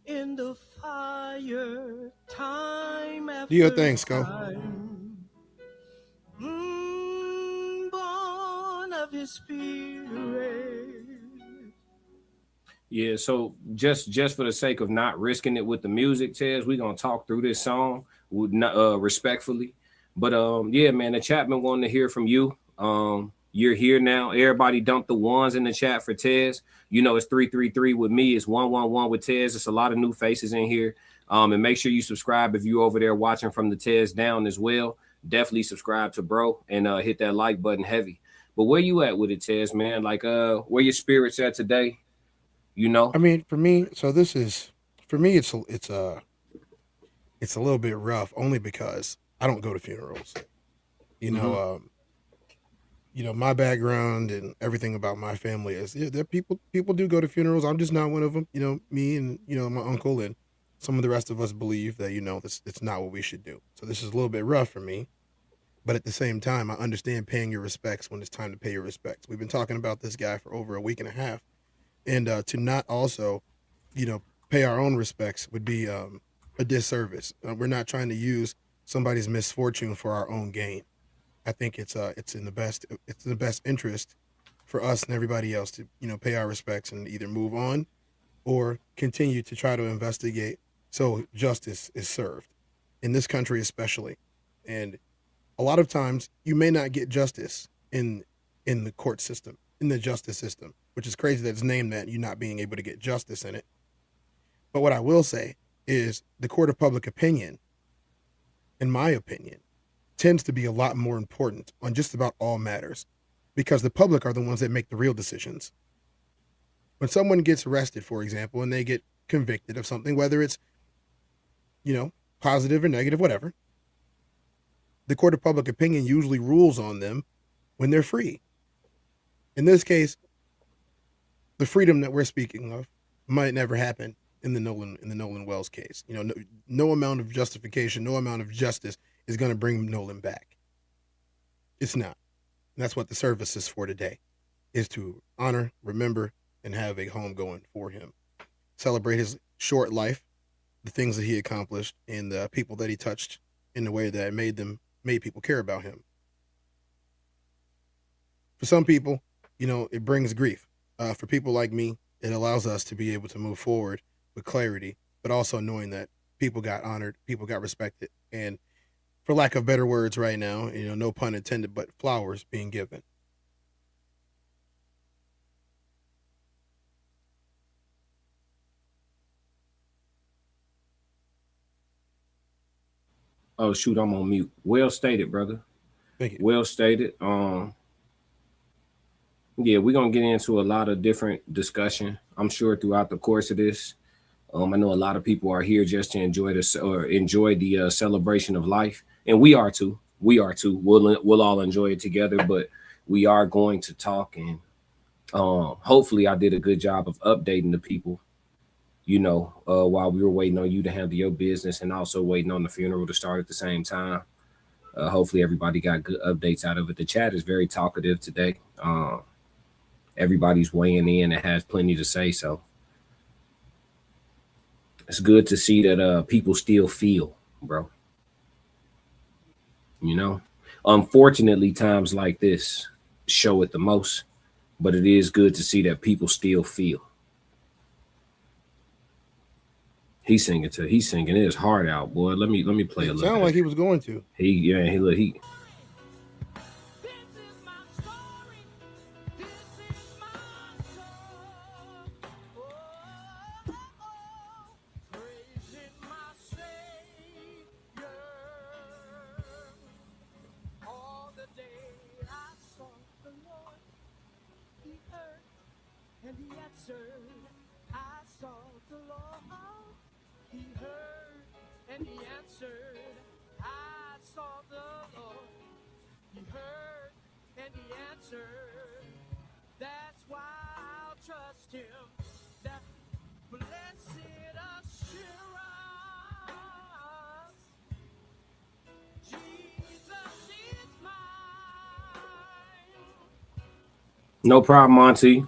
in the fire, time after Do your thing, Sco. Born of his spirit. Yeah, so just for the sake of not risking it with the music, Tez, we're gonna talk through this song respectfully. But yeah, man, the chat been wanting to hear from you. You're here now. Everybody dump the ones in the chat for Tez. You know, it's 333 with me. It's 111 with Tez. It's a lot of new faces in here. And make sure you subscribe if you're over there watching from the Tez down as well. Definitely subscribe to bro and hit that like button heavy. But where you at with it, Tez, man? Like, where your spirits at today? You know? I mean, for me, so this is for me. It's a little bit rough, only because I don't go to funerals. You know. You know, my background and everything about my family is there. People do go to funerals. I'm just not one of them. You know, me and my uncle and some of the rest of us believe that it's not what we should do. So this is a little bit rough for me, but at the same time, I understand paying your respects when it's time to pay your respects. We've been talking about this guy for over a week and a half, and to not also, pay our own respects would be a disservice. We're not trying to use somebody's misfortune for our own gain. I think it's in the best interest for us and everybody else to pay our respects and either move on or continue to try to investigate so justice is served in this country especially. And a lot of times you may not get justice in the court system, in the justice system, which is crazy that it's named that, you not being able to get justice in it. But what I will say is the court of public opinion, in my opinion, tends to be a lot more important on just about all matters, because the public are the ones that make the real decisions. When someone gets arrested, for example, and they get convicted of something, whether it's, positive or negative, whatever, the court of public opinion usually rules on them when they're free. In this case, the freedom that we're speaking of might never happen in the Nolan Wells case. No amount of justification, no amount of justice is going to bring Nolan back. It's not. And that's what the service is for today, is to honor, remember, and have a homegoing for him. Celebrate his short life, the things that he accomplished, and the people that he touched in the way that made people care about him. For some people, it brings grief. For people like me, it allows us to be able to move forward with clarity, but also knowing that people got honored, people got respected, and for lack of better words right now, no pun intended, but flowers being given. Oh, shoot, I'm on mute. Well stated, brother. Thank you. Well stated. Yeah, we're going to get into a lot of different discussion, I'm sure, throughout the course of this. I know a lot of people are here just to enjoy this or enjoy the celebration of life. And we are too. We'll all enjoy it together. But we are going to talk, and hopefully I did a good job of updating the people, while we were waiting on you to handle your business and also waiting on the funeral to start at the same time. Hopefully everybody got good updates out of it. The chat is very talkative today. Everybody's weighing in and has plenty to say, so it's good to see that people still feel, bro. Unfortunately, times like this show it the most, but it is good to see that people still feel. He's singing his heart out, boy. Let me play a little. It sounded like he was going to. He. And he answered, I sought the Lord. He heard, and he answered, I sought the Lord. He heard, and he answered. That's why I'll trust him. That blessed assurance, Jesus is mine. No problem, Monty.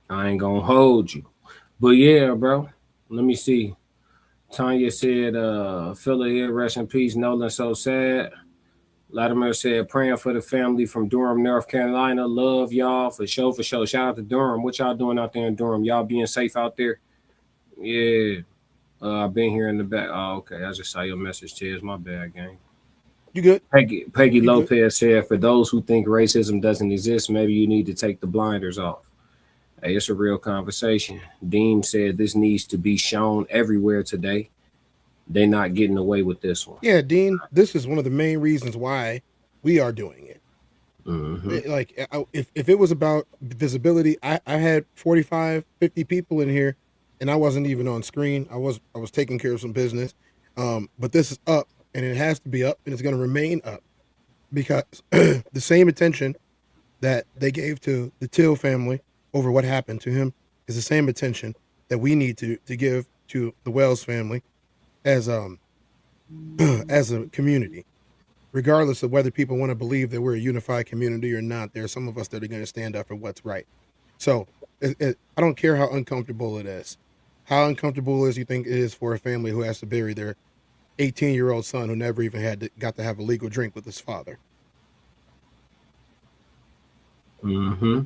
I ain't gonna hold you. But yeah, bro. Let me see. Tanya said, Philly here, rest in peace. Nolan, so sad. Latimer said, praying for the family from Durham, North Carolina. Love y'all for sure, for sure. Shout out to Durham. What y'all doing out there in Durham? Y'all being safe out there? Yeah. I've been here in the back. Oh, okay. I just saw your message, Tiz. My bad, gang. You good? Peggy Lopez said, for those who think racism doesn't exist, maybe you need to take the blinders off. Hey, it's a real conversation. Dean said this needs to be shown everywhere today. They're not getting away with this one. Yeah, Dean, this is one of the main reasons why we are doing it. Mm-hmm. Like, if it was about visibility, I had 45, 50 people in here, and I wasn't even on screen. I was taking care of some business. But this is up, and it has to be up, and it's going to remain up, because the same attention that they gave to the Till family over what happened to him is the same attention that we need to give to the Wells family as as a community. Regardless of whether people want to believe that we're a unified community or not, there are some of us that are going to stand up for what's right. So I don't care how uncomfortable it is. How uncomfortable is you think it is for a family who has to bury their 18-year-old son who never even got to have a legal drink with his father? Mm-hmm.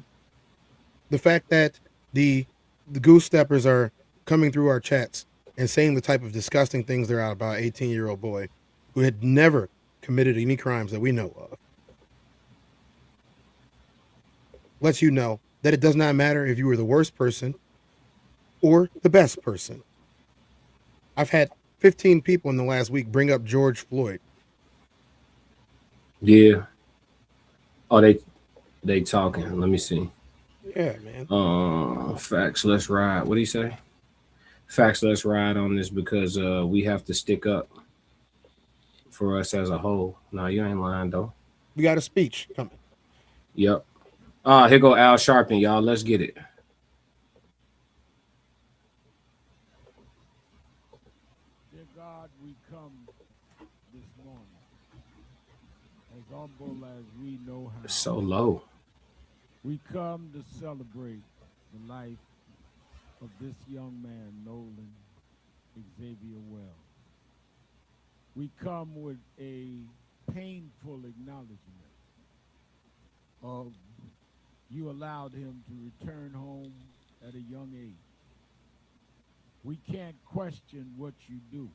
The fact that the goose steppers are coming through our chats and saying the type of disgusting things they're out about an 18-year-old boy who had never committed any crimes that we know of lets you know that it does not matter if you were the worst person or the best person. I've had 15 people in the last week bring up George Floyd. Yeah. Oh, they talking. Let me see. Yeah, man. Facts, let's ride. What do you say? Facts, let's ride on this because we have to stick up for us as a whole. No, you ain't lying though. We got a speech coming. Yep. Here go Al Sharpton, y'all. Let's get it. Dear God, we come this morning as humble as we know how. It's so low. We come to celebrate the life of this young man, Nolan Xavier Wells. We come with a painful acknowledgement of you allowed him to return home at a young age. We can't question what you do,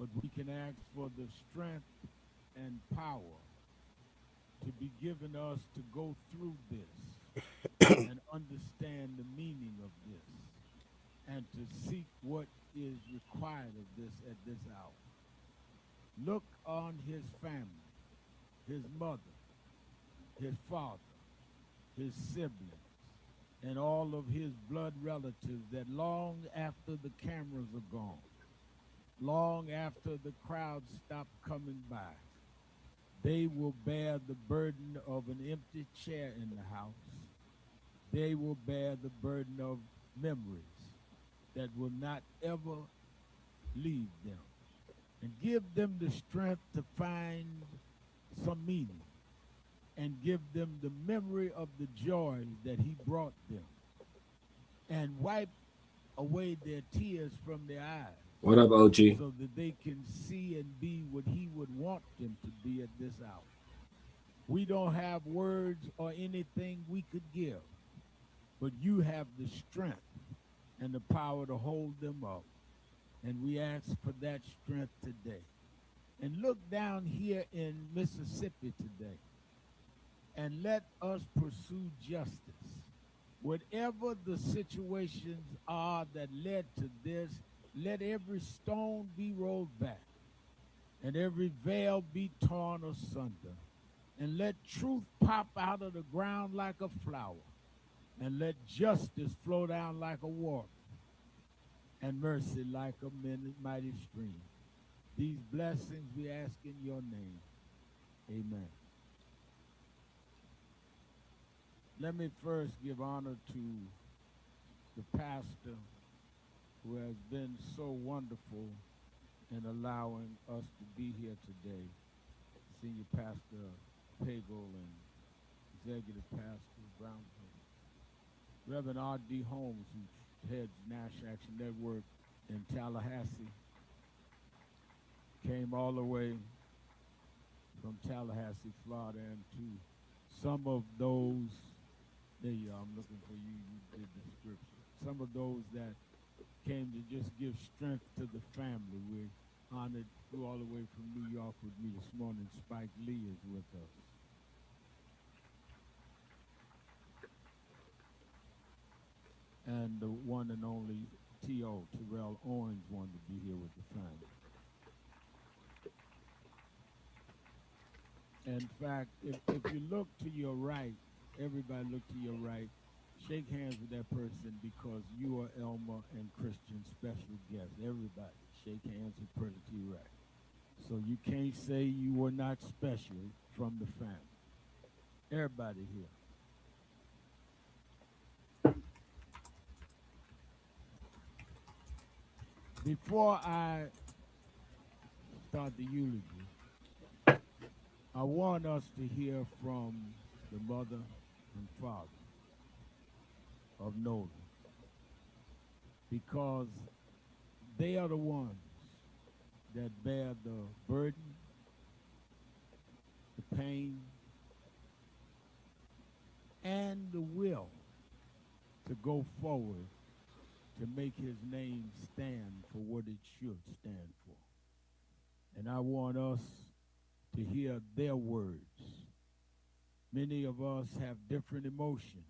but we can ask for the strength and power to be given us to go through this and understand the meaning of this and to seek what is required of this at this hour. Look on his family, his mother, his father, his siblings, and all of his blood relatives that long after the cameras are gone, long after the crowds stop coming by, they will bear the burden of an empty chair in the house. They will bear the burden of memories that will not ever leave them. And give them the strength to find some meaning and give them the memory of the joy that he brought them and wipe away their tears from their eyes. What up, OG? So that they can see and be what he would want them to be at this hour. We don't have words or anything we could give, but you have the strength and the power to hold them up. And we ask for that strength today. And look down here in Mississippi today and let us pursue justice. Whatever the situations are that led to this, let every stone be rolled back and every veil be torn asunder. And let truth pop out of the ground like a flower. And let justice flow down like a water. And mercy like a mighty stream. These blessings we ask in your name. Amen. Let me first give honor to the pastor who has been so wonderful in allowing us to be here today. Senior Pastor Pagel and Executive Pastor Brown. Reverend R.D. Holmes, who heads National Action Network in Tallahassee, came all the way from Tallahassee, Florida, and to some of those, there you are, I'm looking for you, you did the scripture. Some of those that came to just give strength to the family. We're honored, flew all the way from New York with me this morning. Spike Lee is with us. And the one and only T.O., Terrell Owens, wanted to be here with the family. In fact, if you look to your right, everybody look to your right, shake hands with that person because you are Elmer and Christian's special guest. Everybody, shake hands with the person to your right. So you can't say you were not special from the family. Everybody here. Before I start the eulogy, I want us to hear from the mother and father of Nolan, because they are the ones that bear the burden, the pain, and the will to go forward to make his name stand for what it should stand for. And I want us to hear their words. Many of us have different emotions,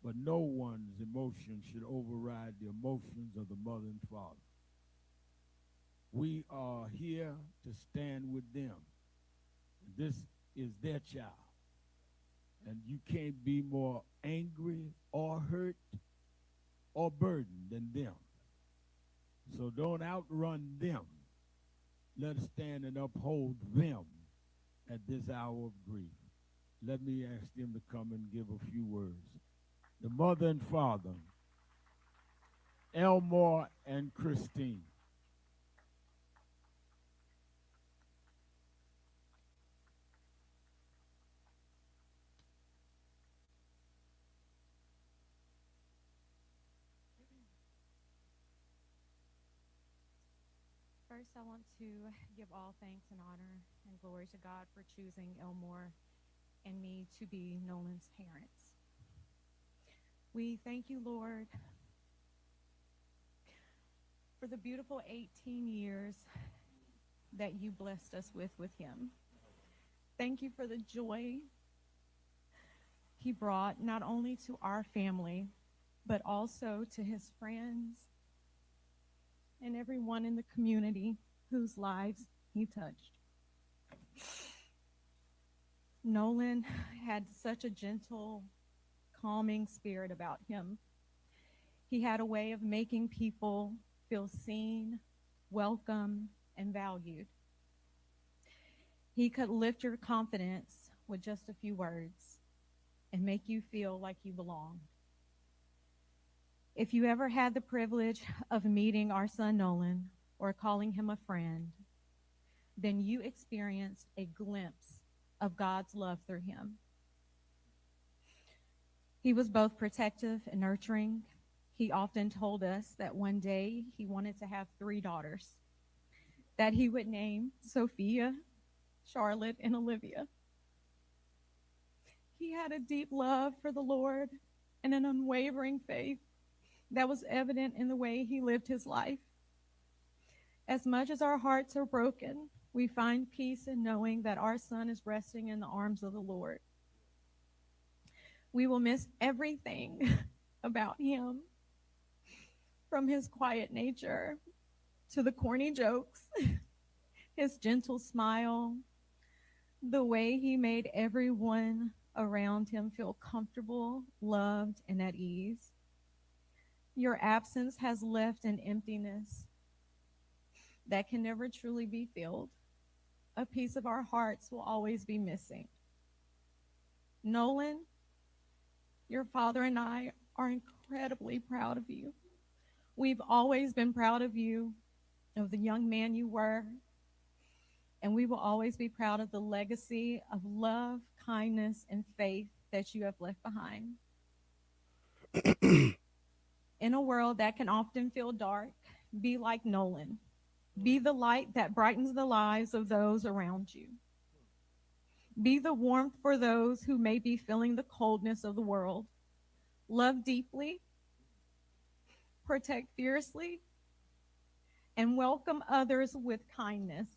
but no one's emotion should override the emotions of the mother and father. We are here to stand with them. This is their child. And you can't be more angry or hurt or burdened than them. So don't outrun them. Let us stand and uphold them at this hour of grief. Let me ask them to come and give a few words. The mother and father, Elmore and Christine. First, I want to give all thanks and honor and glory to God for choosing Elmore and me to be Nolan's parents. We thank you, Lord, for the beautiful 18 years that you blessed us with him. Thank you for the joy he brought not only to our family, but also to his friends and everyone in the community whose lives he touched. Nolan had such a gentle, calming spirit about him. He had a way of making people feel seen, welcome, and valued. He could lift your confidence with just a few words and make you feel like you belong. If you ever had the privilege of meeting our son Nolan or calling him a friend, then you experienced a glimpse of God's love through him. He was both protective and nurturing. He often told us that one day he wanted to have 3 daughters that he would name Sophia, Charlotte, and Olivia. He had a deep love for the Lord and an unwavering faith that was evident in the way he lived his life. As much as our hearts are broken, we find peace in knowing that our son is resting in the arms of the Lord. We will miss everything about him, from his quiet nature to the corny jokes, his gentle smile, the way he made everyone around him feel comfortable, loved, and at ease. Your absence has left an emptiness that can never truly be filled. A piece of our hearts will always be missing. Nolan, your father and I are incredibly proud of you. We've always been proud of you, of the young man you were, and we will always be proud of the legacy of love, kindness, and faith that you have left behind. In a world that can often feel dark, be like Nolan. Be the light that brightens the lives of those around you. Be the warmth for those who may be feeling the coldness of the world. Love deeply, protect fiercely, and welcome others with kindness.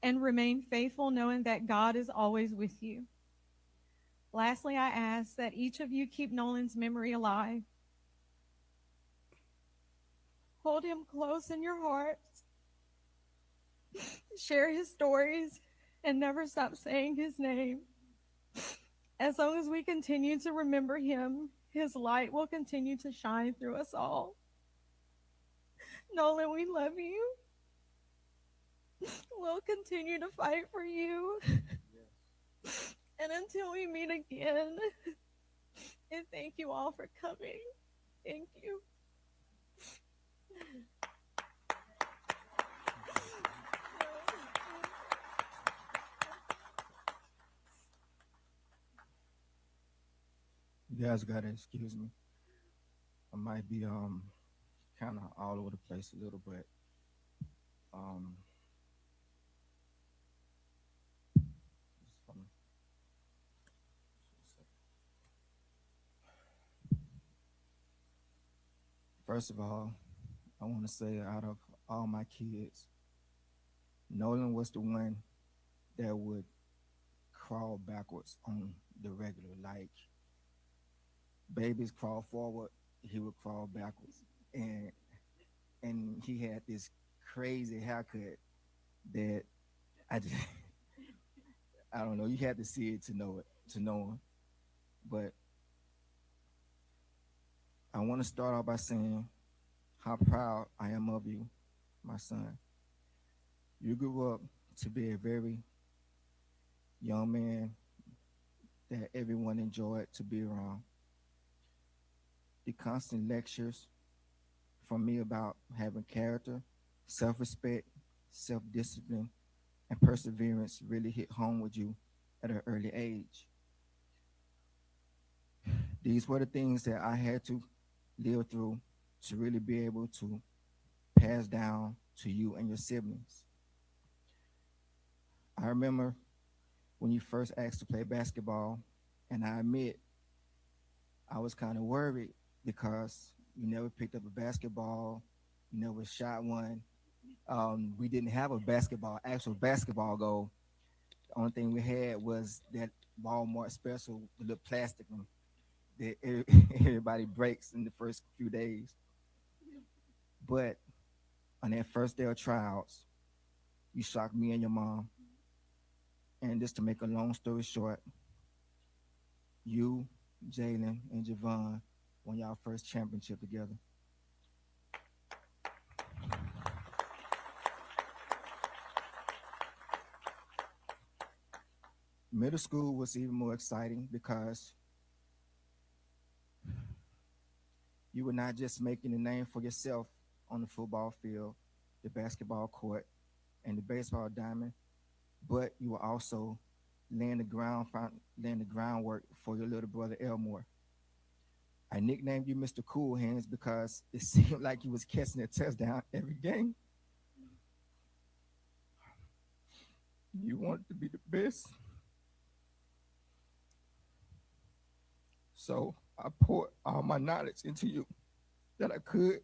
And remain faithful knowing that God is always with you. Lastly, I ask that each of you keep Nolan's memory alive. Hold him close in your hearts. Share his stories and never stop saying his name. As long as we continue to remember him, his light will continue to shine through us all. Nolan, we love you. We'll continue to fight for you. And until we meet again, and thank you all for coming. Thank you. You guys gotta excuse me. I might be kind of all over the place a little bit. First of all, I want to say out of all my kids, Nolan was the one that would crawl backwards on the regular. Like babies crawl forward, he would crawl backwards. And he had this crazy haircut that I just I don't know, you had to see it to know him. But I want to start off by saying how proud I am of you, my son. You grew up to be a very young man that everyone enjoyed to be around. The constant lectures from me about having character, self-respect, self-discipline, and perseverance really hit home with you at an early age. These were the things that I had to live through to really be able to pass down to you and your siblings. I remember when you first asked to play basketball, and I admit I was kind of worried because you never picked up a basketball, you never shot one. We didn't have a actual basketball goal. The only thing we had was that Walmart special with the plastic one that everybody breaks in the first few days. But on that first day of tryouts, you shocked me and your mom. And just to make a long story short, you Jalen, and Javon won y'all first championship together. Middle school was even more exciting because you were not just making a name for yourself on the football field, the basketball court, and the baseball diamond, but you were also laying the groundwork for your little brother Elmore. I nicknamed you Mr. Cool Hands because it seemed like you was catching a touchdown every game. You wanted to be the best. So I poured all my knowledge into you that I could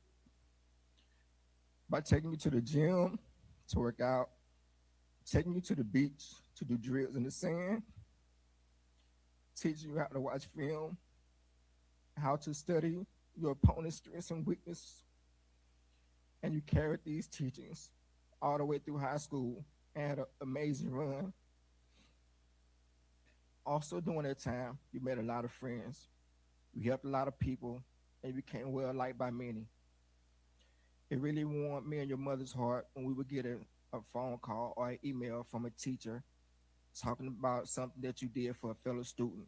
by taking you to the gym to work out, taking you to the beach to do drills in the sand, teaching you how to watch film, how to study your opponent's strengths and weaknesses. And you carried these teachings all the way through high school and had an amazing run. Also, during that time, you made a lot of friends. You helped a lot of people and you became well liked by many. It really warmed me and your mother's heart when we would get a phone call or an email from a teacher talking about something that you did for a fellow student.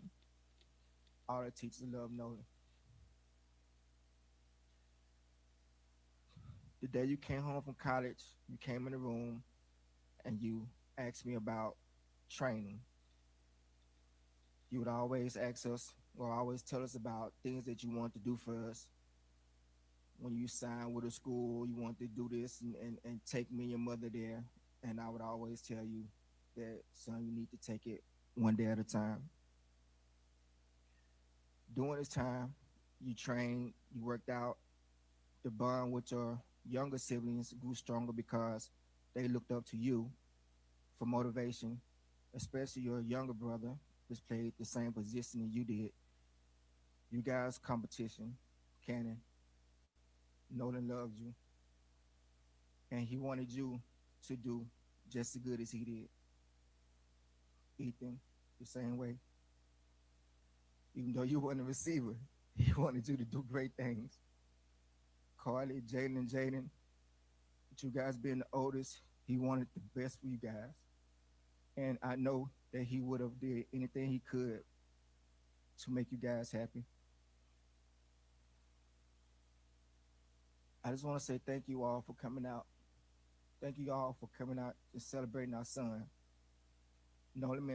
All the teachers love Nolan. The day you came home from college, you came in the room and you asked me about training. You would always ask us or always tell us about things that you want to do for us. When you signed with a school, you want to do this and take me and your mother there. And I would always tell you that, son, you need to take it one day at a time. During this time, you trained, you worked out, the bond with your younger siblings grew stronger because they looked up to you for motivation, especially your younger brother, which played the same position that you did. You guys' competition, Cannon, Nolan loves you, and he wanted you to do just as good as he did. Ethan, the same way. Even though you weren't a receiver, he wanted you to do great things. Carly, Jaden, with you guys being the oldest, he wanted the best for you guys. And I know that he would have did anything he could to make you guys happy. I just want to say thank you all for coming out. Thank you all for coming out and celebrating our son. Nolan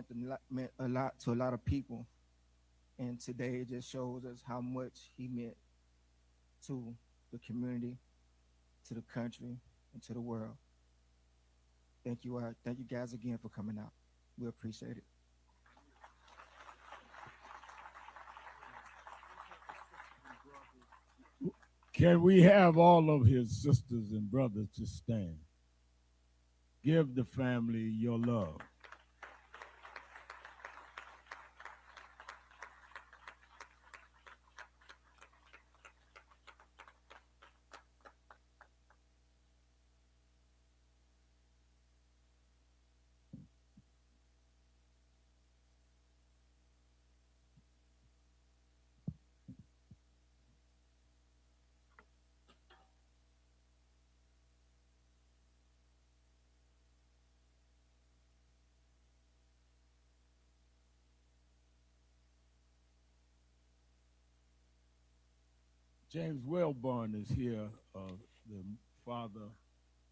meant a lot to a lot of people. And today it just shows us how much he meant to the community, to the country, and to the world. Thank you guys again for coming out. We appreciate it. Can we have all of his sisters and brothers to stand? Give the family your love. James Wellborn is here, the father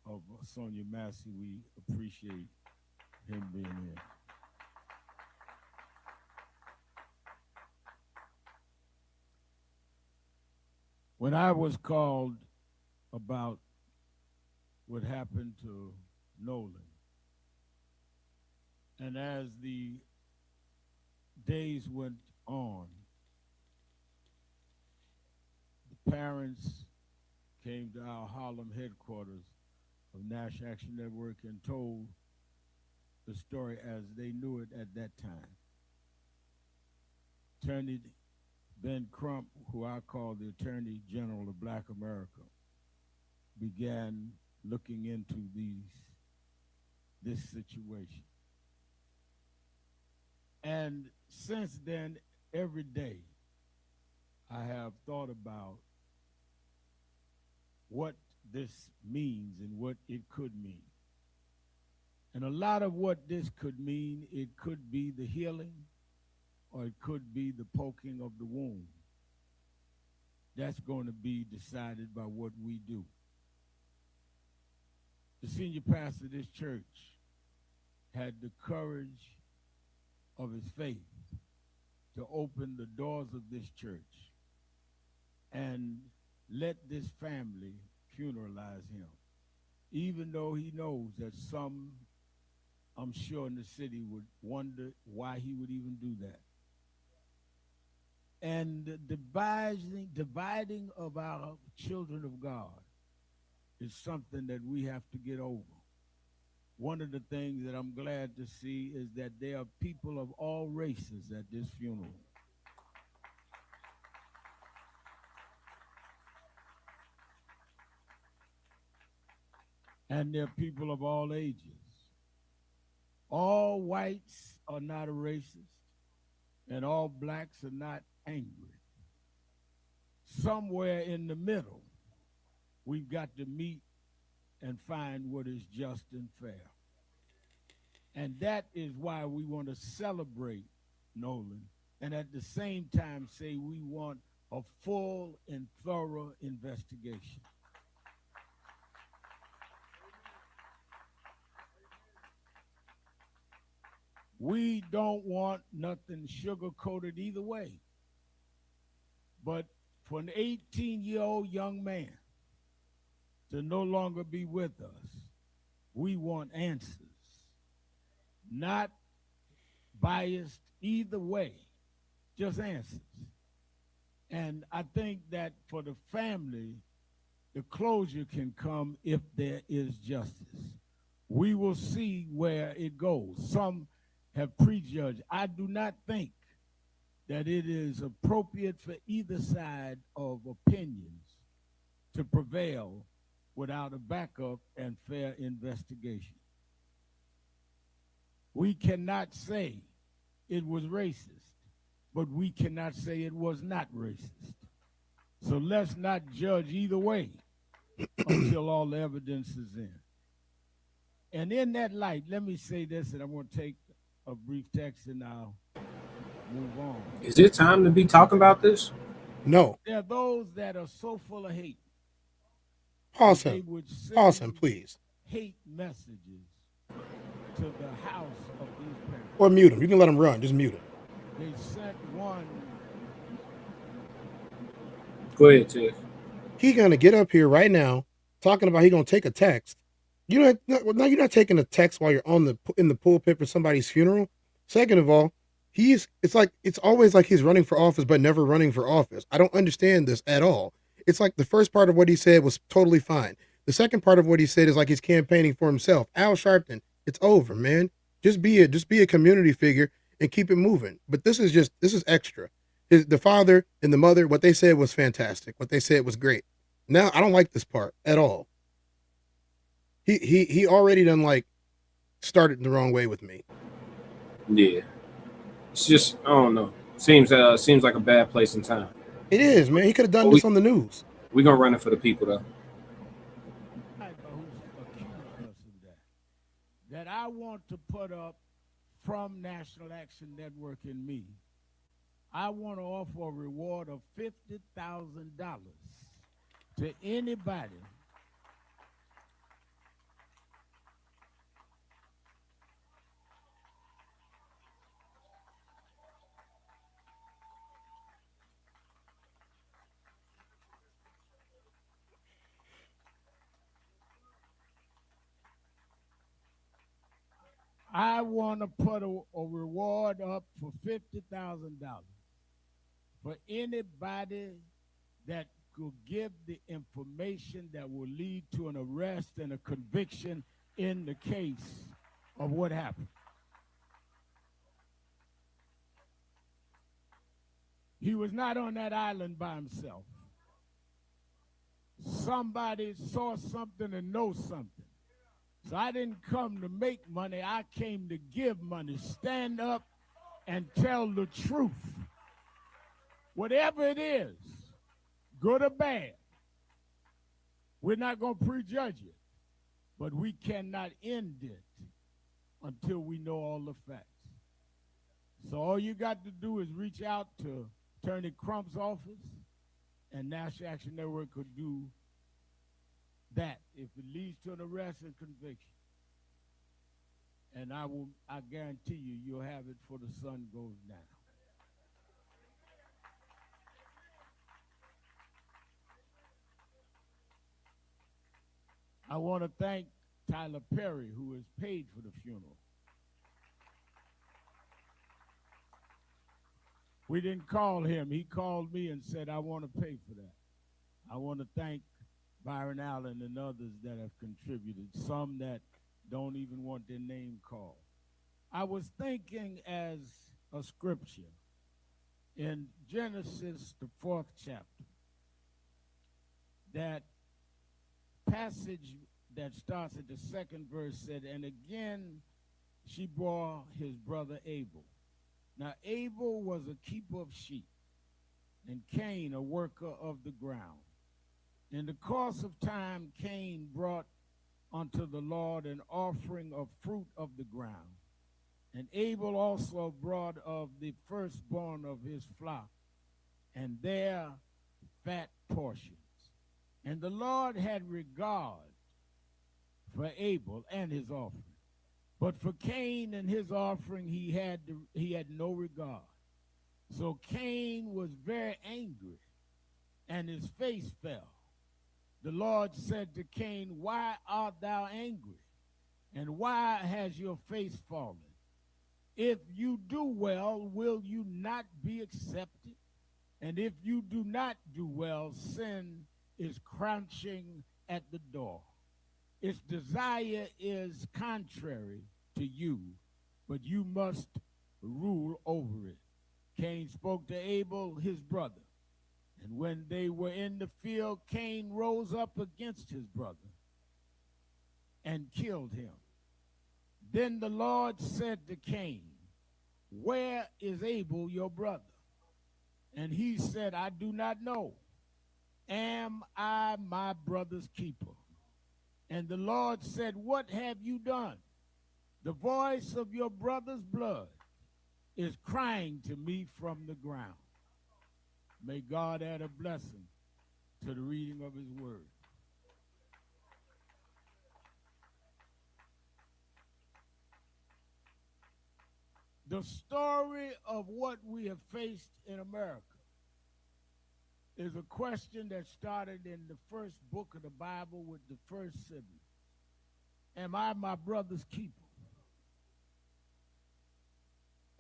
of Sonia Massey. We appreciate him being here. When I was called about what happened to Nolan, and as the days went on, parents came to our Harlem headquarters of Nash Action Network and told the story as they knew it at that time. Attorney Ben Crump, who I call the Attorney General of Black America, began looking into this situation. And since then, every day, I have thought about what this means and what it could mean. And a lot of what this could mean, it could be the healing or it could be the poking of the wound. That's going to be decided by what we do. The senior pastor of this church had the courage of his faith to open the doors of this church and let this family funeralize him, even though he knows that some, I'm sure, in the city would wonder why he would even do that. And the dividing of our children of God is something that we have to get over. One of the things that I'm glad to see is that there are people of all races at this funeral. And there are people of all ages. All whites are not a racist, and all blacks are not angry. Somewhere in the middle, we've got to meet and find what is just and fair. And that is why we want to celebrate Nolan, and at the same time say we want a full and thorough investigation. We don't want nothing sugar-coated either way. But for an 18-year-old young man to no longer be with us, we want answers. Not biased either way, just answers. And I think that for the family, the closure can come if there is justice. We will see where it goes. Some have prejudged. I do not think that it is appropriate for either side of opinions to prevail without a backup and fair investigation. We cannot say it was racist, but we cannot say it was not racist. So let's not judge either way until all the evidence is in. And in that light, let me say this, and I'm going to take a brief text and I'll move on. Is it time to be talking about this? No. There are those that are so full of hate. Pause they him. would send Pause him, please. hate messages to the house of these parents. Or mute him. You can let him run. Just mute him. They sent one. Go ahead, Tiff. He gonna get up here right now talking about he gonna take a text. You're not taking a text while you're in the pulpit for somebody's funeral. Second of all, it's always like he's running for office but never running for office. I don't understand this at all. It's like the first part of what he said was totally fine. The second part of what he said is like he's campaigning for himself. Al Sharpton, it's over, man. Just be a community figure and keep it moving. But this is extra. The father and the mother, what they said was fantastic. What they said was great. Now I don't like this part at all. He already done like started the wrong way with me. Yeah. It's just, I don't know. Seems like a bad place and time. It is, man. He could have done this on the news. We're gonna run it for the people though. That I want to put up from National Action Network and me. I want to offer a reward of $50,000 to anybody I want to put a reward up for $50,000 for anybody that could give the information that will lead to an arrest and a conviction in the case of what happened. He was not on that island by himself. Somebody saw something and knows something. So I didn't come to make money. I came to give money. Stand up and tell the truth. Whatever it is, good or bad, we're not going to prejudge it, but we cannot end it until we know all the facts. So all you got to do is reach out to Attorney Crump's office, and National Action Network could do that if it leads to an arrest and conviction. And I guarantee you, you'll have it before the sun goes down. I want to thank Tyler Perry, who has paid for the funeral. We didn't call him. He called me and said, I want to pay for that. I want to thank Byron Allen and others that have contributed, some that don't even want their name called. I was thinking as a scripture in Genesis, the 4th chapter, that passage that starts at the 2nd verse said, and again she bore his brother Abel. Now Abel was a keeper of sheep, and Cain a worker of the ground. In the course of time, Cain brought unto the Lord an offering of fruit of the ground. And Abel also brought of the firstborn of his flock, and their fat portions. And the Lord had regard for Abel and his offering. But for Cain and his offering he had no regard. So Cain was very angry, and his face fell. The Lord said to Cain, why art thou angry? And why has your face fallen? If you do well, will you not be accepted? And if you do not do well, sin is crouching at the door. Its desire is contrary to you, but you must rule over it. Cain spoke to Abel, his brother. And when they were in the field, Cain rose up against his brother and killed him. Then the Lord said to Cain, where is Abel your brother? And he said, I do not know. Am I my brother's keeper? And the Lord said, what have you done? The voice of your brother's blood is crying to me from the ground. May God add a blessing to the reading of his word. The story of what we have faced in America is a question that started in the first book of the Bible with the first sibling. Am I my brother's keeper?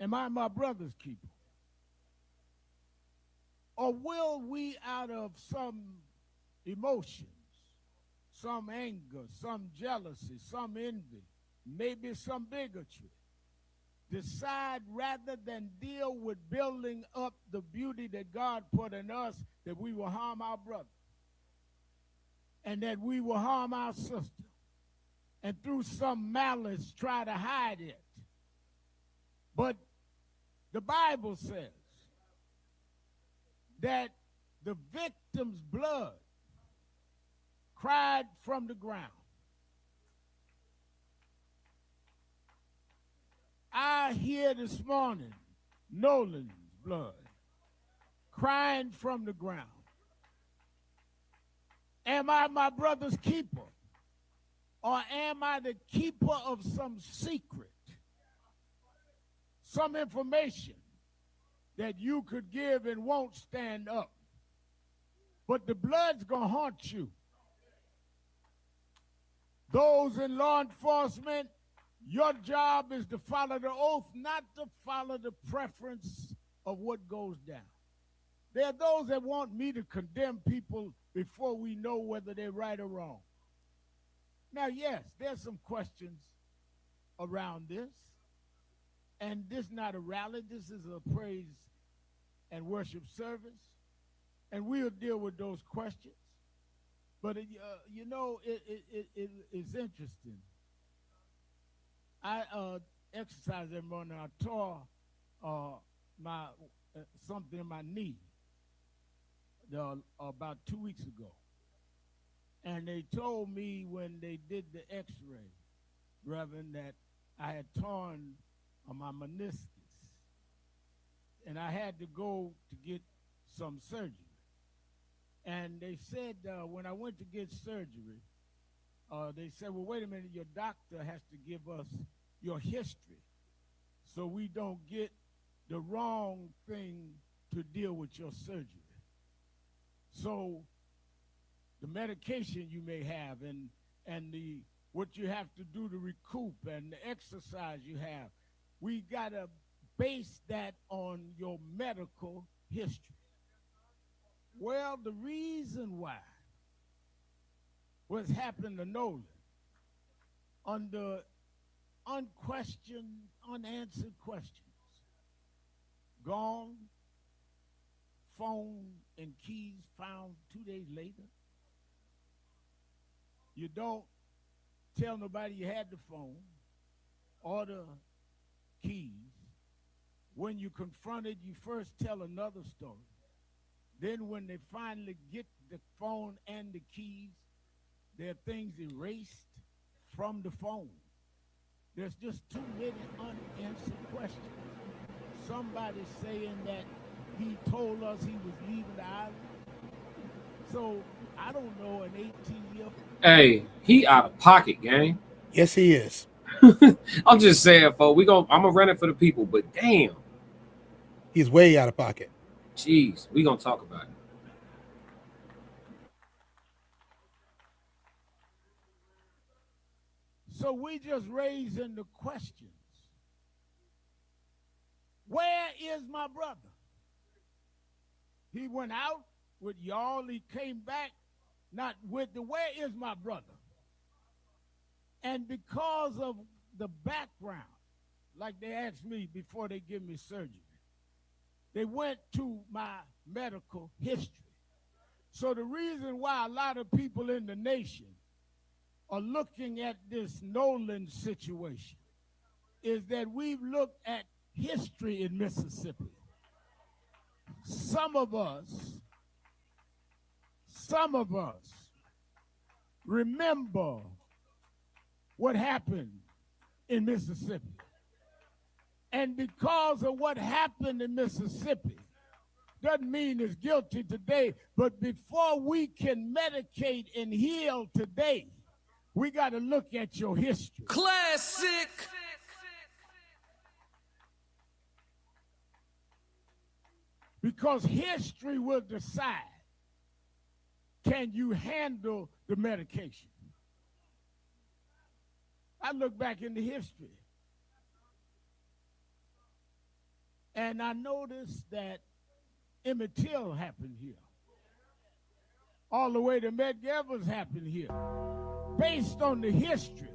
Am I my brother's keeper? Or will we, out of some emotions, some anger, some jealousy, some envy, maybe some bigotry, decide rather than deal with building up the beauty that God put in us, that we will harm our brother and that we will harm our sister, and through some malice try to hide it? But the Bible says that the victim's blood cried from the ground. I hear this morning Nolan's blood crying from the ground. Am I my brother's keeper? Or am I the keeper of some secret, some information that you could give and won't stand up? But the blood's going to haunt you. Those in law enforcement, your job is to follow the oath, not to follow the preference of what goes down. There are those that want me to condemn people before we know whether they're right or wrong. Now, yes, there's some questions around this. And this is not a rally. This is a praise and worship service. And we'll deal with those questions. But, you know, it's interesting. I exercised every morning. I tore something in my knee. about 2 weeks ago. And they told me when they did the x-ray, Reverend, that I had torn my meniscus. And I had to go to get some surgery. And they said when I went to get surgery, they said, well, wait a minute, your doctor has to give us your history so we don't get the wrong thing to deal with your surgery. So the medication you may have and the what you have to do to recoup and the exercise you have, we got to base that on your medical history. Well, the reason why what's happened to Nolan under unquestioned, unanswered questions, gone, phone and keys found 2 days later. You don't tell nobody you had the phone or the keys. When you confronted, you first tell another story. Then when they finally get the phone and the keys, there are things erased from the phone. There's just too many unanswered questions. Somebody saying that he told us he was leaving the island. So I don't know, an 18-year-old. Hey, he out of pocket, gang. Yes, he is. I'm just saying, folks. I'm gonna run it for the people, but damn, he's way out of pocket. Jeez, we gonna talk about it. So we just raising the questions. Where is my brother? He went out with y'all. He came back not with the where is my brother? And because of the background, like they asked me before they give me surgery, they went to my medical history. So the reason why a lot of people in the nation are looking at this Nolan situation is that we've looked at history in Mississippi. Some of us remember what happened in Mississippi. And because of what happened in Mississippi, doesn't mean it's guilty today, but before we can medicate and heal today, we got to look at your history. Classic. Because history will decide, can you handle the medication? I look back into history, and I noticed that Emmett Till happened here. All the way to Medgar Evers happened here. Based on the history,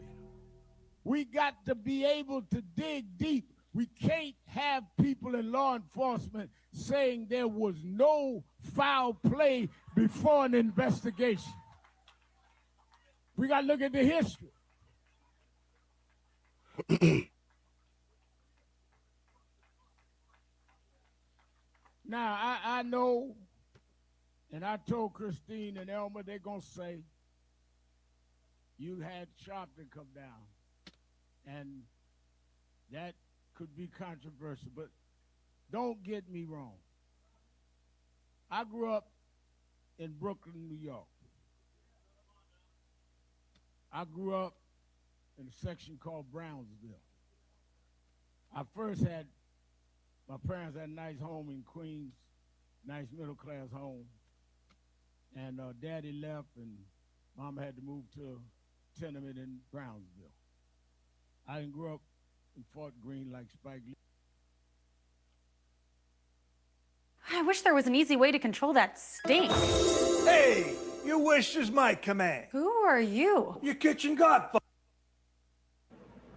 we got to be able to dig deep. We can't have people in law enforcement saying there was no foul play before an investigation. We got to look at the history. Now, I know, and I told Christine and Elmer, they're going to say, you had Sharpton come down, and that could be controversial, but don't get me wrong. I grew up in Brooklyn, New York. I grew up in a section called Brownsville. I first had, my parents had a nice home in Queens, nice middle-class home, and Daddy left, and Mama had to move to a tenement in Brownsville. I didn't grow up in Fort Greene like Spike Lee. I wish there was an easy way to control that stink. Hey, your wish is my command. Who are you? Your kitchen godfather.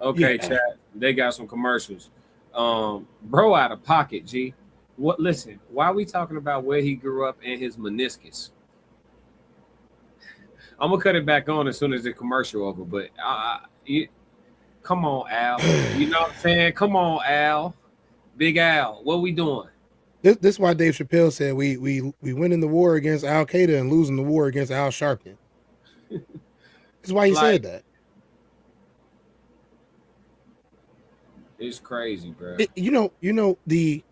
Okay, chat. They got some commercials. Bro out of pocket, G. What? Listen, why are we talking about where he grew up and his meniscus? I'm gonna cut it back on as soon as the commercial over. But come on, Al. You know what I'm saying? Come on, Al. Big Al. What we doing? This is why Dave Chappelle said we win in the war against Al Qaeda and losing the war against Al Sharpton. That's why he said that. It's crazy, bro. You know the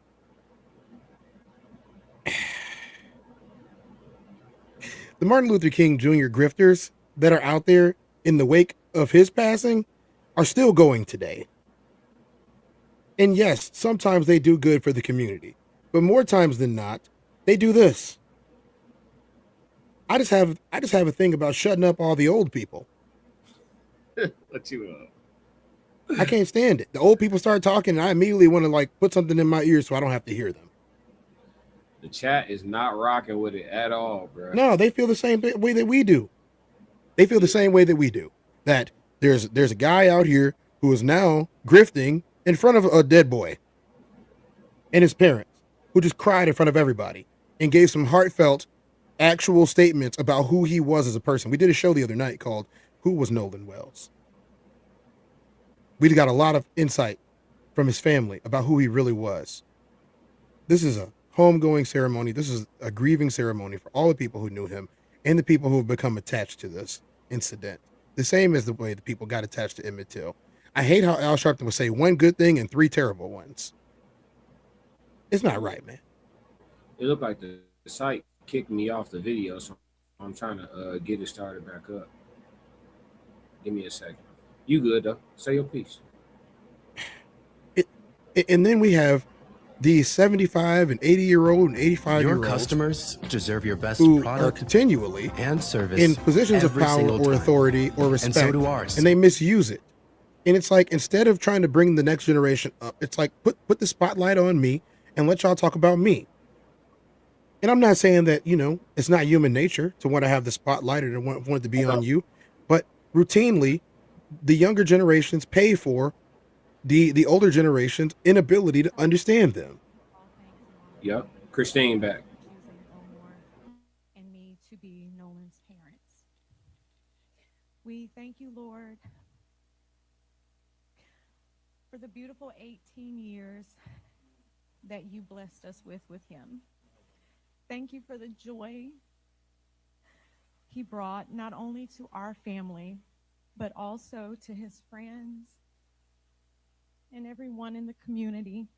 Martin Luther King Jr. grifters that are out there in the wake of his passing are still going today. And yes, sometimes they do good for the community, but more times than not, they do this. I just have a thing about shutting up all the old people. What you up? I can't stand it. The old people start talking, and I immediately want to like put something in my ear so I don't have to hear them. The chat is not rocking with it at all, bro. No, they feel the same way that we do. They feel the same way that we do. That there's a guy out here who is now grifting in front of a dead boy and his parents, who just cried in front of everybody and gave some heartfelt, actual statements about who he was as a person. We did a show the other night called "Who Was Nolan Wells?" We got a lot of insight from his family about who he really was. This is a homegoing ceremony. This is a grieving ceremony for all the people who knew him and the people who have become attached to this incident. The same as the way the people got attached to Emmett Till. I hate how Al Sharpton would say one good thing and three terrible ones. It's not right, man. It looked like the site kicked me off the video, so I'm trying to get it started back up. Give me a second. You good though? Say your piece. And then we have these 75 and 80-year-old and 85-year-old customers deserve your best who product are continually and service in positions of every power single or time. authority or respect, And so do ours. and they misuse it. And it's like, instead of trying to bring the next generation up, it's like put the spotlight on me and let y'all talk about me. And I'm not saying that, it's not human nature to want to have the spotlight or to want it to be on you, but routinely the younger generations pay for the older generation's inability to understand them. Yep. Christine back. And me to be Nolan's parents. We thank you, Lord, for the beautiful 18 years that you blessed us with him. Thank you for the joy he brought not only to our family, but also to his friends and everyone in the community.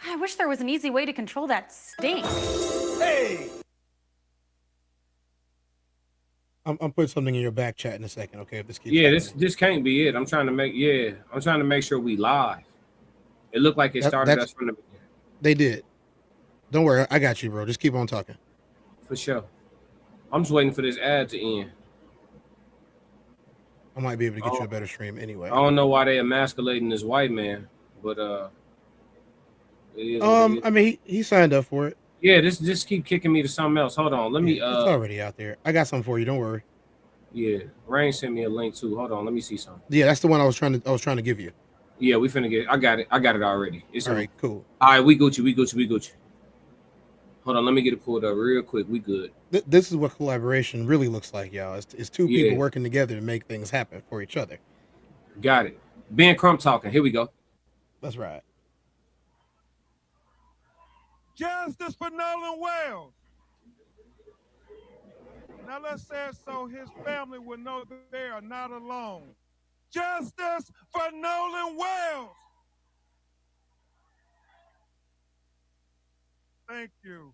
I wish there was an easy way to control that stink. Hey! I'm putting something in your back chat in a second, okay? If this keeps Yeah, happening. this can't be it. I'm trying to make sure we live. It looked like it started us from the beginning. They did. Don't worry, I got you, bro. Just keep on talking. For sure. I'm just waiting for this ad to end. I might be able to get you a better stream anyway. I don't know why they emasculating this white man, but it is what it is. I mean, he signed up for it. Yeah, this keep kicking me to something else. Hold on, let me. It's already out there. I got something for you. Don't worry. Yeah, Rain sent me a link too. Hold on, let me see something. Yeah, that's the one I was trying to give you. Yeah, we finna get. I got it already. It's all right. Cool. All right, we Gucci. Hold on, let me get it pulled up real quick. We good. This is what collaboration really looks like, y'all. It's two people working together to make things happen for each other. Got it. Ben Crump talking. Here we go. That's right. Justice for Nolan Wells. Now let's say it so his family will know that they are not alone. Justice for Nolan Wells. Thank you.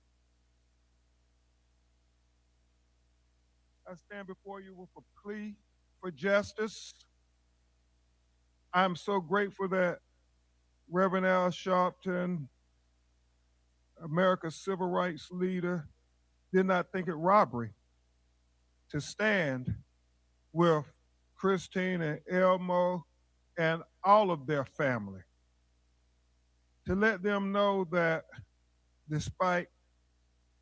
I stand before you with a plea for justice. I'm so grateful that Reverend Al Sharpton, America's civil rights leader, did not think it robbery to stand with Christine and Elmo and all of their family, to let them know that despite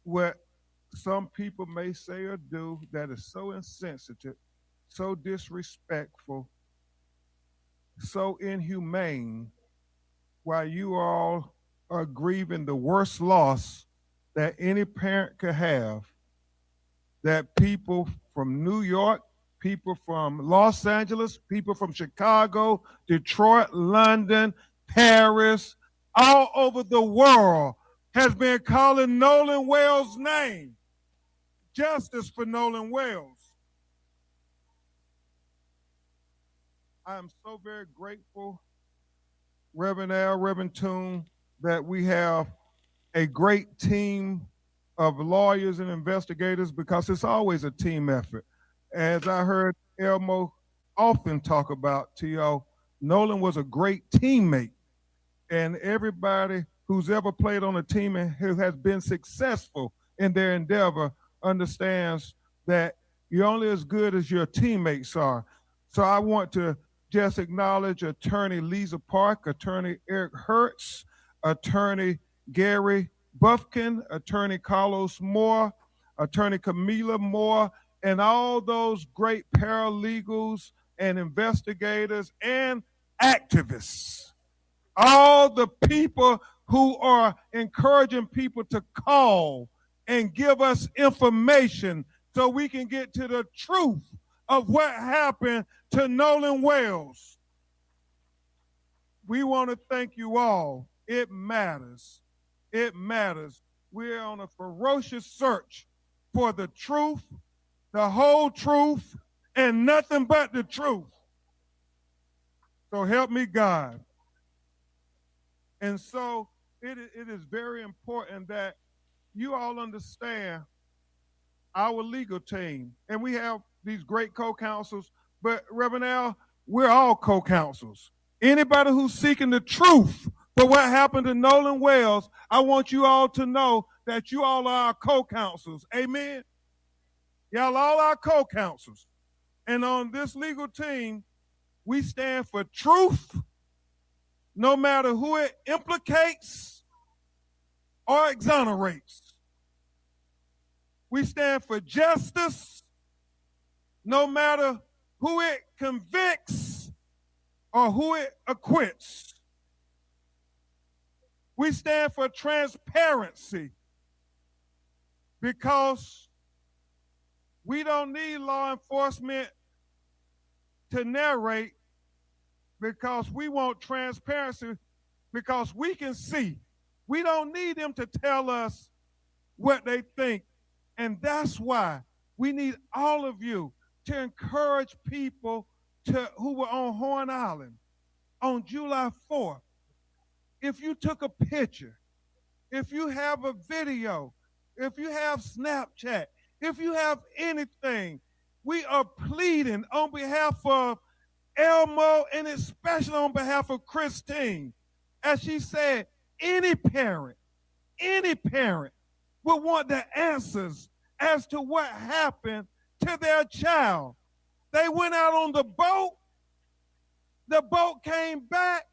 what some people may say or do that is so insensitive, so disrespectful, so inhumane, while you all are grieving the worst loss that any parent could have, that people from New York, people from Los Angeles, people from Chicago, Detroit, London, Paris, all over the world has been calling Nolan Wells' name. Justice for Nolan Wells. I am so very grateful, Reverend Al, Reverend Toon, that we have a great team of lawyers and investigators, because it's always a team effort. As I heard Elmo often talk about, T.O., Nolan was a great teammate. And everybody who's ever played on a team and who has been successful in their endeavor understands that you're only as good as your teammates are. So I want to just acknowledge Attorney Lisa Park, Attorney Eric Hertz, Attorney Gary Buffkin, Attorney Carlos Moore, Attorney Camila Moore, and all those great paralegals and investigators and activists. All the people who are encouraging people to call and give us information so we can get to the truth of what happened to Nolan Wells. We want to thank you all. It matters. It matters. We're on a ferocious search for the truth, the whole truth, and nothing but the truth. So help me God. And so it is very important that you all understand our legal team. And we have these great co-counsels, but Reverend Al, we're all co-counsels. Anybody who's seeking the truth for what happened to Nolan Wells, I want you all to know that you all are our co-counsels. Amen? Y'all all our co-counsels. And on this legal team, we stand for truth, no matter who it implicates or exonerates. We stand for justice, no matter who it convicts or who it acquits. We stand for transparency, because we don't need law enforcement to narrate, because we want transparency, because we can see. We don't need them to tell us what they think. And that's why we need all of you to encourage people who were on Horn Island on July 4th. If you took a picture, if you have a video, if you have Snapchat, if you have anything, we are pleading on behalf of Elmo, and especially on behalf of Christine. As she said, any parent will want the answers as to what happened to their child. They went out on the boat came back,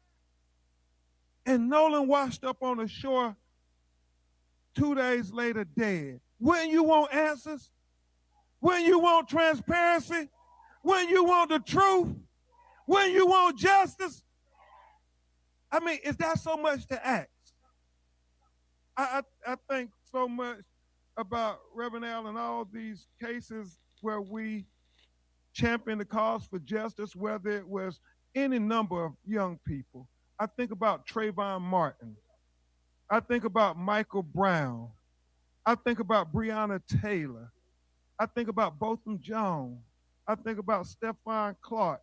and Nolan washed up on the shore 2 days later dead. Wouldn't you want answers? Wouldn't you want transparency? Wouldn't you want the truth? When you want justice? I mean, is that so much to ask? I think so much about Reverend Al and all these cases where we champion the cause for justice, whether it was any number of young people. I think about Trayvon Martin. I think about Michael Brown. I think about Breonna Taylor. I think about Botham Jones. I think about Stephon Clark.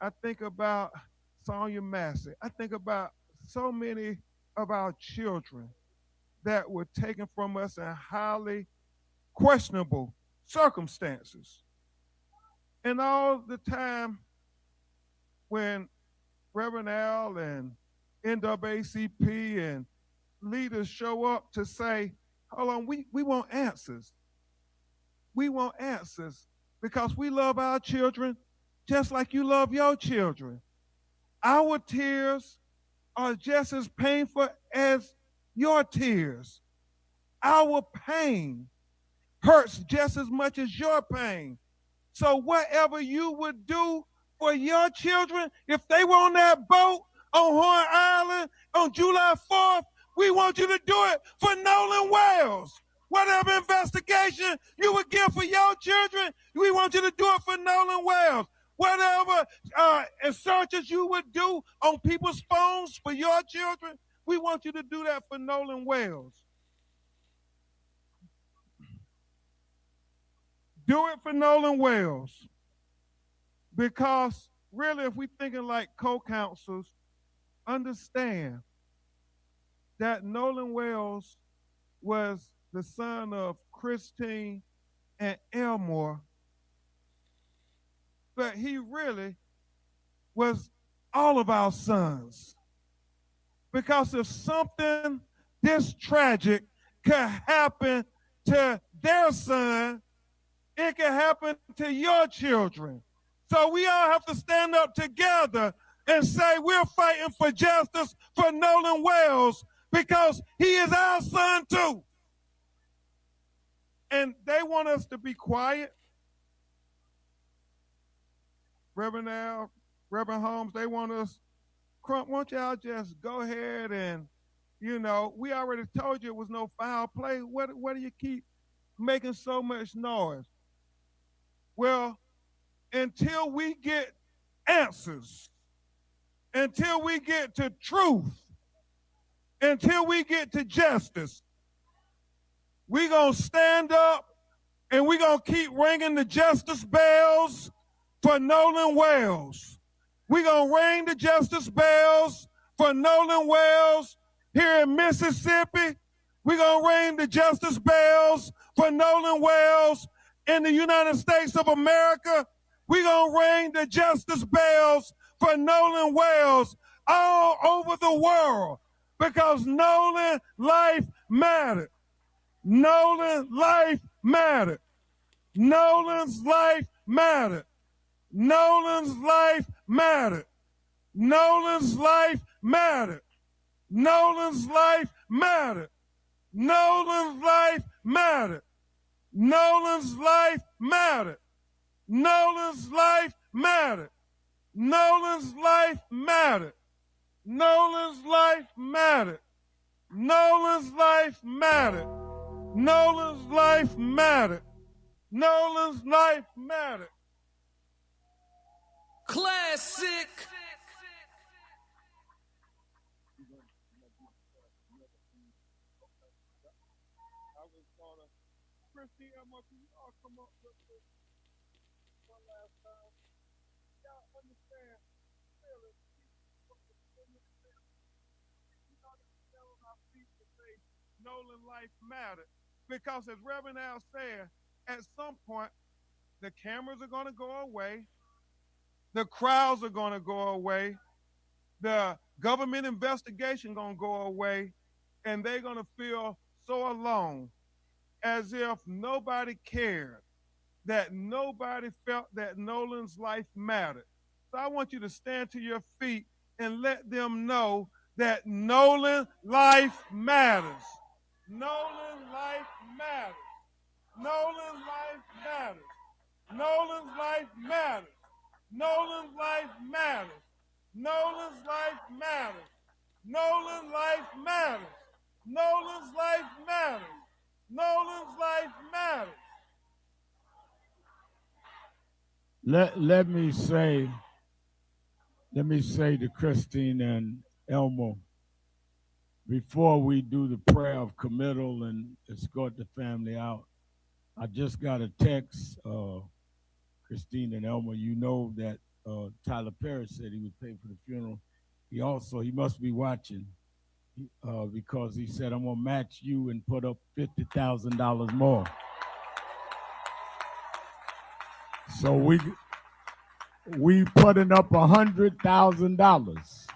I think about Sonia Massey. I think about so many of our children that were taken from us in highly questionable circumstances. And all the time when Reverend Al and NAACP and leaders show up to say, hold on, we want answers. We want answers because we love our children just like you love your children. Our tears are just as painful as your tears. Our pain hurts just as much as your pain. So whatever you would do for your children, if they were on that boat on Horn Island on July 4th, we want you to do it for Nolan Wells. Whatever investigation you would give for your children, we want you to do it for Nolan Wells. whatever searches you would do on people's phones for your children, we want you to do that for Nolan Wells. Do it for Nolan Wells. Because really, if we're thinking like co-counsels, understand that Nolan Wells was the son of Christine and Elmore, but he really was all of our sons. Because if something this tragic could happen to their son, it can happen to your children. So we all have to stand up together and say we're fighting for justice for Nolan Wells because he is our son too. And they want us to be quiet. Reverend Al, Reverend Holmes, they want us, Crump, won't y'all just go ahead and, we already told you it was no foul play. What do you keep making so much noise? Well, until we get answers, until we get to truth, until we get to justice, we're going to stand up and we're going to keep ringing the justice bells for Nolan Wells. We're going to ring the justice bells for Nolan Wells here in Mississippi. We're going to ring the justice bells for Nolan Wells in the United States of America. We're going to ring the justice bells for Nolan Wells all over the world because Nolan life mattered. Nolan's life mattered. Nolan's life mattered. Nolan's life mattered. Nolan's life mattered. Nolan's life mattered. Nolan's life mattered. Nolan's life mattered. Nolan's life mattered. Nolan's life mattered. Nolan's life mattered. Nolan's life mattered. Nolan's life mattered. Nolan's life mattered. Classic. Christine, can you all come up with this one last time? Y'all understand, really, on our feet to say Nolan life mattered. Because as Reverend Al said, at some point, the cameras are going to go away. The crowds are going to go away. The government investigation going to go away. And they're going to feel so alone, as if nobody cared, that nobody felt that Nolan's life mattered. So I want you to stand to your feet and let them know that Nolan life matters. Nolan life matters. Nolan's life matters. Nolan's life matters. Nolan's life matters. Nolan's life matters. Nolan's life matters. Nolan's life matters. Nolan's life matters. Let me say to Christine and Elmo, before we do the prayer of committal and escort the family out, I just got a text, Christine and Elmo, you know that Tyler Perry said he would pay for the funeral. He must be watching because he said, I'm gonna match you and put up $50,000 more. So we putting up $100,000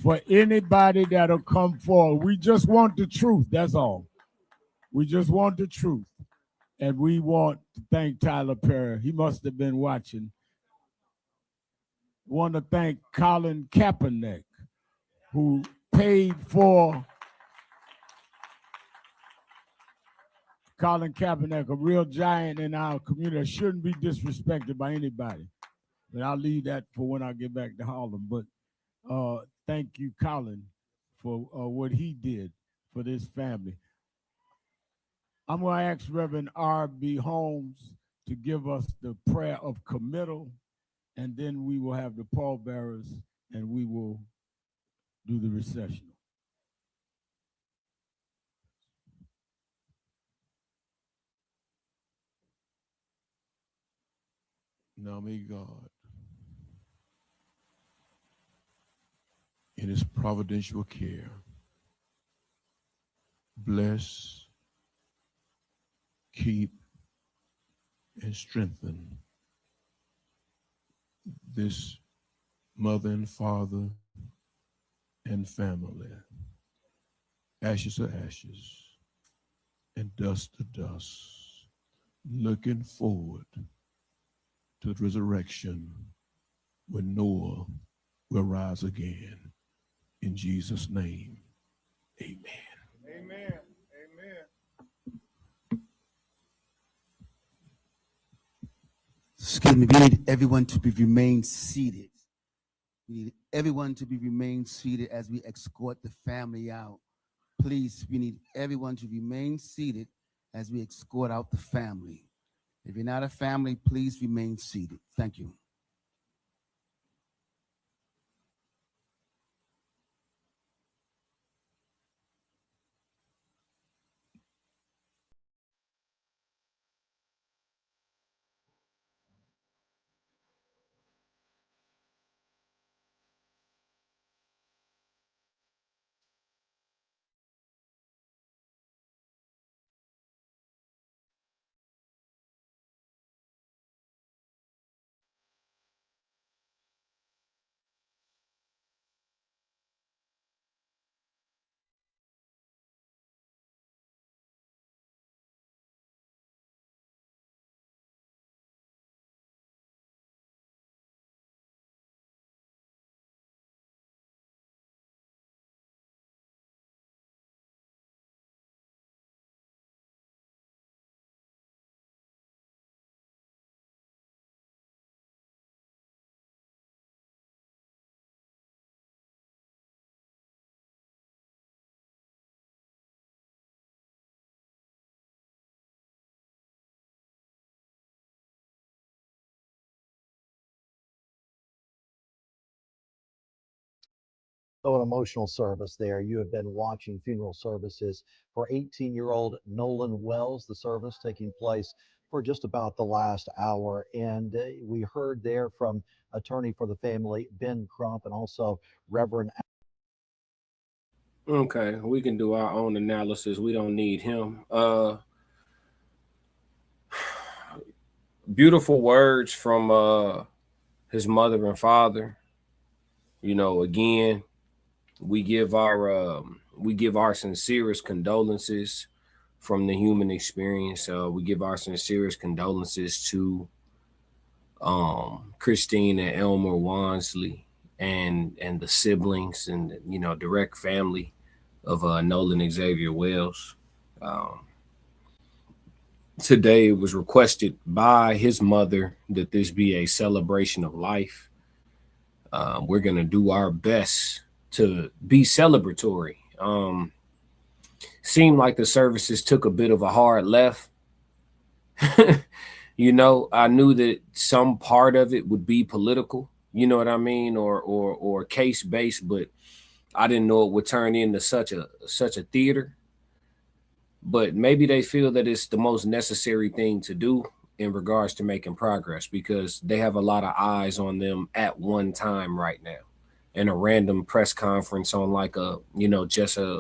for anybody that'll come forward. We just want the truth, that's all. We just want the truth. And we want to thank Tyler Perry. He must have been watching. Want to thank Colin Kaepernick, who paid for Colin Kaepernick, a real giant in our community, shouldn't be disrespected by anybody. But I'll leave that for when I get back to Harlem. But thank you, Colin, for what he did for this family. I'm going to ask Reverend R.B. Holmes to give us the prayer of committal, and then we will have the pallbearers, and we will do the recessional. Now may God, in his providential care, bless, keep, and strengthen this mother and father and family, ashes to ashes, and dust to dust, looking forward to the resurrection when Noah will rise again. In Jesus' name, amen. Amen. Amen. Excuse me, we need everyone to remain seated. We need everyone to remain seated as we escort the family out. Please, we need everyone to remain seated as we escort out the family. If you're not a family, please remain seated. Thank you. So an emotional service there. You have been watching funeral services for 18-year-old Nolan Wells, the service taking place for just about the last hour. And we heard there from attorney for the family, Ben Crump, and also Reverend. Okay, we can do our own analysis. We don't need him. Beautiful words from his mother and father. You know, again, we give our sincerest condolences from the human experience. We give our sincerest condolences to Christine and Elmer Wansley and the siblings and direct family of Nolan Xavier Wells. Today it was requested by his mother that this be a celebration of life. We're gonna do our best to be celebratory. Seemed like the services took a bit of a hard left. I knew that some part of it would be political, you know what I mean, or case based, but I didn't know it would turn into such a theater. But maybe they feel that it's the most necessary thing to do in regards to making progress because they have a lot of eyes on them at one time right now. And a random press conference on like just a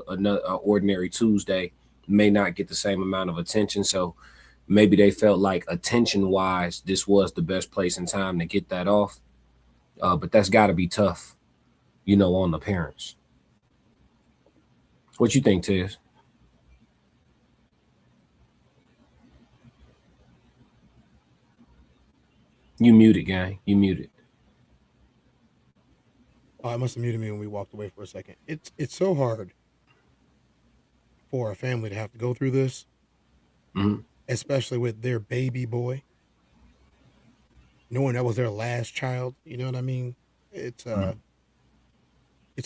ordinary Tuesday may not get the same amount of attention. So maybe they felt like attention wise, this was the best place and time to get that off. But that's got to be tough, on the parents. What you think, Tez? You muted, gang. You muted. Oh, I must have muted me when we walked away for a second. It's so hard for a family to have to go through this, especially with their baby boy, knowing that was their last child. You know what I mean? It's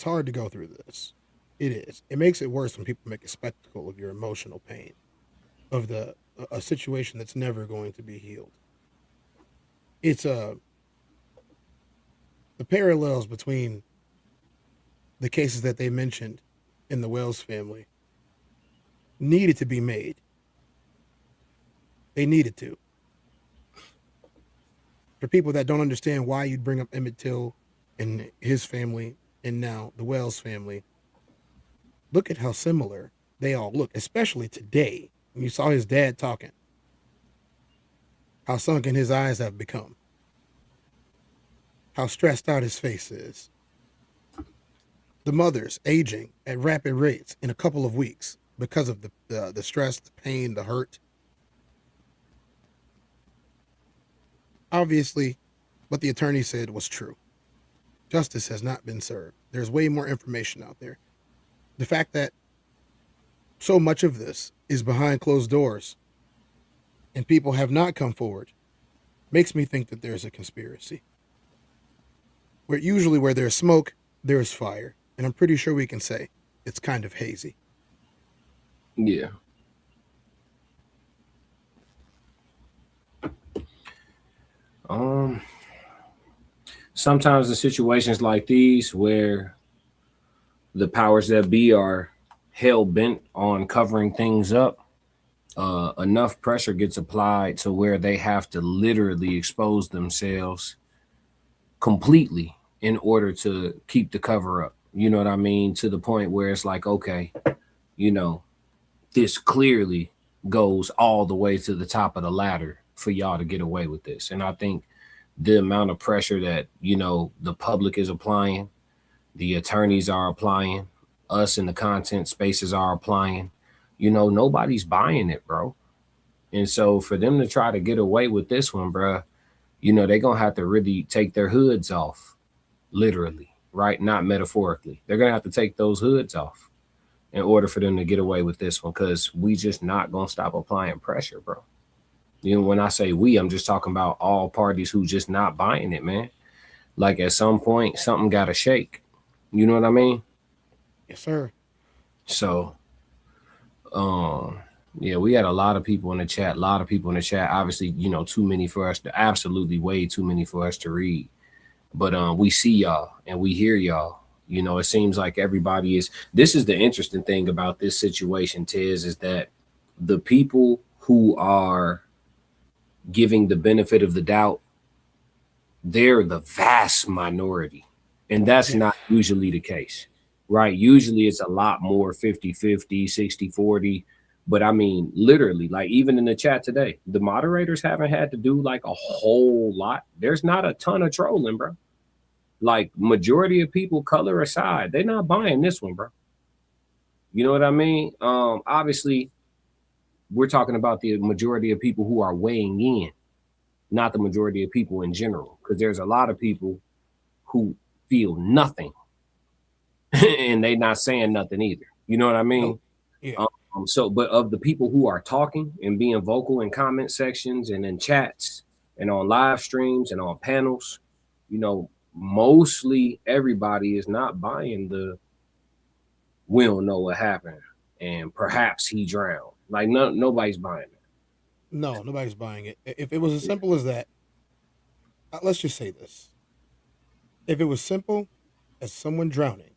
hard to go through this. It is. It makes it worse when people make a spectacle of your emotional pain, of a situation that's never going to be healed. It's the parallels between the cases that they mentioned in the Wells family needed to be made. They needed to. For people that don't understand why you'd bring up Emmett Till and his family and now the Wells family, look at how similar they all look, especially today when you saw his dad talking, how sunken his eyes have become, how stressed out his face is. The mothers aging at rapid rates in a couple of weeks because of the stress, the pain, the hurt. Obviously, what the attorney said was true. Justice has not been served. There's way more information out there. The fact that so much of this is behind closed doors and people have not come forward makes me think that there's a conspiracy. Where there's smoke, there's fire. And I'm pretty sure we can say it's kind of hazy. Yeah. Sometimes in situations like these where the powers that be are hell bent on covering things up, enough pressure gets applied to where they have to literally expose themselves completely in order to keep the cover up. You know what I mean? To the point where it's like, okay, you know, this clearly goes all the way to the top of the ladder for y'all to get away with this. And I think the amount of pressure that, you know, the public is applying, the attorneys are applying, us in the content spaces are applying, you know, nobody's buying it, bro. And so for them to try to get away with this one, bro, you know, they're going to have to really take their hoods off, literally, right? Not metaphorically. They're going to have to take those hoods off in order for them to get away with this one, because we just not going to stop applying pressure, bro. You know, when I say we, I'm just talking about all parties who just not buying it, man. Like at some point, something got to shake. You know what I mean? Yes, sir. So, yeah, we had a lot of people in the chat, Obviously, you know, too many for us to, absolutely way too many for us to read. But we see y'all and we hear y'all. You know, it seems like everybody is. This is the interesting thing about this situation, Tiz, is that the people who are giving the benefit of the doubt, they're the vast minority. And that's not usually the case, right? Usually it's a lot more 50-50, 60-40. But I mean, literally, like even in the chat today, the moderators haven't had to do like a whole lot. There's not a ton of trolling, bro. Like majority of people, color aside, they're not buying this one, bro. You know what I mean? Obviously, we're talking about the majority of people who are weighing in, not the majority of people in general, because there's a lot of people who feel nothing and they not saying nothing either. You know what I mean? Yeah. So, but of the people who are talking and being vocal in comment sections and in chats and on live streams and on panels, you know, mostly everybody is not buying the we don't know what happened and perhaps he drowned. Like nobody's buying it. No, nobody's buying it. If it was as simple as that, let's just say this. If it was simple as someone drowning,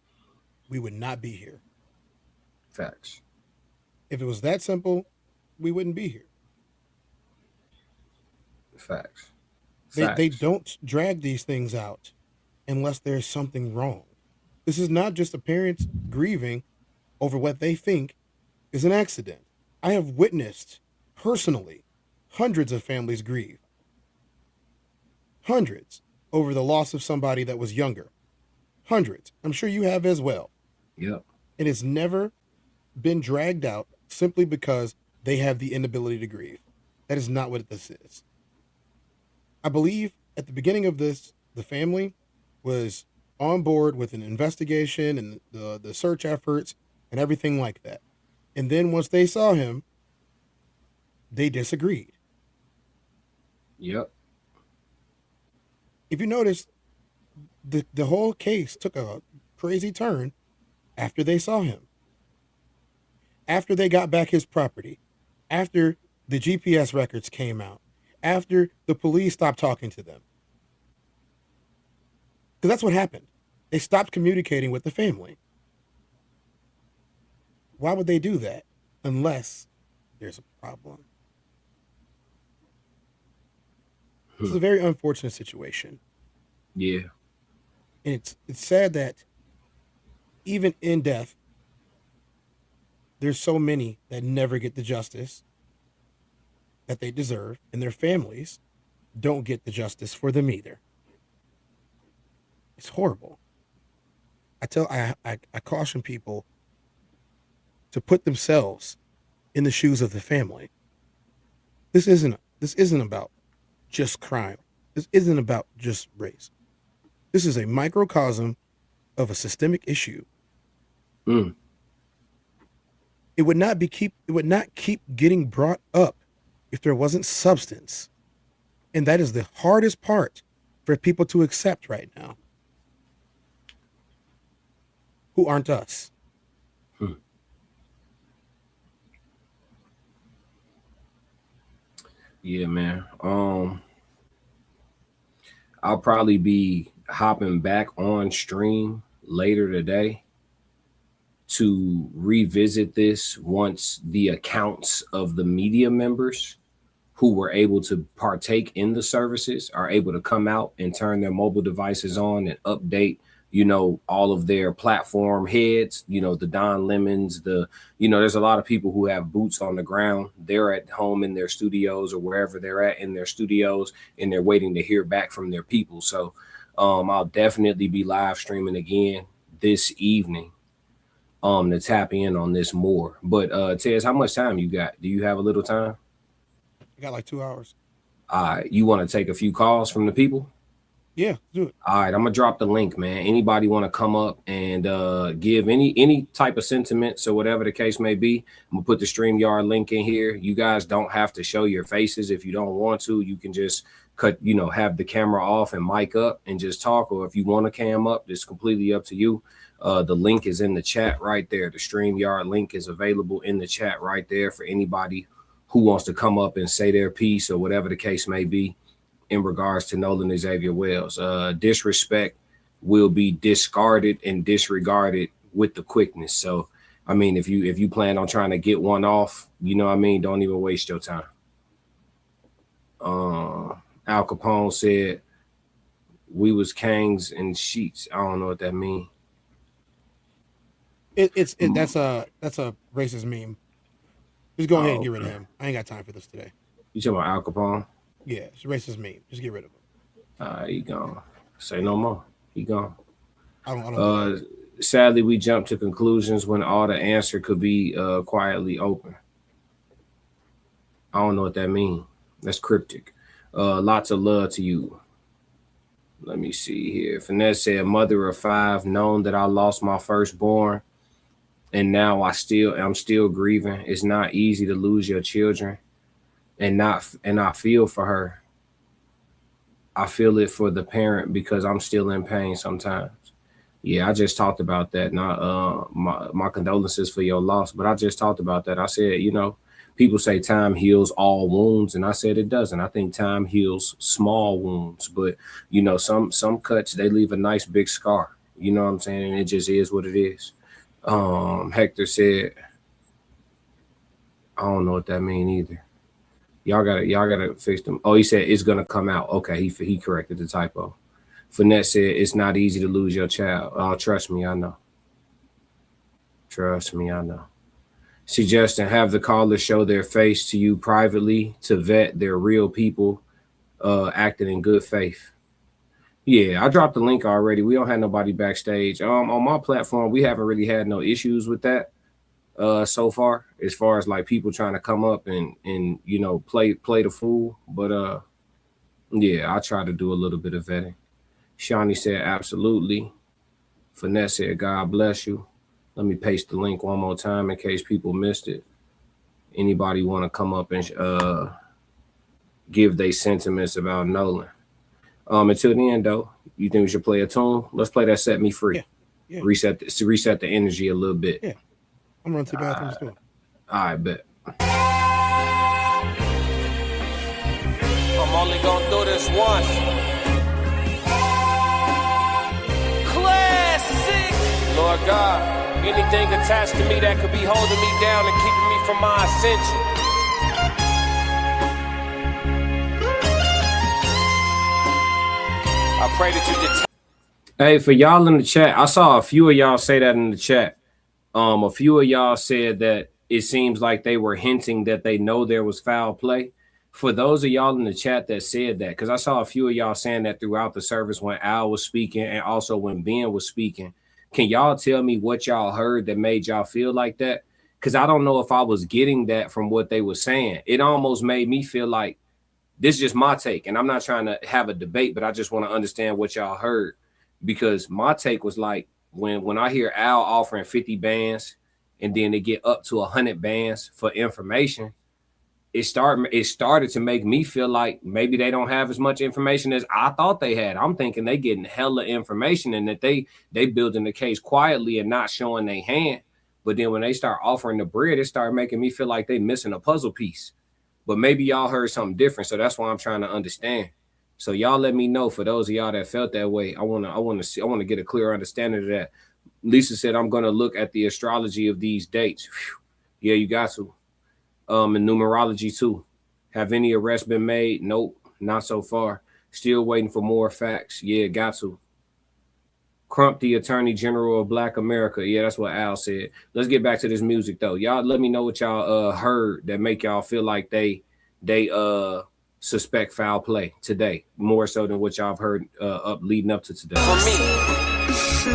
we would not be here. Facts. If it was that simple, we wouldn't be here. Facts. They don't drag these things out unless there's something wrong. This is not just a parents grieving over what they think is an accident. I have witnessed personally hundreds of families grieve. Hundreds over the loss of somebody that was younger. Hundreds. I'm sure you have as well. Yep. It has never been dragged out simply because they have the inability to grieve. That is not what this is. I believe at the beginning of this, the family was on board with an investigation and the search efforts and everything like that. And then once they saw him, they disagreed. Yep. If you notice, the whole case took a crazy turn after they saw him. After they got back his property, after the GPS records came out, after the police stopped talking to them. Because that's what happened. They stopped communicating with the family. Why would they do that unless there's a problem? It's a very unfortunate situation. Yeah. And it's sad that even in death, there's so many that never get the justice that they deserve, and their families don't get the justice for them either. It's horrible. I caution people to put themselves in the shoes of the family. This isn't about just crime. This isn't about just race. This is a microcosm of a systemic issue. It would not keep getting brought up if there wasn't substance. And that is the hardest part for people to accept right now. Who aren't us. Yeah, man. I'll probably be hopping back on stream later today to revisit this once the accounts of the media members who were able to partake in the services are able to come out and turn their mobile devices on and update, you know, all of their platform heads, you know, the Don Lemons, there's a lot of people who have boots on the ground. They're at home in their studios or wherever they're at in their studios, and they're waiting to hear back from their people. So I'll definitely be live streaming again this evening to tap in on this more. But Tez, how much time you got? Do you have a little time? I got like 2 hours. You want to take a few calls from the people? Yeah, do it. All right, I'm gonna drop the link, man. Anybody want to come up and give any type of sentiments or whatever the case may be? I'm gonna put the StreamYard link in here. You guys don't have to show your faces if you don't want to. You can just have the camera off and mic up and just talk, or if you want to cam up, it's completely up to you. The link is in the chat right there. The StreamYard link is available in the chat right there for anybody who wants to come up and say their piece or whatever the case may be in regards to Nolan Xavier Wells. Disrespect will be discarded and disregarded with the quickness. So, I mean, if you plan on trying to get one off, you know what I mean, don't even waste your time. Al Capone said, we was kangs and sheets. I don't know what that means. That's a racist meme. Just go ahead and get rid of him. I ain't got time for this today. You talking about Al Capone? Yeah, it's a racist meme. Just get rid of him. He gone. Say no more. He gone. I don't sadly, we jump to conclusions when all the answer could be quietly open. I don't know what that means. That's cryptic. Lots of love to you. Let me see here. Finesse said, mother of 5, known that I lost my firstborn, and now I'm still grieving. It's not easy to lose your children, and I feel for her. I feel it for the parent because I'm still in pain sometimes. Yeah, I just talked about that. Not my condolences for your loss, but I just talked about that. I said, people say time heals all wounds, and I said it doesn't. I think time heals small wounds, but some cuts, they leave a nice big scar. You know what I'm saying? And it just is what it is. Hector said, I don't know what that means either. Y'all gotta fix them. Oh, he said it's gonna come out. Okay, he corrected the typo. Finesse said it's not easy to lose your child. Oh, trust me, I know. Trust me, I know. Suggesting have the caller show their face to you privately to vet their real people acting in good faith. Yeah, I dropped the link already. We don't have nobody backstage. On my platform, we haven't really had no issues with that so far, as like people trying to come up and play the fool. But yeah, I try to do a little bit of vetting. Shawnee said absolutely. Finesse said God bless you. Let me paste the link one more time in case people missed it. Anybody want to come up and give their sentiments about Nolan? Until the end, though, you think we should play a tune? Let's play that Set Me Free. Yeah. Reset the energy a little bit. Yeah. I'm running to the bathroom still. All right, bet. I'm only gonna do this once. Lord God, anything attached to me that could be holding me down and keeping me from my ascension. I pray that you detect. Hey, for y'all in the chat, I saw a few of y'all say that in the chat. A few of y'all said that it seems like they were hinting that they know there was foul play. For those of y'all in the chat that said that, because I saw a few of y'all saying that throughout the service when Al was speaking and also when Ben was speaking. Can y'all tell me what y'all heard that made y'all feel like that? Because I don't know if I was getting that from what they were saying. It almost made me feel like this is just my take, and I'm not trying to have a debate, but I just want to understand what y'all heard. Because my take was like, when I hear Al offering 50 bands and then they get up to 100 bands for information, it started to make me feel like maybe they don't have as much information as I thought they had. I'm thinking they getting hella information and that they building the case quietly and not showing their hand. But then when they start offering the bread, it started making me feel like they missing a puzzle piece. But maybe y'all heard something different, so that's why I'm trying to understand. So y'all let me know, for those of y'all that felt that way. I want to get a clear understanding of that. Lisa said, I'm going to look at the astrology of these dates. Whew. Yeah, you got to. And numerology too. Have any arrests been made? Nope, not so far. Still waiting for more facts. Yeah, got to. Crump, the Attorney General of Black America. Yeah, that's what Al said. Let's get back to this music though. Y'all let me know what y'all heard that make y'all feel like they suspect foul play today, more so than what y'all have heard leading up to today. For me,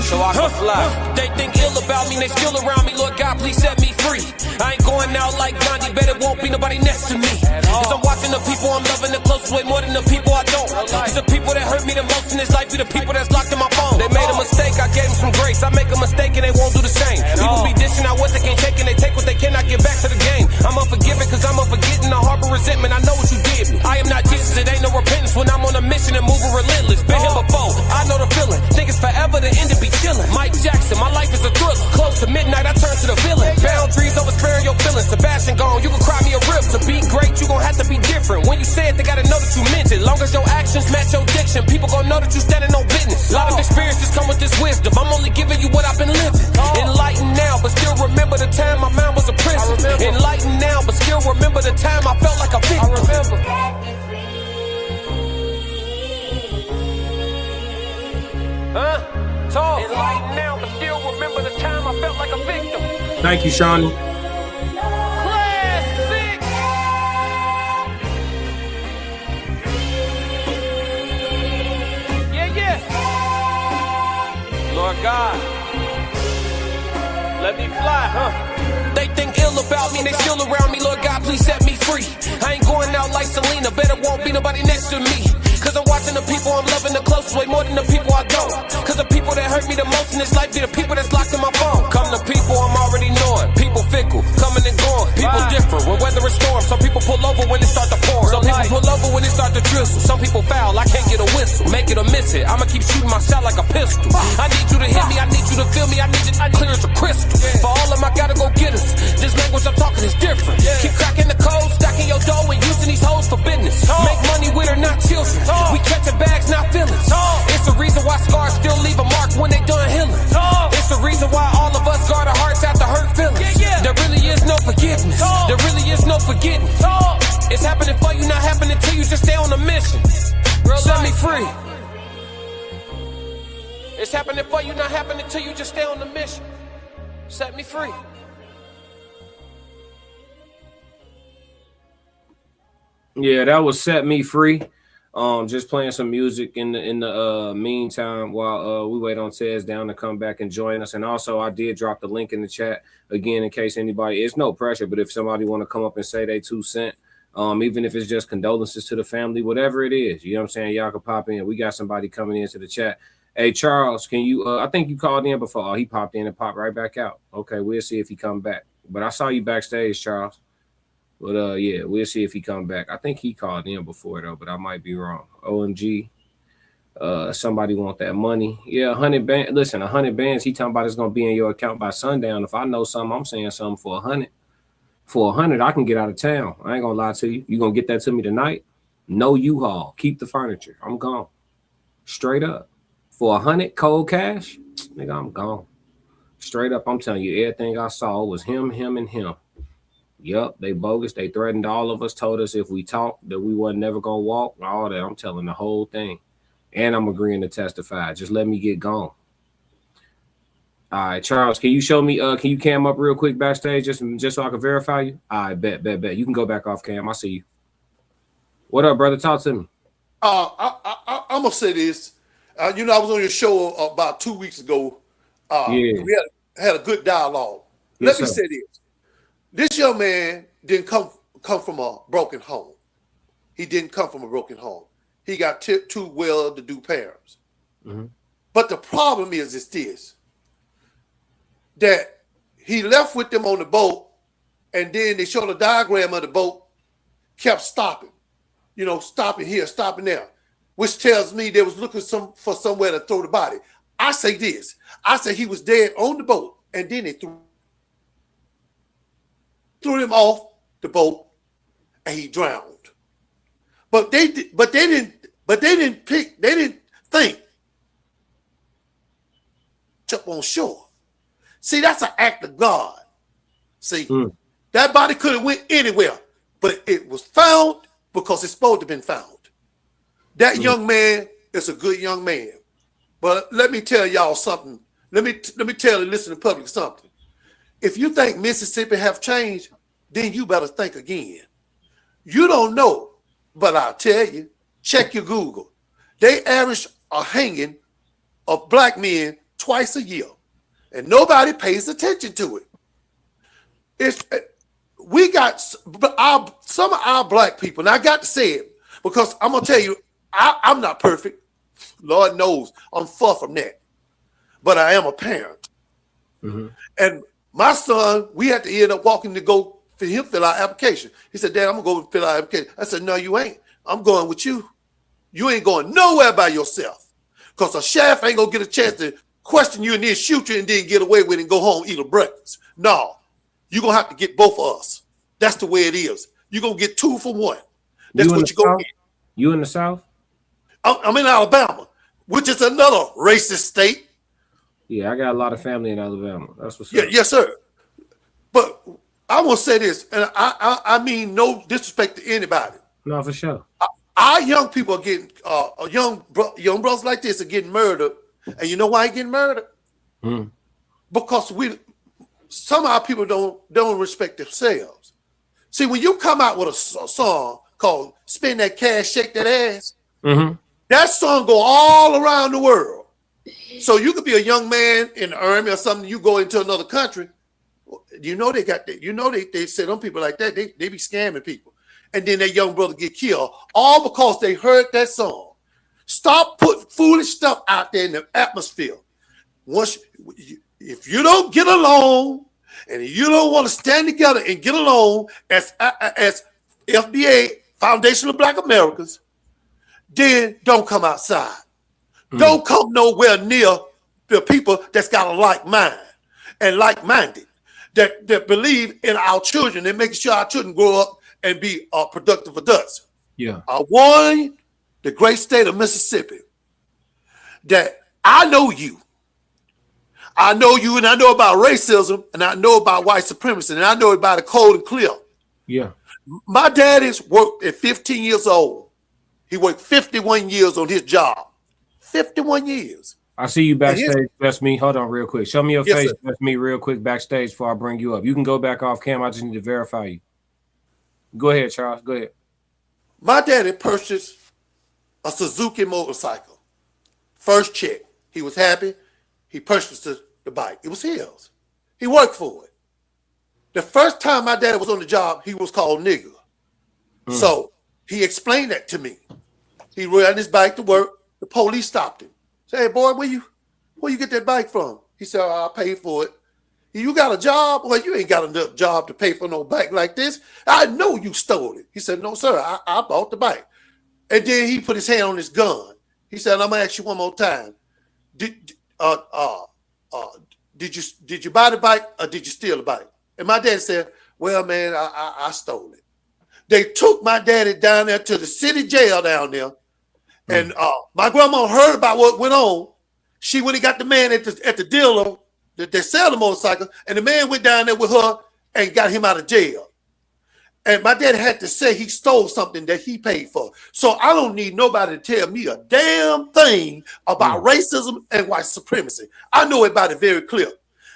so I can fly. They think ill about me, they still around me. Lord God, please set me free. I ain't going out like Gandhi, bet it won't be nobody next to me. Cause I'm watching the people I'm loving the closest way more than the people I don't. Cause the people that hurt me the most in this life be the people that's locked in my phone. They made a mistake, I gave them some grace. I make a mistake and they won't do the same. People be dishing out what they can't take and they take what they cannot get back to the game. I'm unforgiving cause I'm unforgetting. I harbor resentment, I know what you did me. I am not Jesus, it ain't no repentance when I'm on a mission and moving relentless. Been here before, I know the feeling. Think it's forever, the end to be chilling. Mike Jackson, my life is a thriller. Close to midnight, I turn to the villain. Boundaries over sparing your feelings. Sebastian gone, you can cry me a rip. To be great, you gon' have to be different. When you say it, they gotta know that you meant it. Long as your actions match your diction, people gon' know that you standing on business. A lot of experiences come with this wisdom. I'm only giving you what I've been living. Enlightened now, but still remember the time my mind was a prison. Enlightened now, but still remember the time I felt like a victim. I remember. Huh? Talk. Enlightened now, but still remember the time I felt like a victim. Thank you, Shawnee. Classic. Yeah. Lord God, let me fly, huh? They think ill about me, they still around me. Lord God, please set me free. I ain't going out like Selena, bet it won't be nobody next to me. Cause I'm watching the people I'm loving the closest way more than the people I don't. Cause the people that hurt me the most in this life be the people that's locked in my phone. Come to people I'm already knowing. People fickle, coming and going. People different when weather is storm. Some people pull over when it start to pour. Some people pull over when it start to drizzle. Some people foul, I can't get a whistle. Make it or miss it, I'ma keep shooting my shot like a pistol. I need you to hit me, I need you to feel me, I need it clear as a crystal. For all of them I gotta go get us. This language I'm talking is different. Keep cracking the code, stacking your dough and using these hoes for business. Make money with her, not children. We catching bags, not feelings. It's the reason why scars still leave a mark when they done healing. It's the reason why all of us guard our hearts after hurt feelings. There really is no forgiveness. There really is no forgetting. It's happening for you, not happening to you. Just stay on the mission. Set me free. It's happening for you, not happening to you. Just stay on the mission. Set me free. Yeah, that was Set Me Free. Just playing some music in the meantime while we wait on Tez down to come back and join us. And also, I did drop the link in the chat again in case anybody. It's no pressure, but if somebody want to come up and say they 2 cents, even if it's just condolences to the family, whatever it is, you know what I'm saying? Y'all can pop in. We got somebody coming into the chat. Hey, Charles, can you? I think you called in before. Oh, he popped in and popped right back out. Okay, we'll see if he come back. But I saw you backstage, Charles. But yeah, we'll see if he come back. I think he called in before though, but I might be wrong. OMG. Somebody want that money. Yeah, 100 bands. Listen, 100 bands. He talking about it's gonna be in your account by sundown. If I know something, I'm saying something for 100. For 100, I can get out of town. I ain't gonna lie to you. You gonna get that to me tonight? No U-Haul. Keep the furniture. I'm gone. Straight up. For 100 cold cash, nigga, I'm gone. Straight up, I'm telling you, everything I saw was him, and him. Yup, they bogus. They threatened all of us, told us if we talked that we wasn't never gonna walk, all that. I'm telling the whole thing. And I'm agreeing to testify. Just let me get gone. All right, Charles, can you show me, can you cam up real quick backstage just so I can verify you? All right, bet. You can go back off cam. I see you. What up, brother? Talk to me. I'm gonna say this. I was on your show about 2 weeks ago. We had a good dialogue. Yes, Let me sir. say this. This young man didn't come from a broken home. He didn't come from a broken home. He got two well-to-do parents. Mm-hmm. But the problem is this, that he left with them on the boat, and then they showed a diagram of the boat, kept stopping. Stopping here, stopping there, which tells me they was looking for somewhere to throw the body. I say this. I say he was dead on the boat, and then they threw him off the boat, and he drowned. But they didn't think up on shore. See, that's an act of God. See, that body could have went anywhere, but it was found because it's supposed to have been found. That young man is a good young man. But let me tell y'all something. Let me tell the listening public something. If you think Mississippi have changed, then you better think again. You don't know, but I'll tell you, check your Google. They average a hanging of black men twice a year, and nobody pays attention to it. We got some of our black people, and I got to say it because I'm going to tell you, I'm not perfect. Lord knows I'm far from that. But I am a parent. Mm-hmm. And my son, we had to end up walking to go for him fill out application. He said, Dad, I'm going to go fill out application. I said, no, you ain't. I'm going with you. You ain't going nowhere by yourself. Because a sheriff ain't going to get a chance to question you and then shoot you and then get away with it and go home and eat a breakfast. No. You're going to have to get both of us. That's the way it is. You're going to get 2 for 1. That's what you're going to get. You in the South? I'm in Alabama, which is another racist state. Yeah, I got a lot of family in Alabama. That's what's up. Yes, sir. But I want to say this, and I mean no disrespect to anybody. No, for sure. Our young people are getting, young brothers like this are getting murdered. And you know why they're getting murdered? Because some of our people don't respect themselves. See, when you come out with a song called "Spend That Cash, Shake That Ass," that song go all around the world. So you could be a young man in the army or something. You go into another country. You know they got that. You know they say them people like that. They be scamming people, and then that young brother get killed all because they heard that song. Stop putting foolish stuff out there in the atmosphere. If you don't get along and you don't want to stand together and get along as FBA, Foundation of Black Americans, then don't come outside. Don't come nowhere near the people that's got a like mind and like-minded, that believe in our children and making sure our children grow up and be productive adults. Yeah. I warn the great state of Mississippi that I know you. I know you, and I know about racism, and I know about white supremacy, and I know about it cold and clear. Yeah. My daddy's worked at 15 years old. He worked 51 years on his job. 51 years. I see you backstage. That's me. Hold on real quick. Show me your Yes, face. sir. That's me real quick backstage before I bring you up. You can go back off cam. I just need to verify you. Go ahead, Charles. Go ahead. My daddy purchased a Suzuki motorcycle. First check. He was happy. He purchased the bike. It was his. He worked for it. The first time my daddy was on the job, he was called nigger. So he explained that to me. He rode his bike to work. The police stopped him. Said, "Hey, boy, where you get that bike from?" He said, "I paid for it." "You got a job?" "Well, you ain't got enough job to pay for no bike like this. I know you stole it." He said, "No, sir, I bought the bike." And then he put his hand on his gun. He said, "I'm gonna ask you one more time. Did you buy the bike or did you steal the bike?" And my dad said, "Well, man, I stole it." They took my daddy down there to the city jail down there. And my grandma heard about what went on. She went and got the man at the dealer They sell the motorcycle, and the man went down there with her and got him out of jail. And my dad had to say he stole something that he paid for. So I don't need nobody to tell me a damn thing about racism and white supremacy. I know about it very clear.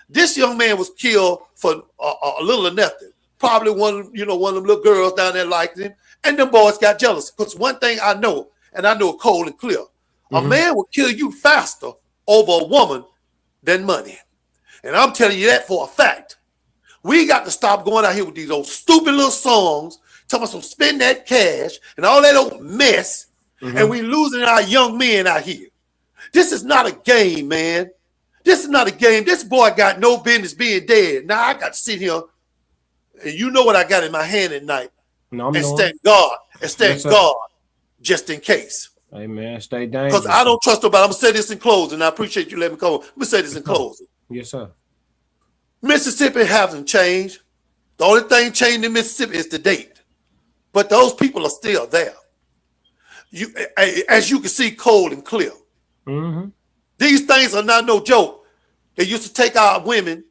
This young man was killed for a little or nothing. Probably one of them little girls down there liked him, and them boys got jealous. Because one thing I know, and I know cold and clear, a man will kill you faster over a woman than money. And I'm telling you that for a fact. We got to stop going out here with these old stupid little songs, telling us to spend that cash and all that old mess, and we losing our young men out here. This is not a game, man. This is not a game. This boy got no business being dead. Now I got to sit here, and you know what I got in my hand at night, and stand guard, just in case. Hey, man, stay dangerous. Because I don't trust nobody. I'm going to say this in closing. I appreciate you letting me come. I'm going to say this in closing. Yes, sir. Mississippi hasn't changed. The only thing changed in Mississippi is the date. But those people are still there. As you can see, cold and clear. These things are not no joke. They used to take our women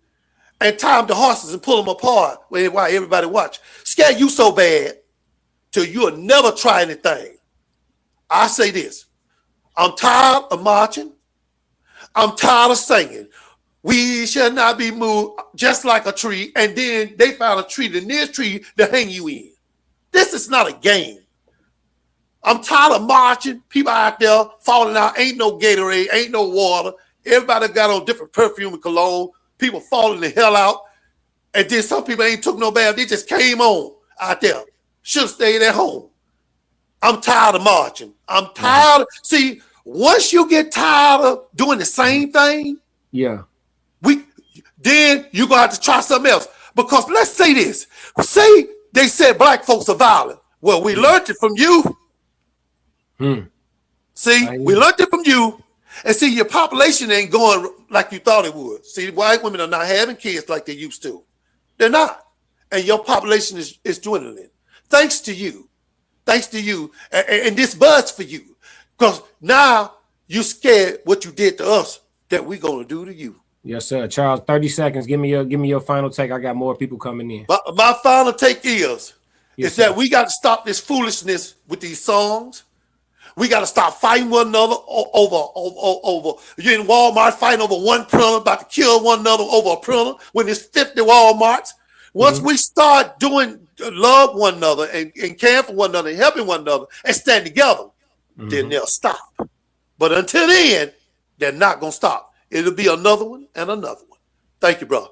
and tie them to horses and pull them apart while everybody watch. Scare you so bad till you'll never try anything. I say this. I'm tired of marching. I'm tired of singing. We shall not be moved just like a tree. And then they found a tree, the nearest tree to hang you in. This is not a game. I'm tired of marching. People out there falling out. Ain't no Gatorade, ain't no water. Everybody got on different perfume and cologne. People falling the hell out. And then some people ain't took no bath. They just came on out there. Should have stayed at home. I'm tired of marching. I'm tired. See, once you get tired of doing the same thing, then you're going to have to try something else. Because let's say this. Say they said black folks are violent. Well, we learned it from you. See, we learned it from you. And see, your population ain't going like you thought it would. See, white women are not having kids like they used to. They're not. And your population is dwindling. Thanks to you. Thanks to you. And this buzz for you. Because now you scared what you did to us that we're going to do to you. Yes, sir. Charles, 30 seconds. Give me your final take. I got more people coming in. My final take is that we got to stop this foolishness with these songs. We got to stop fighting one another over. You're in Walmart fighting over one printer, about to kill one another over a printer when there's 50 Walmarts. Once we start doing love one another and caring for one another and helping one another and stand together, then they'll stop. But until then, they're not going to stop. It'll be another one and another one. Thank you, bro.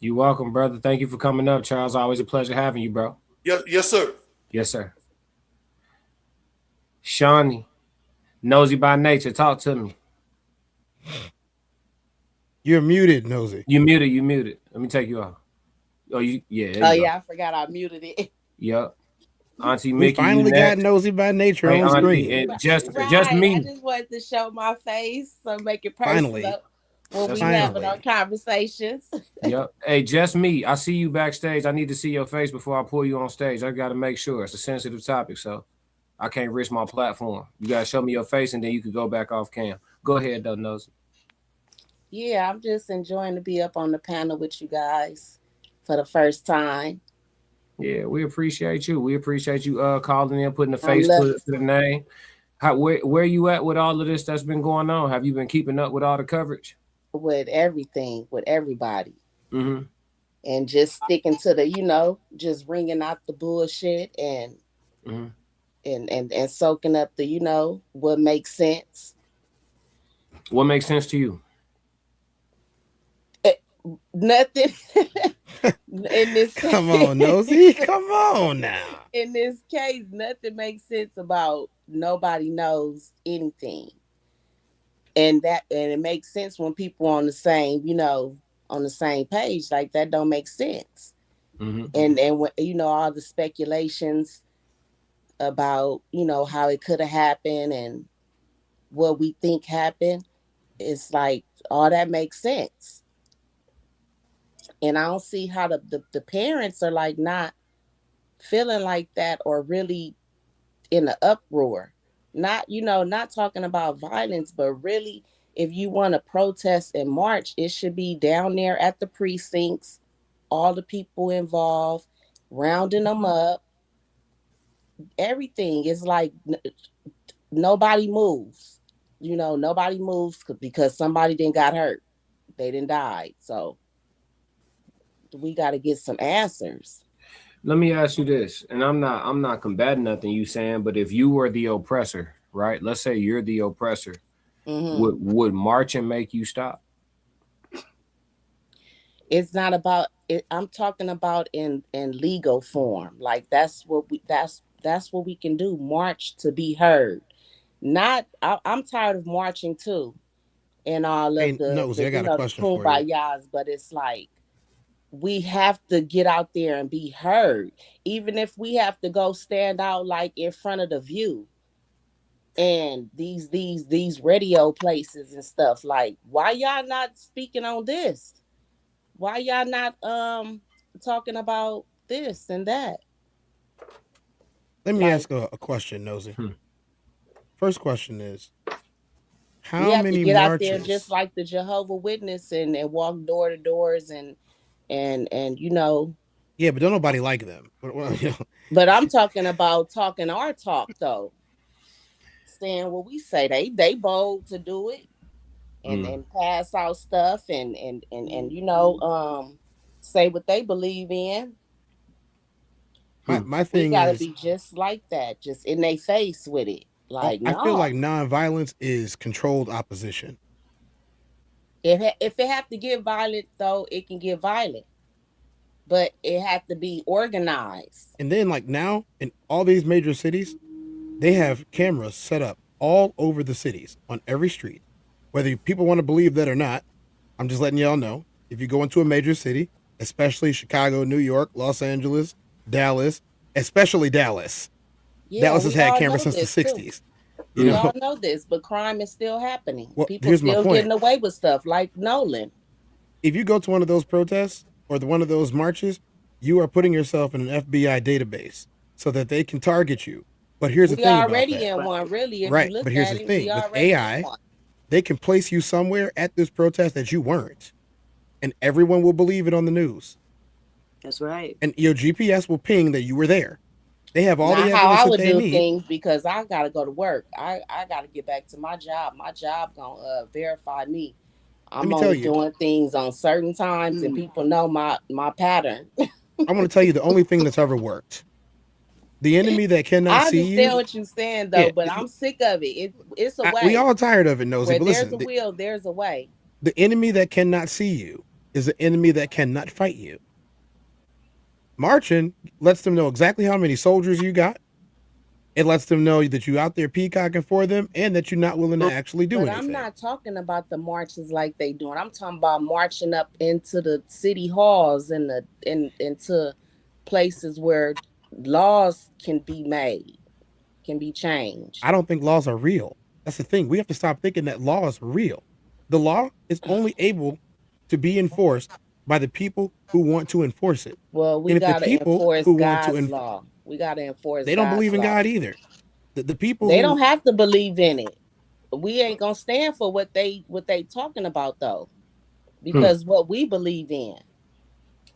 You're welcome, brother. Thank you for coming up, Charles. Always a pleasure having you, bro. Yes, sir. Yes, sir. Shawnee, nosy by nature, talk to me. You're muted, nosy. You muted. Let me take you off. Oh, I forgot I muted it. Yep. Auntie We Mickey, finally got nosy by nature Hey, on Auntie, screen. and just me. I just wanted to show my face, so make it personal Finally. when we Finally. having our conversations. Yep. Hey, just me. I see you backstage. I need to see your face before I pull you on stage. I got to make sure it's a sensitive topic, so I can't risk my platform. You got to show me your face, and then you can go back off cam. Go ahead, though, Nosy. Yeah, I'm just enjoying to be up on the panel with you guys for the first time. Yeah, we appreciate you. We appreciate you calling in, putting a face to the name. Where you at with all of this that's been going on? Have you been keeping up with all the coverage? With everything, with everybody. Mm-hmm. And just sticking to the, just ringing out the bullshit and and soaking up the, what makes sense. What makes sense to you? Nothing. In this Come on, nosy. Come on now. In this case, nothing makes sense about nobody knows anything. And it makes sense when people on the same, on the same page. Like that don't make sense. And when, all the speculations about, how it could have happened and what we think happened, it's like all that makes sense. And I don't see how the parents are like not feeling like that or really in an uproar. Not, not talking about violence, but really if you want to protest and march, it should be down there at the precincts, all the people involved, rounding them up. Everything is like nobody moves. You know, nobody moves because somebody didn't got hurt. They didn't die. So we got to get some answers. Let me ask you this, and I'm not combating nothing you saying, but if you were the oppressor, right? Let's say you're the oppressor, would marching make you stop? It's not about it. I'm talking about in legal form. Like that's what we can do. March to be heard. Not I'm tired of marching too, and all of Nosy, I got a the question for you. kumbayas, but it's like we have to get out there and be heard, even if we have to go stand out like in front of the View and these radio places and stuff. Like, why y'all not speaking on this? Why y'all not talking about this and that? Let me ask a question, Nosy. First question is, We how have to many get out there marches? just like the Jehovah Witness and walk door to doors and you know. Yeah, but don't nobody like them. But, you know. But I'm talking about talking our talk though. Saying what we say. They bold to do it and pass out stuff and you know say what they believe in. My We thing gotta is, be just like that, just in their face with it. Like, I feel no. like nonviolence is controlled opposition. If it have to get violent, though, it can get violent, but it have to be organized. And then, like now, in all these major cities, they have cameras set up all over the cities on every street. Whether people want to believe that or not, I'm just letting y'all know. If you go into a major city, especially Chicago, New York, Los Angeles, Dallas, especially Dallas. Yeah, Dallas has we had all cameras know since the this, too. 60s. We all know this, but crime is still happening. Well, People here's my still point. getting away with stuff like Nolan. If you go to one of those protests or one of those marches, you are putting yourself in an FBI database so that they can target you. But here's the We thing about already that. in one, really. If Right, you look but here's at the it, thing. we With already in AI, one. they can place you somewhere at this protest that you weren't. And everyone will believe it on the news. That's right. And your GPS will ping that you were there. They have all Not the how evidence I that would they do need. things because I gotta go to work. I gotta get back to my job. My job gonna verify me. Let I'm me tell only you. doing things on certain times, and people know my pattern. I want to tell you the only thing that's ever worked. The enemy that cannot I see understand you. what you're saying though, Yeah, but I'm sick of it. It's a way. we all tired of it, Nosy. Where But there's listen, a will, there's a way. the enemy that cannot see you is the enemy that cannot fight you. Marching lets them know exactly how many soldiers you got. It lets them know that you're out there peacocking for them and that you're not willing to actually do But anything. I'm not talking about the marches like they doing. I'm talking about marching up into the city halls and into places where laws can be made, can be changed. I don't think laws are real. That's the thing. We have to stop thinking that law is real. The law is only able to be enforced by the people who want to enforce it. Well, we And if the gotta people enforce who want to God's law. We gotta enforce. they don't God's believe in law. God either. The people They who don't have to believe in it. We ain't gonna stand for what they talking about though, because what we believe in.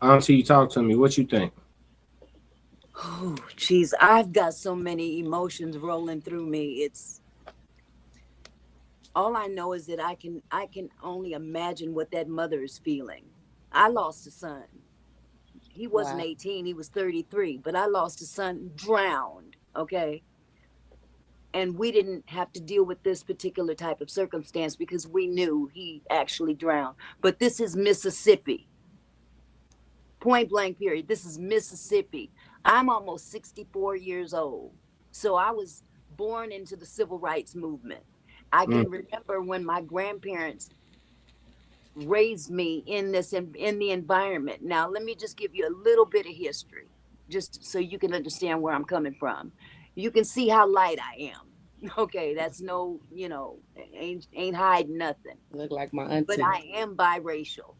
Auntie, you talk to me. What you think? Oh, geez, I've got so many emotions rolling through me. It's all I know is that I can only imagine what that mother is feeling. I lost a son. He wasn't 18, he was 33, but I lost a son drowned, okay? And we didn't have to deal with this particular type of circumstance because we knew he actually drowned. But this is Mississippi. Point blank period. This is Mississippi. I'm almost 64 years old. So I was born into the civil rights movement. I can remember when my grandparents raised me in the environment. Now, let me just give you a little bit of history, just so you can understand where I'm coming from. You can see how light I am. Okay, that's no, ain't hiding nothing. Look like my auntie. But I am biracial.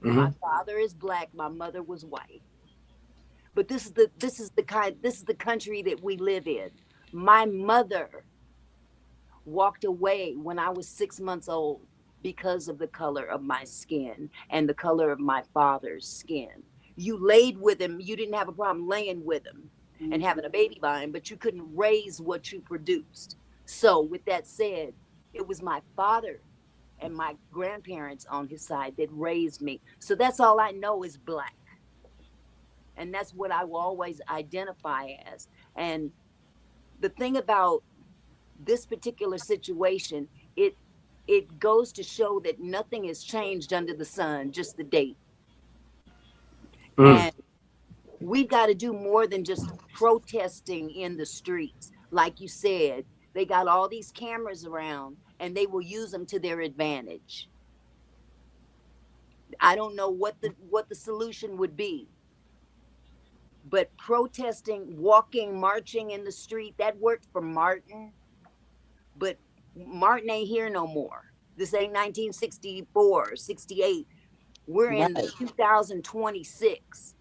My father is black, my mother was white. But this is the country that we live in. My mother walked away when I was 6 months old because of the color of my skin and the color of my father's skin. You laid with him. You didn't have a problem laying with him and having a baby by him, but you couldn't raise what you produced. So with that said, it was my father and my grandparents on his side that raised me. So that's all I know is black. And that's what I will always identify as. And the thing about this particular situation, it goes to show that nothing has changed under the sun, just the date. And we've got to do more than just protesting in the streets. Like you said, they got all these cameras around and they will use them to their advantage. I don't know what the solution would be. But protesting, walking, marching in the street, that worked for Martin. But Martin ain't here no more. This ain't 1964, 68. We're in 2026.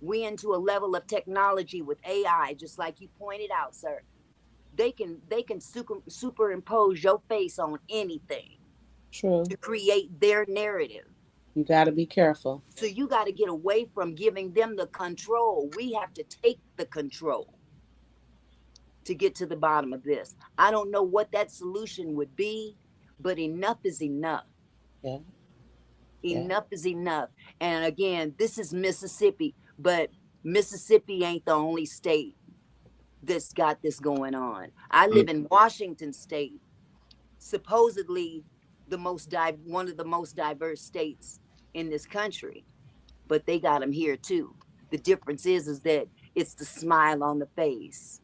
We into a level of technology with AI, just like you pointed out, sir. They can superimpose your face on anything. True. To create their narrative. You got to be careful. So you got to get away from giving them the control. We have to take the control to get to the bottom of this. I don't know what that solution would be, but enough is enough. Yeah. Enough is enough. And again, this is Mississippi, but Mississippi ain't the only state that's got this going on. I live in Washington State, supposedly one of the most diverse states in this country, but they got them here too. The difference is that it's the smile on the face.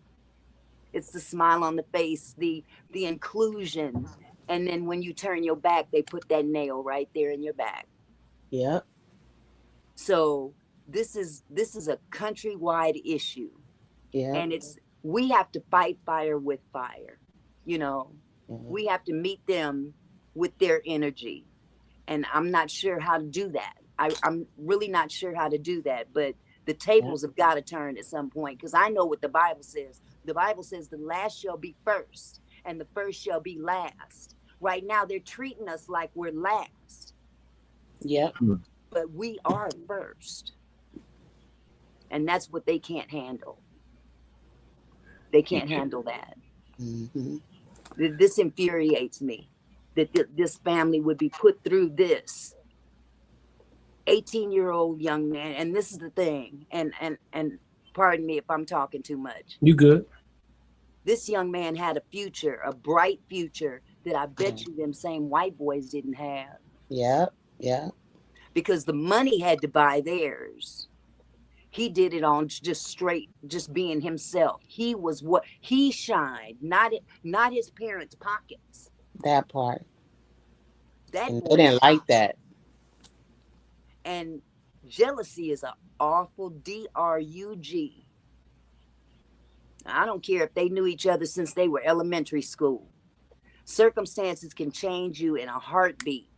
It's the smile on the face, the inclusion, and then when you turn your back, they put that nail right there in your back. Yep. So this is a countrywide issue. Yeah. And we have to fight fire with fire. You know, we have to meet them with their energy. And I'm not sure how to do that. I'm really not sure how to do that, but the tables have got to turn at some point, because I know what the Bible says. The Bible says the last shall be first and the first shall be last. Right now, they're treating us like we're last. Yep. But we are first. And that's what they can't handle. They can't handle that. Mm-hmm. This infuriates me, that this family would be put through this. 18-year-old young man, and this is the thing, and pardon me if I'm talking too much. You good. This young man had a future, a bright future, that I bet you them same white boys didn't have. Yeah, yeah. Because the money had to buy theirs. He did it on just being himself. He was what he shined, not his parents' pockets. That part. And they didn't like that. And jealousy is an awful D-R-U-G. I don't care if they knew each other since they were elementary school. Circumstances can change you in a heartbeat.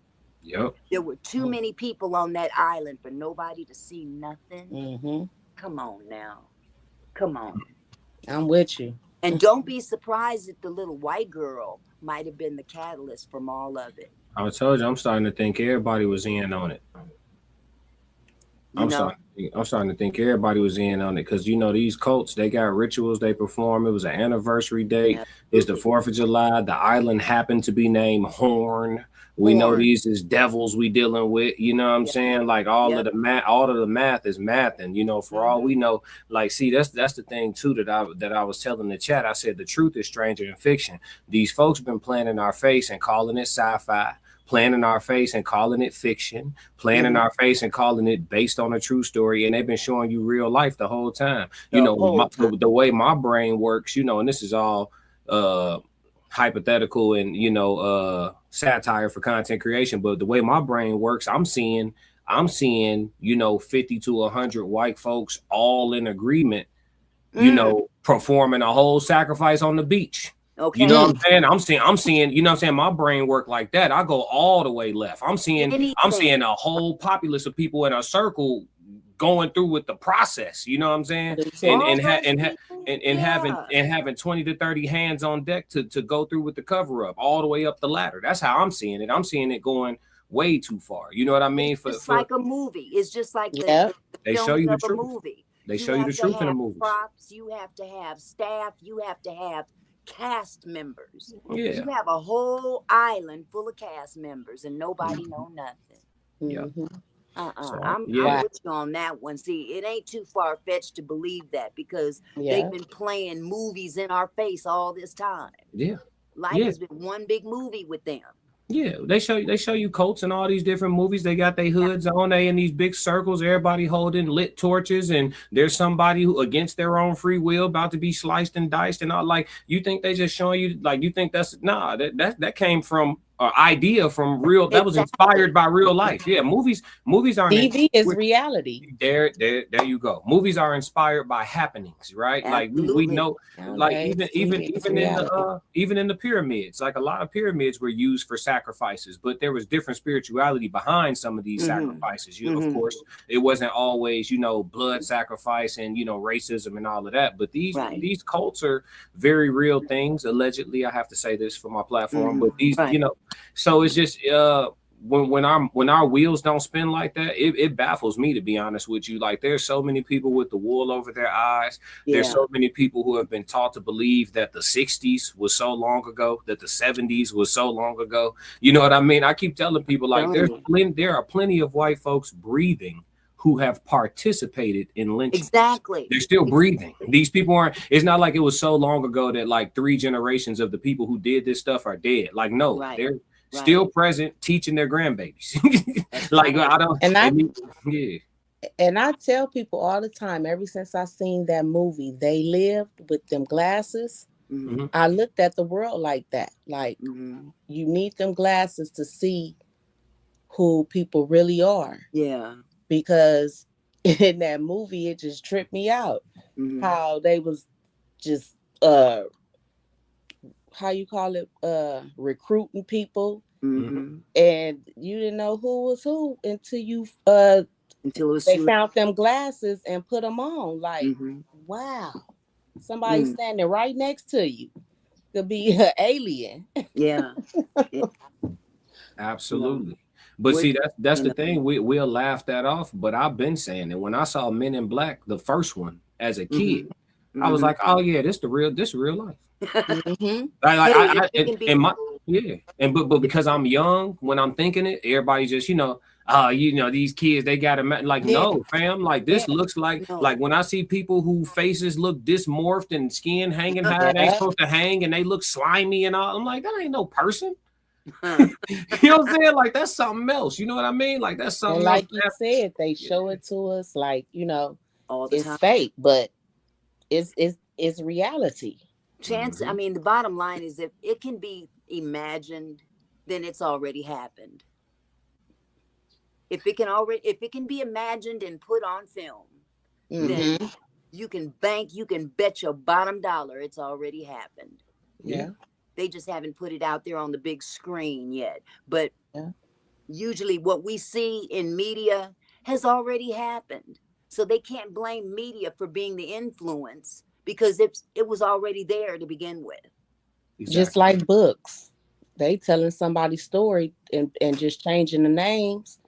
Yep. There were too many people on that island for nobody to see nothing. Mm-hmm. Come on now. Come on. I'm with you. And don't be surprised if the little white girl might have been the catalyst from all of it. I told you, I'm starting to think everybody was in on it. I'm starting to think everybody was in on it, because these cults, they got rituals they perform. It was an anniversary date. Yeah. It's the 4th of July. The island happened to be named Horn. We know these is devils we dealing with. You know what I'm saying? Like all of the math is math, and for all we know, like, see, that's the thing too that I was telling the chat. I said the truth is stranger than fiction. These folks been playing in our face and calling it sci-fi. Playing in our face and calling it fiction, playing in our face and calling it based on a true story, and they've been showing you real life the whole time. The way my brain works, and this is all hypothetical and satire for content creation, but the way my brain works, I'm seeing 50 to 100 white folks all in agreement, performing a whole sacrifice on the beach. Okay. You know what I'm saying? I'm seeing, my brain work like that. I go all the way left. I'm seeing a whole populace of people in a circle going through with the process. You know what I'm saying? And having 20 to 30 hands on deck to go through with the cover up all the way up the ladder. That's how I'm seeing it. I'm seeing it going way too far. You know what I mean? It's like a movie. It's just like They the show you filming the of a truth. movie. They show you the truth in the movie. movies. Props. You have to have staff. You have to have cast members. Yeah. You have a whole island full of cast members and nobody know nothing. Yeah. I'm with you on that one. See, it ain't too far fetched to believe that because they've been playing movies in our face all this time. Yeah. Life has been one big movie with them. Yeah, they show you cults and all these different movies. They got their hoods on, they in these big circles, everybody holding lit torches, and there's somebody who against their own free will about to be sliced and diced and all. Like, you think they just showing you, like, you think that's that came from idea from real, that was inspired by real life. Yeah, movies aren't TV is reality. There you go. Movies are inspired by happenings, right? Absolutely. Like we know, like Okay, even in the pyramids, like a lot of pyramids were used for sacrifices, but there was different spirituality behind some of these sacrifices. You know, of course, it wasn't always, you know, blood sacrifice and, you know, racism and all of that. But these cults are very real things. Allegedly, I have to say this for my platform, but these, you know. So it's just when our wheels don't spin like that, it baffles me, to be honest with you. Like, there's so many people with the wool over their eyes. There's so many people who have been taught to believe that the 60s was so long ago, that the 70s was so long ago. You know what I mean? I keep telling people, like, there are plenty of white folks breathing who have participated in lynching. Exactly. They're still breathing. These people aren't, it's not like it was so long ago that like 3 generations of the people who did this stuff are dead. Like, no, they're still present, teaching their grandbabies. Like, And I tell people all the time, ever since I seen that movie, They Lived, with them glasses, I looked at the world like that. Like, you need them glasses to see who people really are. Yeah. Because in that movie, it just tripped me out. How they was just how you call it, recruiting people, and you didn't know who was who until you they found them glasses and put them on. Like, wow, somebody standing right next to you could be an alien. Yeah. Absolutely. But see, that's the thing. We'll laugh that off. But I've been saying that when I saw Men in Black, the first one, as a kid, I was like, oh yeah, this real life. But because I'm young, when I'm thinking it, everybody just, you know, these kids, they got to no, fam, like this looks like when I see people who faces look dysmorphed and skin hanging how they supposed to hang and they look slimy and all, I'm like, that ain't no person. You know what I'm saying? Like, that's something else. You know what I mean? Like, that's something and like else. you said, they show it to us like, you know, all the it's time. fake, but it's reality. Chance, I mean, the bottom line is, if it can be imagined, then it's already happened. If it can be imagined and put on film, then you can bet your bottom dollar it's already happened. Yeah. They just haven't put it out there on the big screen yet. But usually what we see in media has already happened. So they can't blame media for being the influence, because it was already there to begin with. Exactly. Just like books. They telling somebody's story and just changing the names.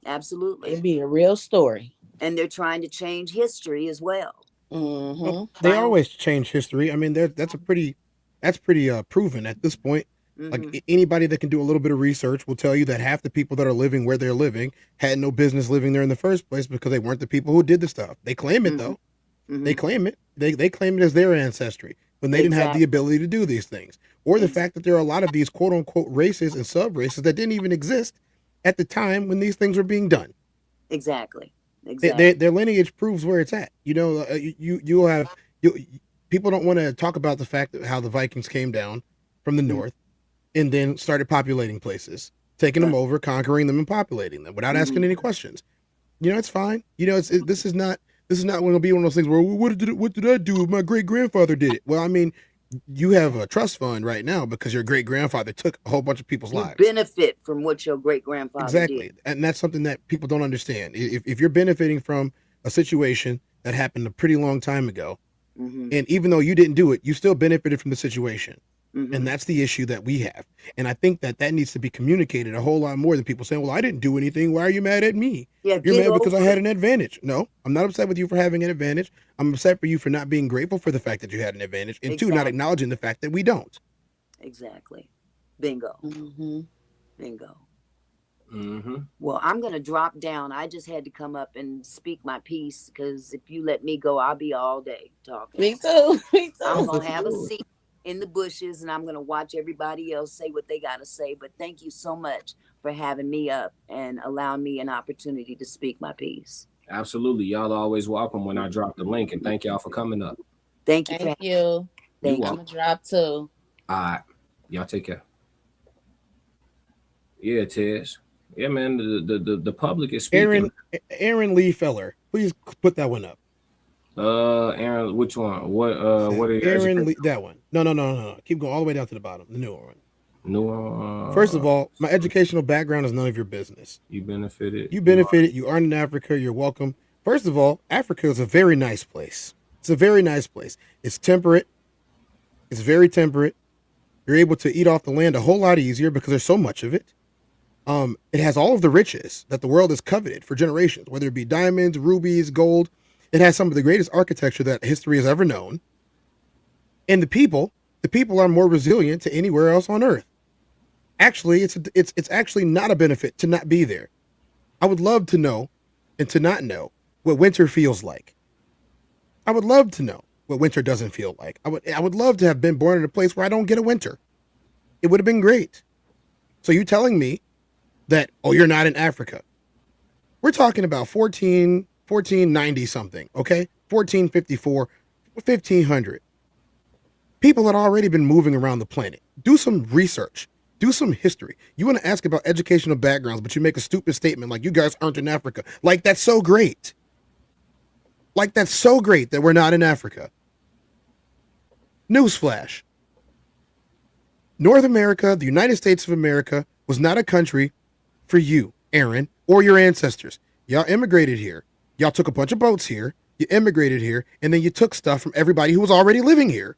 Absolutely. It'd be a real story. And they're trying to change history as well. Well, they always change history. I mean, that's pretty proven at this point. Like, anybody that can do a little bit of research will tell you that half the people that are living where they're living had no business living there in the first place, because they weren't the people who did the stuff. They claim it though. They claim it. They claim it as their ancestry when they didn't have the ability to do these things. Or the fact that there are a lot of these quote unquote races and sub races that didn't even exist at the time when these things were being done. Exactly. Their lineage proves where it's at. You know, people don't want to talk about the fact that how the Vikings came down from the north and then started populating places, taking them over, conquering them, and populating them without asking any questions. You know, it's fine. You know, this is not going to be one of those things where what did I do if my great grandfather did it? Well, I mean, you have a trust fund right now because your great grandfather took a whole bunch of people's You lives. benefit from what your great grandfather Exactly. did. And that's something that people don't understand. If you're benefiting from a situation that happened a pretty long time ago, and even though you didn't do it, you still benefited from the situation. And that's the issue that we have. And I think that needs to be communicated a whole lot more than people saying, well, I didn't do anything. Why are you mad at me? Yeah, You're get mad because I over had it. an advantage. No, I'm not upset with you for having an advantage. I'm upset for you for not being grateful for the fact that you had an advantage, and two, not Exactly. acknowledging the fact that we don't. Exactly. Bingo. Mm-hmm. Bingo. Mm-hmm. Well, I'm going to drop down. I just had to come up and speak my piece because if you let me go, I'll be all day talking. Me too. Me too. I'm going to have a seat in the bushes and I'm going to watch everybody else say what they got to say. But thank you so much for having me up and allowing me an opportunity to speak my piece. Absolutely. Y'all are always welcome when I drop the link, and thank y'all for coming up. Thank you. Thank you. Thank you. I'm going to drop too. All right. Y'all take care. Yeah, Tez. Yeah, man. The public is speaking. Aaron Lee Feller, please put that one up. Aaron, which one? What are you? Aaron Lee, that one. No. Keep going all the way down to the bottom. The newer one. No. First of all, my educational background is none of your business. You benefited. You benefited. You are in Africa. You're welcome. First of all, Africa is a very nice place. It's a very nice place. It's temperate. It's very temperate. You're able to eat off the land a whole lot easier because there's so much of it. It has all of the riches that the world has coveted for generations, whether it be diamonds, rubies, gold. It has some of the greatest architecture that history has ever known. And the people are more resilient to anywhere else on earth. Actually, it's actually not a benefit to not be there. I would love to know and to not know what winter feels like. I would love to know what winter doesn't feel like. I would love to have been born in a place where I don't get a winter. It would have been great. So you telling me that, oh, you're not in Africa. We're talking about 1490 something, okay? 1454, 1500. People had already been moving around the planet. Do some research. Do some history. You want to ask about educational backgrounds, but you make a stupid statement like you guys aren't in Africa. Like that's so great. Like that's so great that we're not in Africa. Newsflash. North America, the United States of America, was not a country for you, Aaron, or your ancestors. Y'all immigrated here. Y'all took a bunch of boats here. You immigrated here, and then you took stuff from everybody who was already living here.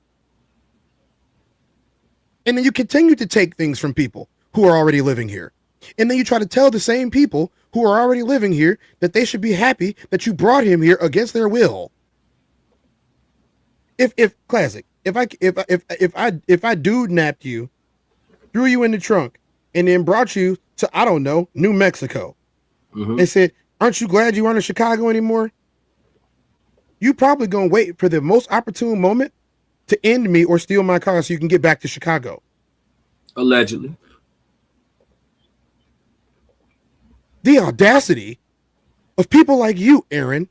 And then you continue to take things from people who are already living here. And then you try to tell the same people who are already living here that they should be happy that you brought him here against their will. If I dude napped you, threw you in the trunk, and then brought you to, I don't know, New Mexico, and said, aren't you glad you aren't in Chicago anymore? You probably gonna wait for the most opportune moment to end me or steal my car so you can get back to Chicago. Allegedly. The audacity of people like you, Aaron,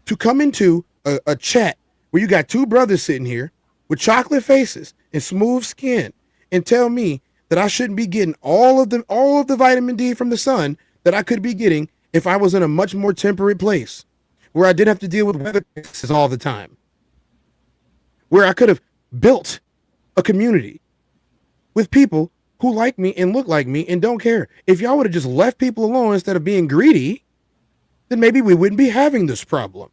to come into a chat where you got two brothers sitting here with chocolate faces and smooth skin and tell me that I shouldn't be getting all of the vitamin D from the sun that I could be getting if I was in a much more temperate place where I didn't have to deal with weather crises all the time, where I could have built a community with people who like me and look like me and don't care. If y'all would have just left people alone instead of being greedy, then maybe we wouldn't be having this problem.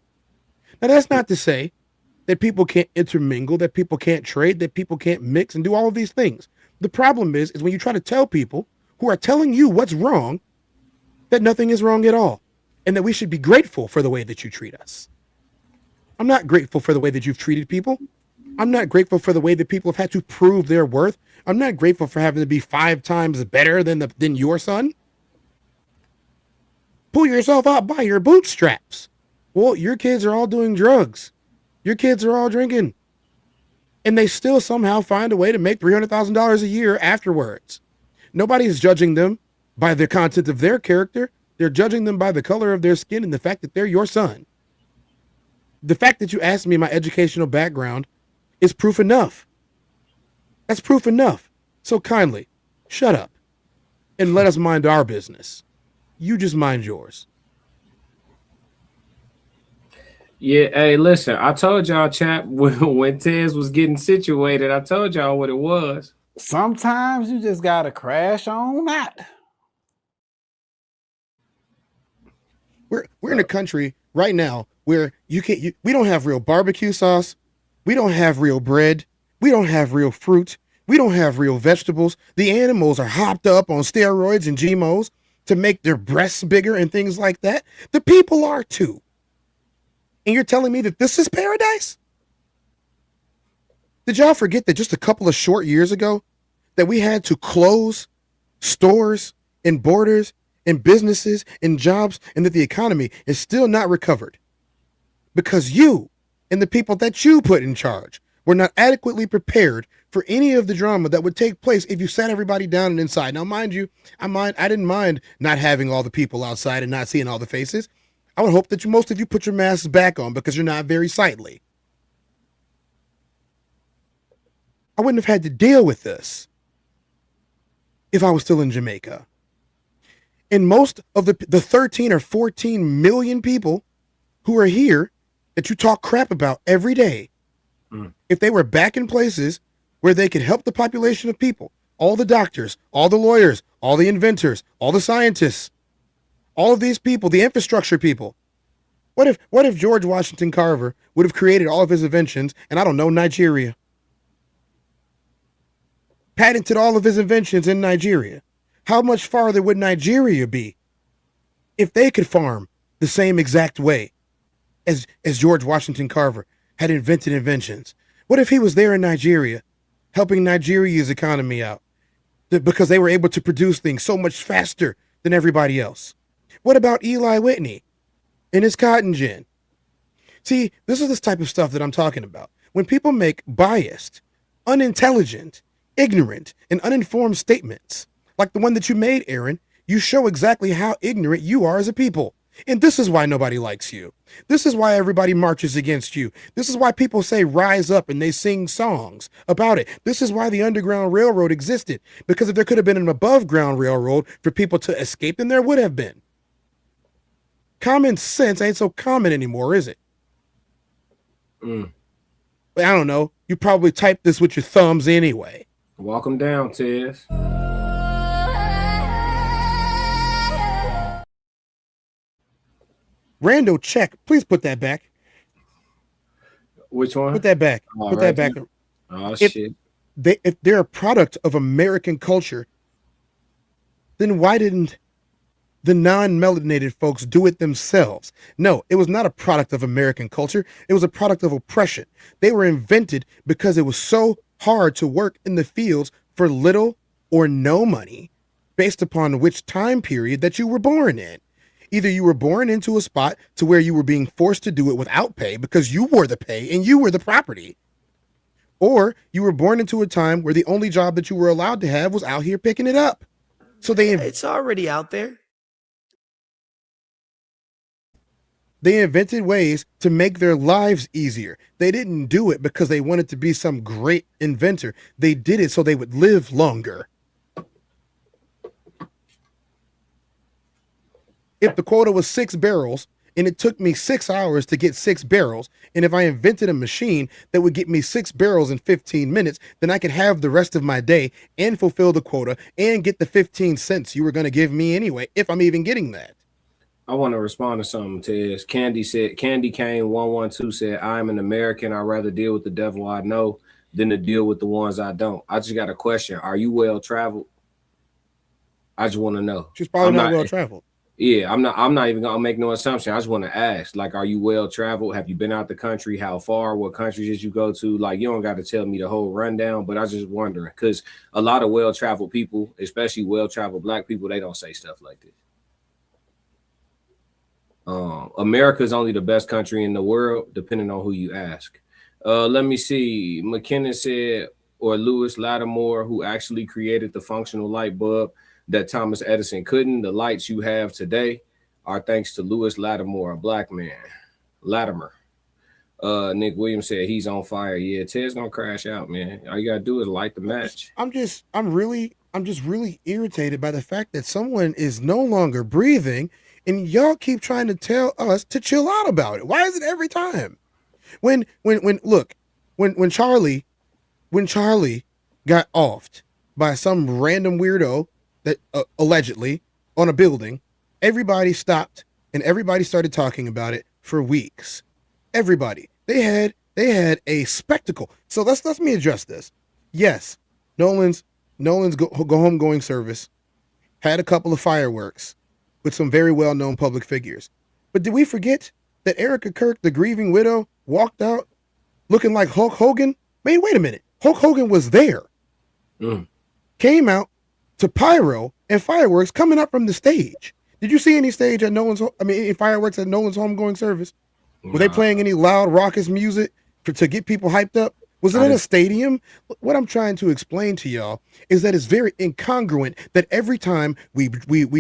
Now, that's not to say that people can't intermingle, that people can't trade, that people can't mix and do all of these things. The problem is when you try to tell people who are telling you what's wrong, that nothing is wrong at all, and that we should be grateful for the way that you treat us. I'm not grateful for the way that you've treated people. I'm not grateful for the way that people have had to prove their worth. I'm not grateful for having to be 5 times better than your son. Pull yourself out by your bootstraps. Well, your kids are all doing drugs. Your kids are all drinking. And they still somehow find a way to make $300,000 a year afterwards. Nobody's judging them by the content of their character. They're judging them by the color of their skin and the fact that they're your son. The fact that you asked me my educational background is proof enough. That's proof enough. So kindly, shut up and let us mind our business. You just mind yours. Yeah, hey, listen, I told y'all, chap, when Tez was getting situated, I told y'all what it was. Sometimes you just gotta crash on out. We're in a country right now where we don't have real barbecue sauce, we don't have real bread, we don't have real fruit, we don't have real vegetables. The animals are hopped up on steroids and GMOs to make their breasts bigger and things like that. The people are too. And you're telling me that this is paradise? Did y'all forget that just a couple of short years ago that we had to close stores and borders and businesses and jobs, and that the economy is still not recovered because you and the people that you put in charge were not adequately prepared for any of the drama that would take place if you sat everybody down and inside. Now, mind you, I didn't mind not having all the people outside and not seeing all the faces. I would hope that most of you put your masks back on because you're not very sightly. I wouldn't have had to deal with this if I was still in Jamaica. And most of the 13 or 14 million people who are here that you talk crap about every day, if they were back in places where they could help the population of people, all the doctors, all the lawyers, all the inventors, all the scientists, all of these people, the infrastructure people. What if George Washington Carver would have created all of his inventions and, I don't know, Nigeria? Patented all of his inventions in Nigeria. How much farther would Nigeria be if they could farm the same exact way as George Washington Carver had invented inventions? What if he was there in Nigeria, helping Nigeria's economy out because they were able to produce things so much faster than everybody else? What about Eli Whitney and his cotton gin? See, this is this type of stuff that I'm talking about. When people make biased, unintelligent, ignorant, and uninformed statements, like the one that you made, Aaron, you show exactly how ignorant you are as a people. And this is why nobody likes you. This is why everybody marches against you. This is why people say rise up and they sing songs about it. This is why the Underground Railroad existed. Because if there could have been an above ground railroad for people to escape, then there would have been. Common sense ain't so common anymore, is it? I don't know. You probably typed this with your thumbs anyway. Walk them down, Tez. Rando check. Please put that back. Which one? Put that back. Oh, Put right that back. there. Oh, if shit. If they're a product of American culture, then why didn't the non-melanated folks do it themselves? No, it was not a product of American culture. It was a product of oppression. They were invented because it was so hard to work in the fields for little or no money based upon which time period that you were born in. Either you were born into a spot to where you were being forced to do it without pay because you were the pay and you were the property, or you were born into a time where the only job that you were allowed to have was out here picking it up. So it's already out there. They invented ways to make their lives easier. They didn't do it because they wanted to be some great inventor. They did it so they would live longer. If the quota was 6 barrels and it took me 6 hours to get 6 barrels, and if I invented a machine that would get me 6 barrels in 15 minutes, then I could have the rest of my day and fulfill the quota and get the 15 cents you were going to give me anyway, if I'm even getting that. I want to respond to something, Tez. Candy Kane 112 said, I'm an American. I'd rather deal with the devil I know than to deal with the ones I don't. I just got a question. Are you well traveled? I just want to know. She's probably not well traveled. Yeah, I'm not even gonna make no assumption. I just want to ask, like, are you well traveled? Have you been out the country? How far? What countries did you go to? Like, you don't got to tell me the whole rundown, but I was just wondering, because a lot of well traveled people, especially well traveled Black people, they don't say stuff like this. America is only the best country in the world, depending on who you ask. Let me see. McKinnon said, or Lewis Lattimore, who actually created the functional light bulb that Thomas Edison couldn't. The lights you have today are thanks to Lewis Lattimore, a Black man. Latimer. Nick Williams said he's on fire. Yeah, Ted's gonna crash out, man. All you gotta do is light the match. I'm just really irritated by the fact that someone is no longer breathing And y'all keep trying to tell us to chill out about it. Why is it every time? When Charlie got offed by some random weirdo that allegedly on a building, everybody stopped and everybody started talking about it for weeks. Everybody. They had a spectacle. So let me address this. Yes, Nolan's homegoing service had a couple of fireworks with some very well-known public figures. But did we forget that Erica Kirk, the grieving widow, walked out looking like Hulk Hogan? Man, wait a minute. Hulk Hogan was there. Came out to pyro and fireworks coming up from the stage. Did you see any stage at any fireworks at Nolan's homegoing service? Were they playing any loud, raucous music to get people hyped up? Was it in a stadium? What I'm trying to explain to y'all is that it's very incongruent that every time we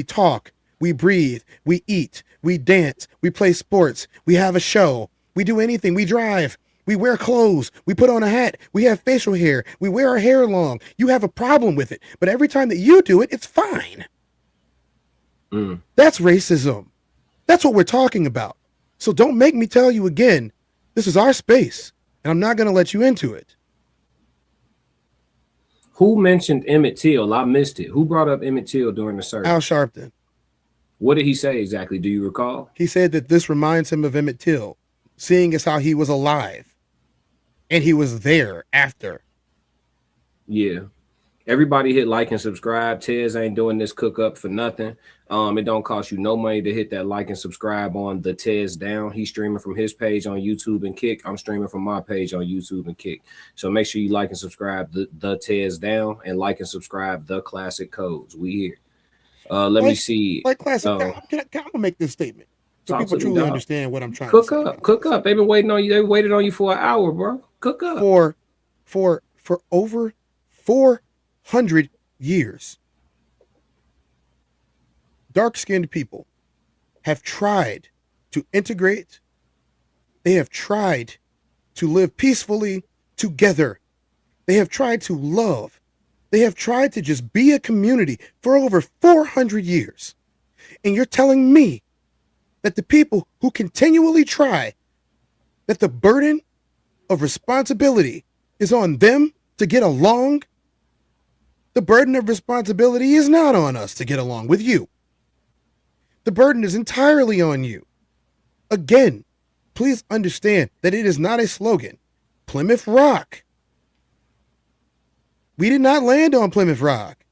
talk, we breathe, we eat, we dance, we play sports, we have a show, we do anything, we drive, we wear clothes, we put on a hat, we have facial hair, we wear our hair long. You have a problem with it. But every time that you do it, it's fine. That's racism. That's what we're talking about. So don't make me tell you again, this is our space, and I'm not going to let you into it. Who mentioned Emmett Till? I missed it. Who brought up Emmett Till during the service? Al Sharpton. What did he say exactly? Do you recall? He said that this reminds him of Emmett Till, seeing as how he was alive, and he was there after. Yeah. Everybody hit like and subscribe. Tez ain't doing this cook up for nothing. It don't cost you no money to hit that like and subscribe on the Tez Down. He's streaming from his page on YouTube and Kick. I'm streaming from my page on YouTube and Kick. So make sure you like and subscribe the Tez Down and like and subscribe the Classic Codes. We here. Let me see. Like Classic, I'm gonna make this statement so people truly understand what I'm trying to say. Cook up. They've been waiting on you. They waited on you for an hour, bro. Cook up. For over 400 years, dark-skinned people have tried to integrate. They have tried to live peacefully together. They have tried to love. They have tried to just be a community for over 400 years. And you're telling me that the people who continually try, that the burden of responsibility is on them to get along? The burden of responsibility is not on us to get along with you. The burden is entirely on you. Again, please understand that it is not a slogan. Plymouth Rock. We did not land on Plymouth Rock.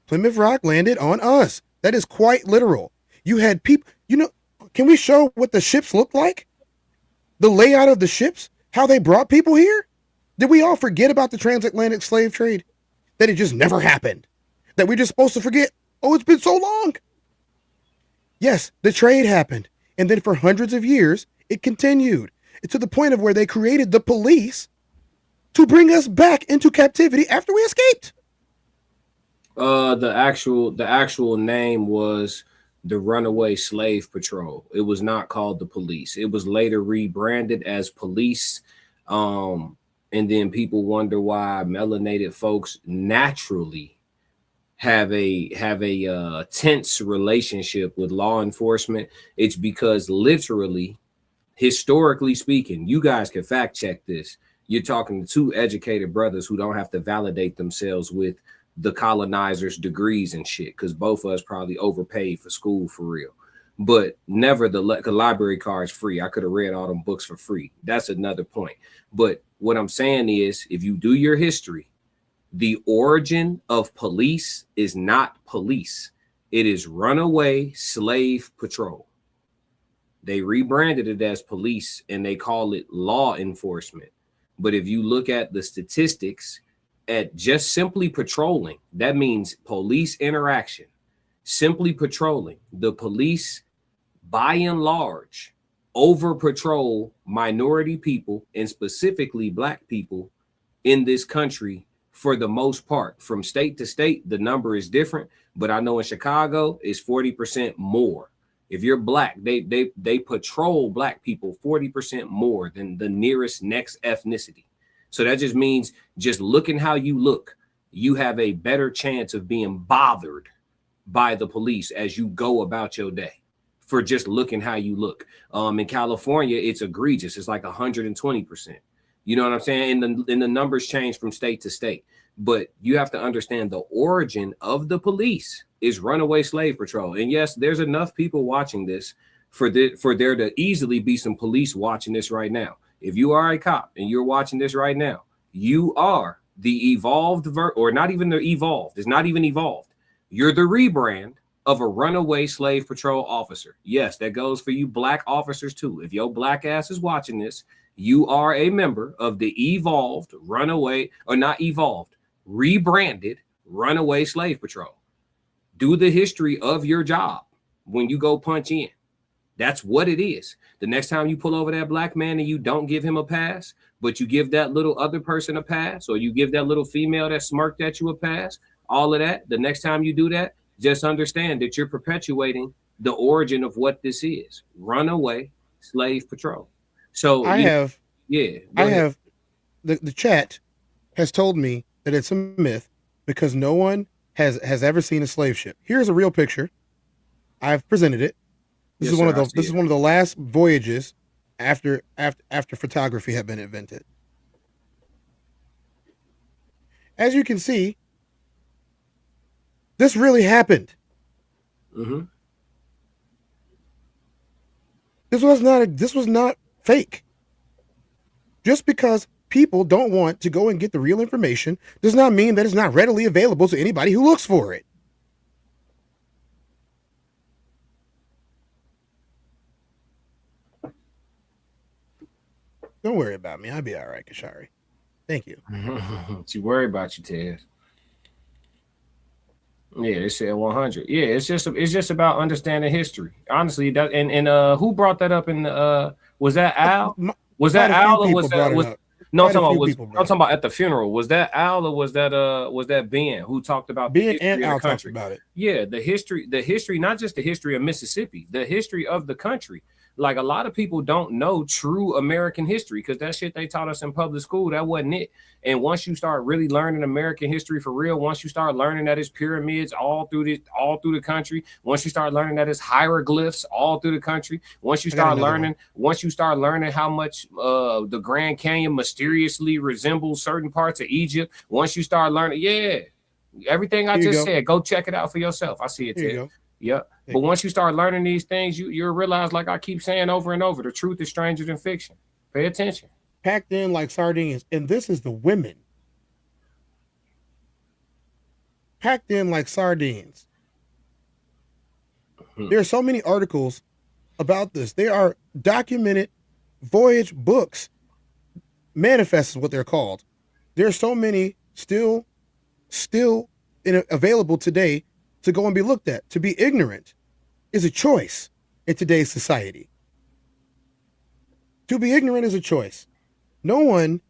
Plymouth Rock landed on us. That is quite literal. You had people, can we show what the ships looked like? The layout of the ships? How they brought people here? Did we all forget about the transatlantic slave trade? That it just never happened? That we're just supposed to forget? Oh, it's been so long. Yes, the trade happened. And then for hundreds of years, it continued to the point of where they created the police to bring us back into captivity after we escaped. The actual name was the Runaway Slave Patrol. It was not called the police. It was later rebranded as police. And then people wonder why melanated folks naturally have a tense relationship with law enforcement. It's because literally, historically speaking, you guys can fact check this. You're talking to two educated brothers who don't have to validate themselves with the colonizers' degrees and shit, because both of us probably overpaid for school for real. But nevertheless, the library card's free. I could have read all them books for free. That's another point. But what I'm saying is, if you do your history, the origin of police is not police. It is Runaway Slave Patrol. They rebranded it as police and they call it law enforcement. But if you look at the statistics at just simply patrolling, that means police interaction, simply patrolling, the police by and large over patrol minority people and specifically black people in this country for the most part. From state to state, the number is different, but I know in Chicago it's 40% more. If you're black, they patrol black people 40% more than the nearest next ethnicity. So that just means just looking how you look, you have a better chance of being bothered by the police as you go about your day. for just looking how you look. In California, it's egregious. It's like 120%. You know what I'm saying? And the numbers change from state to state. But you have to understand the origin of the police is runaway slave patrol. And yes, there's enough people watching this for there to easily be some police watching this right now. If you are a cop and you're watching this right now, you are the evolved or not even the evolved. It's not even evolved. You're the rebrand of a runaway slave patrol officer. Yes, that goes for you black officers too. If your black ass is watching this, you are a member of the evolved runaway, or not evolved, rebranded runaway slave patrol. Do the history of your job when you go punch in. That's what it is. The next time you pull over that black man and you don't give him a pass, but you give that little other person a pass, or you give that little female that smirked at you a pass, all of that, the next time you do that, just understand that you're perpetuating the origin of what this is. Runaway slave patrol. So I have the chat has told me that it's a myth because no one has ever seen a slave ship. Here's a real picture. I've presented it. This is one of the last voyages after photography had been invented. As you can see, this really happened. Mm-hmm. This was not fake. Just because people don't want to go and get the real information does not mean that it's not readily available to anybody who looks for it. Don't worry about me. I'll be all right, Kashari. Thank you. You worry about you, Tez. Yeah, they said 100. Yeah, it's just about understanding history. Honestly, that and who brought that up in was that Al? Was that Al or was that no? I'm talking about at the funeral. Was that Al or was that Ben who talked about Ben and Al talked about it? Yeah, the history, not just the history of Mississippi, the history of the country. Like a lot of people don't know true American history because that shit they taught us in public school, that wasn't it. And once you start really learning American history for real, once you start learning that it's pyramids all through the country, once you start learning that it's hieroglyphs all through the country, once you start learning how much the Grand Canyon mysteriously resembles certain parts of Egypt, once you start learning, everything I just said, go check it out for yourself. I see it, Ted. Yep. But once you start learning these things, you'll realize, like I keep saying over and over, the truth is stranger than fiction. Pay attention. Packed in like sardines. And this is the women. Packed in like sardines. There are so many articles about this. They are documented voyage books. Manifests is what they're called. There are so many still available today to go and be looked at. To be ignorant is a choice in today's society. To be ignorant is a choice. No one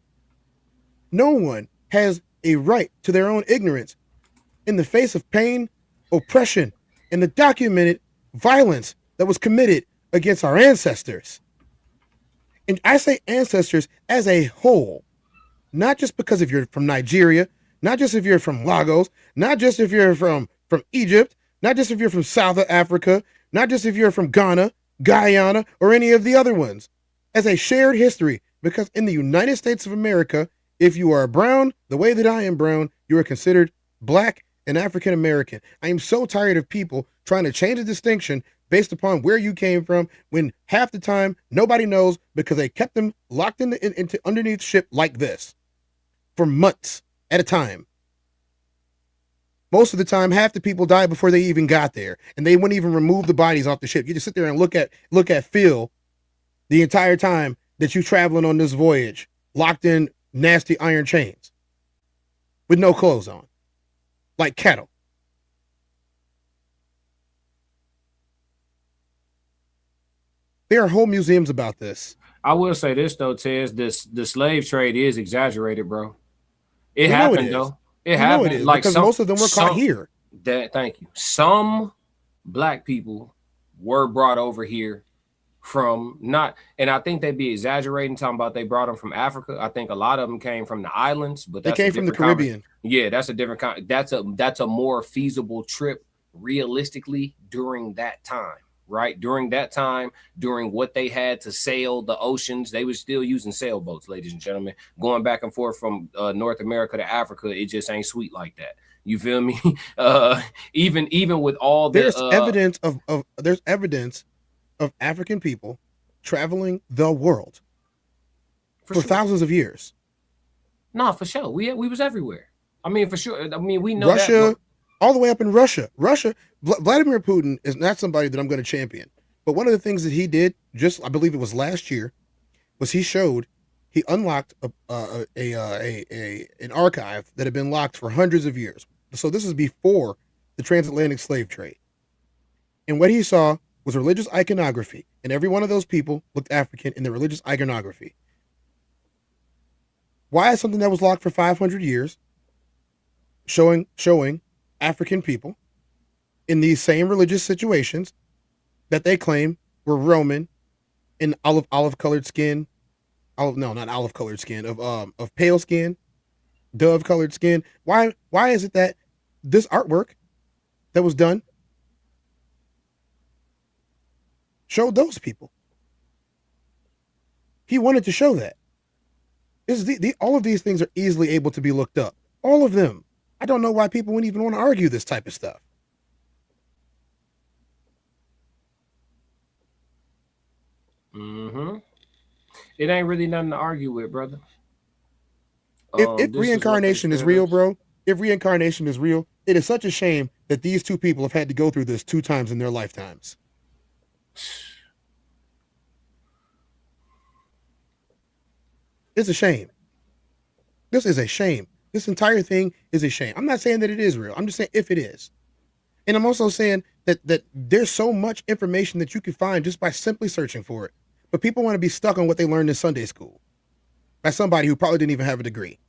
has a right to their own ignorance in the face of pain, oppression, and the documented violence that was committed against our ancestors. And I say ancestors as a whole, not just because if you're from Nigeria, not just if you're from Lagos, not just if you're from Egypt, not just if you're from South Africa, not just if you're from Ghana, Guyana, or any of the other ones, as a shared history. Because in the United States of America, if you are brown, the way that I am brown, you are considered black and African American. I am so tired of people trying to change a distinction based upon where you came from, when half the time nobody knows because they kept them locked into underneath ship like this for months at a time. Most of the time, half the people died before they even got there, and they wouldn't even remove the bodies off the ship. You just sit there and look at Phil the entire time that you're traveling on this voyage, locked in nasty iron chains with no clothes on, like cattle. There are whole museums about this. I will say this though, Tez, the slave trade is exaggerated, bro. It happened though. It happened. It is, like because most of them were caught here. Thank you. Some black people were brought over here from and I think they'd be exaggerating talking about they brought them from Africa. I think a lot of them came from the islands, but they came from the Caribbean. Yeah, that's a different kind. That's a more feasible trip realistically during that time. right? During that time, during what they had to sail the oceans, they were still using sailboats, ladies and gentlemen, going back and forth from North America to Africa. It just ain't sweet like that. You feel me? Even with all the there's evidence of African people traveling the world for sure. thousands of years. No, for sure. We was everywhere. I mean, for sure. I mean, we know Russia, that. all the way up in Russia. Vladimir Putin is not somebody that I'm going to champion. But one of the things that he did, I believe it was last year, was he unlocked an archive that had been locked for hundreds of years. So this is before the transatlantic slave trade. And what he saw was religious iconography, and every one of those people looked African in the religious iconography. Why is something that was locked for 500 years showing African people in these same religious situations that they claim were Roman in olive colored skin? Not olive colored skin, of pale skin, dove colored skin. Why is it that this artwork that was done showed those people? He wanted to show that. All of these things are easily able to be looked up. All of them. I don't know why people wouldn't even want to argue this type of stuff. Mm-hmm. It ain't really nothing to argue with, brother. If reincarnation is real, bro, if reincarnation is real, it is such a shame that these two people have had to go through this 2 times in their lifetimes. It's a shame. This is a shame. This entire thing is a shame. I'm not saying that it is real. I'm just saying if it is. And I'm also saying that there's so much information that you can find just by simply searching for it. But people want to be stuck on what they learned in Sunday school by somebody who probably didn't even have a degree.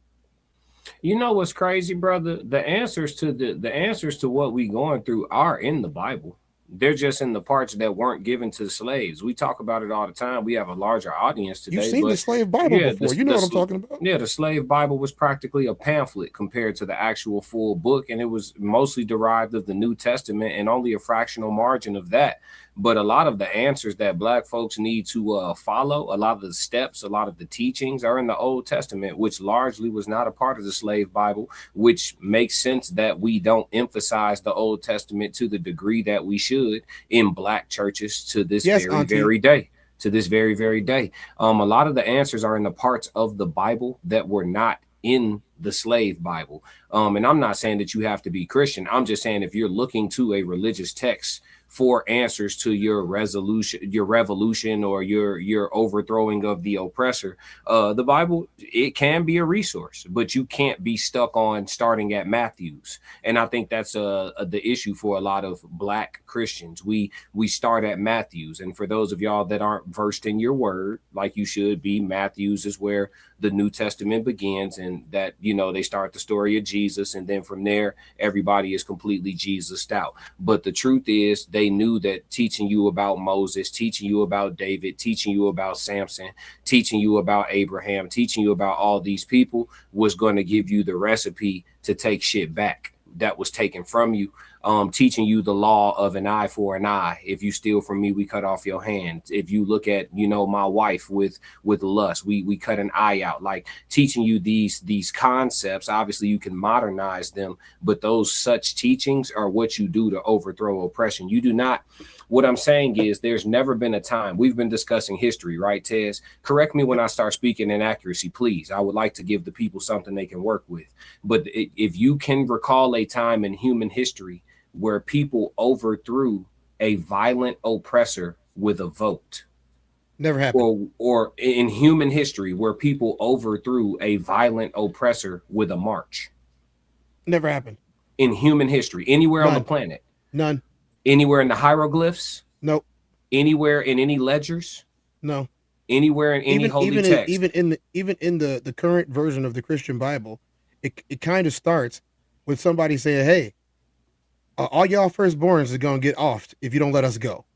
You know what's crazy, brother? The answers to what we going through are in the Bible. They're just in the parts that weren't given to slaves. We talk about it all the time. We have a larger audience today. You've seen the slave Bible before. You know what I'm talking about. Yeah, the slave Bible was practically a pamphlet compared to the actual full book, and it was mostly derived of the New Testament and only a fractional margin of that. But a lot of the answers that Black folks need to follow, a lot of the steps, a lot of the teachings are in the Old Testament, which largely was not a part of the slave Bible, which makes sense that we don't emphasize the Old Testament to the degree that we should in Black churches to this very day. To this very, very day. A lot of the answers are in the parts of the Bible that were not in the slave Bible. And I'm not saying that you have to be Christian. I'm just saying if you're looking to a religious text for answers to your revolution, or your overthrowing of the oppressor, the Bible, it can be a resource, but you can't be stuck on starting at Matthew's. And I think that's the issue for a lot of Black Christians. We start at Matthew's, and for those of y'all that aren't versed in your word, like you should be, Matthew's is where the New Testament begins, and that, they start the story of Jesus, and then from there everybody is completely Jesused out. But the truth is, they knew that teaching you about Moses, teaching you about David, teaching you about Samson, teaching you about Abraham, teaching you about all these people was going to give you the recipe to take shit back that was taken from you. Teaching you the law of an eye for an eye. If you steal from me, we cut off your hand. If you look at, my wife with lust, we cut an eye out. Like, teaching you these concepts. Obviously you can modernize them, but those such teachings are what you do to overthrow oppression. You do not. What I'm saying is, there's never been a time. We've been discussing history, right, Tez? Correct me when I start speaking inaccuracy, please. I would like to give the people something they can work with. But if you can recall a time in human history where people overthrew a violent oppressor with a vote. Never happened. Or in human history where people overthrew a violent oppressor with a march. Never happened. In human history, anywhere on the planet. None. Anywhere in the hieroglyphs? Nope. Anywhere in any ledgers? No. Anywhere in any holy text? Even in the current version of the Christian Bible, it kind of starts with somebody saying, hey, all y'all firstborns are going to get offed if you don't let us go.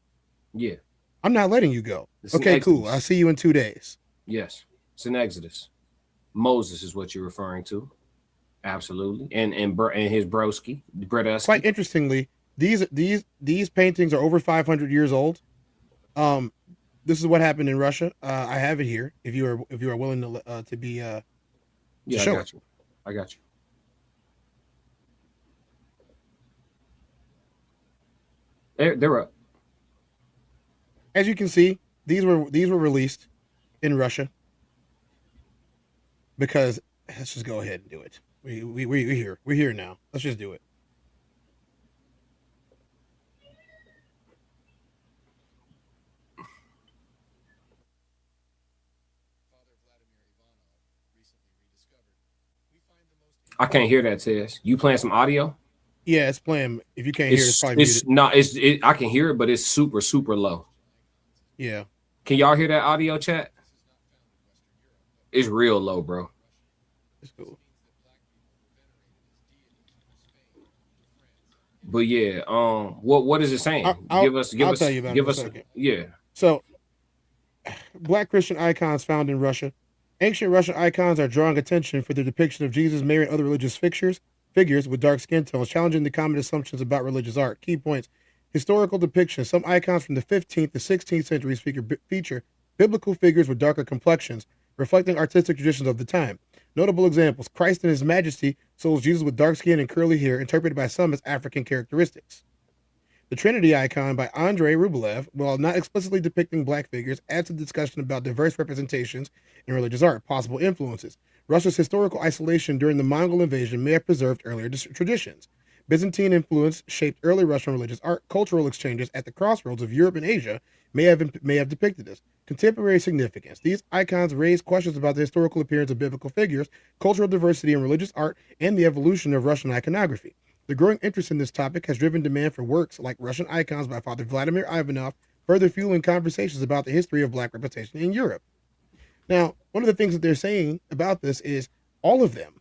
Yeah. I'm not letting you go. Okay, cool. I'll see you in 2 days. Yes. It's an Exodus. Moses is what you're referring to. Absolutely. And his broski. Quite interestingly, These paintings are over 500 years old. This is what happened in Russia. I have it here. If you are willing to be Yeah, I show got it. you. I got you. They're up. As you can see, these were released in Russia because let's just go ahead and do it. We're here. We're here now. Let's just do it. I can't hear that, Tez. You playing some audio? Yeah, it's playing. If you can't hear it, it's probably muted. not. I can hear it, but it's super low. Yeah. Can y'all hear that audio, chat? It's real low, bro. It's cool. But yeah, what is it saying? I'll tell you about it in a second. Yeah. So, Black Christian icons found in Russia. Ancient Russian icons are drawing attention for their depiction of Jesus, Mary, and other religious figures with dark skin tones, challenging the common assumptions about religious art. Key points: historical depictions. Some icons from the 15th to 16th centuries feature biblical figures with darker complexions, reflecting artistic traditions of the time. Notable examples: Christ in His Majesty shows Jesus with dark skin and curly hair, interpreted by some as African characteristics. The Trinity icon by Andrei Rublev, while not explicitly depicting black figures, adds to the discussion about diverse representations in religious art. Possible influences. Russia's historical isolation during the Mongol invasion may have preserved earlier traditions. Byzantine influence shaped early Russian religious art. Cultural exchanges at the crossroads of Europe and Asia may have depicted this. Contemporary significance. These icons raise questions about the historical appearance of biblical figures, cultural diversity in religious art, and the evolution of Russian iconography. The growing interest in this topic has driven demand for works like Russian icons by Father Vladimir Ivanov, further fueling conversations about the history of black representation in Europe. Now, one of the things that they're saying about this is all of them.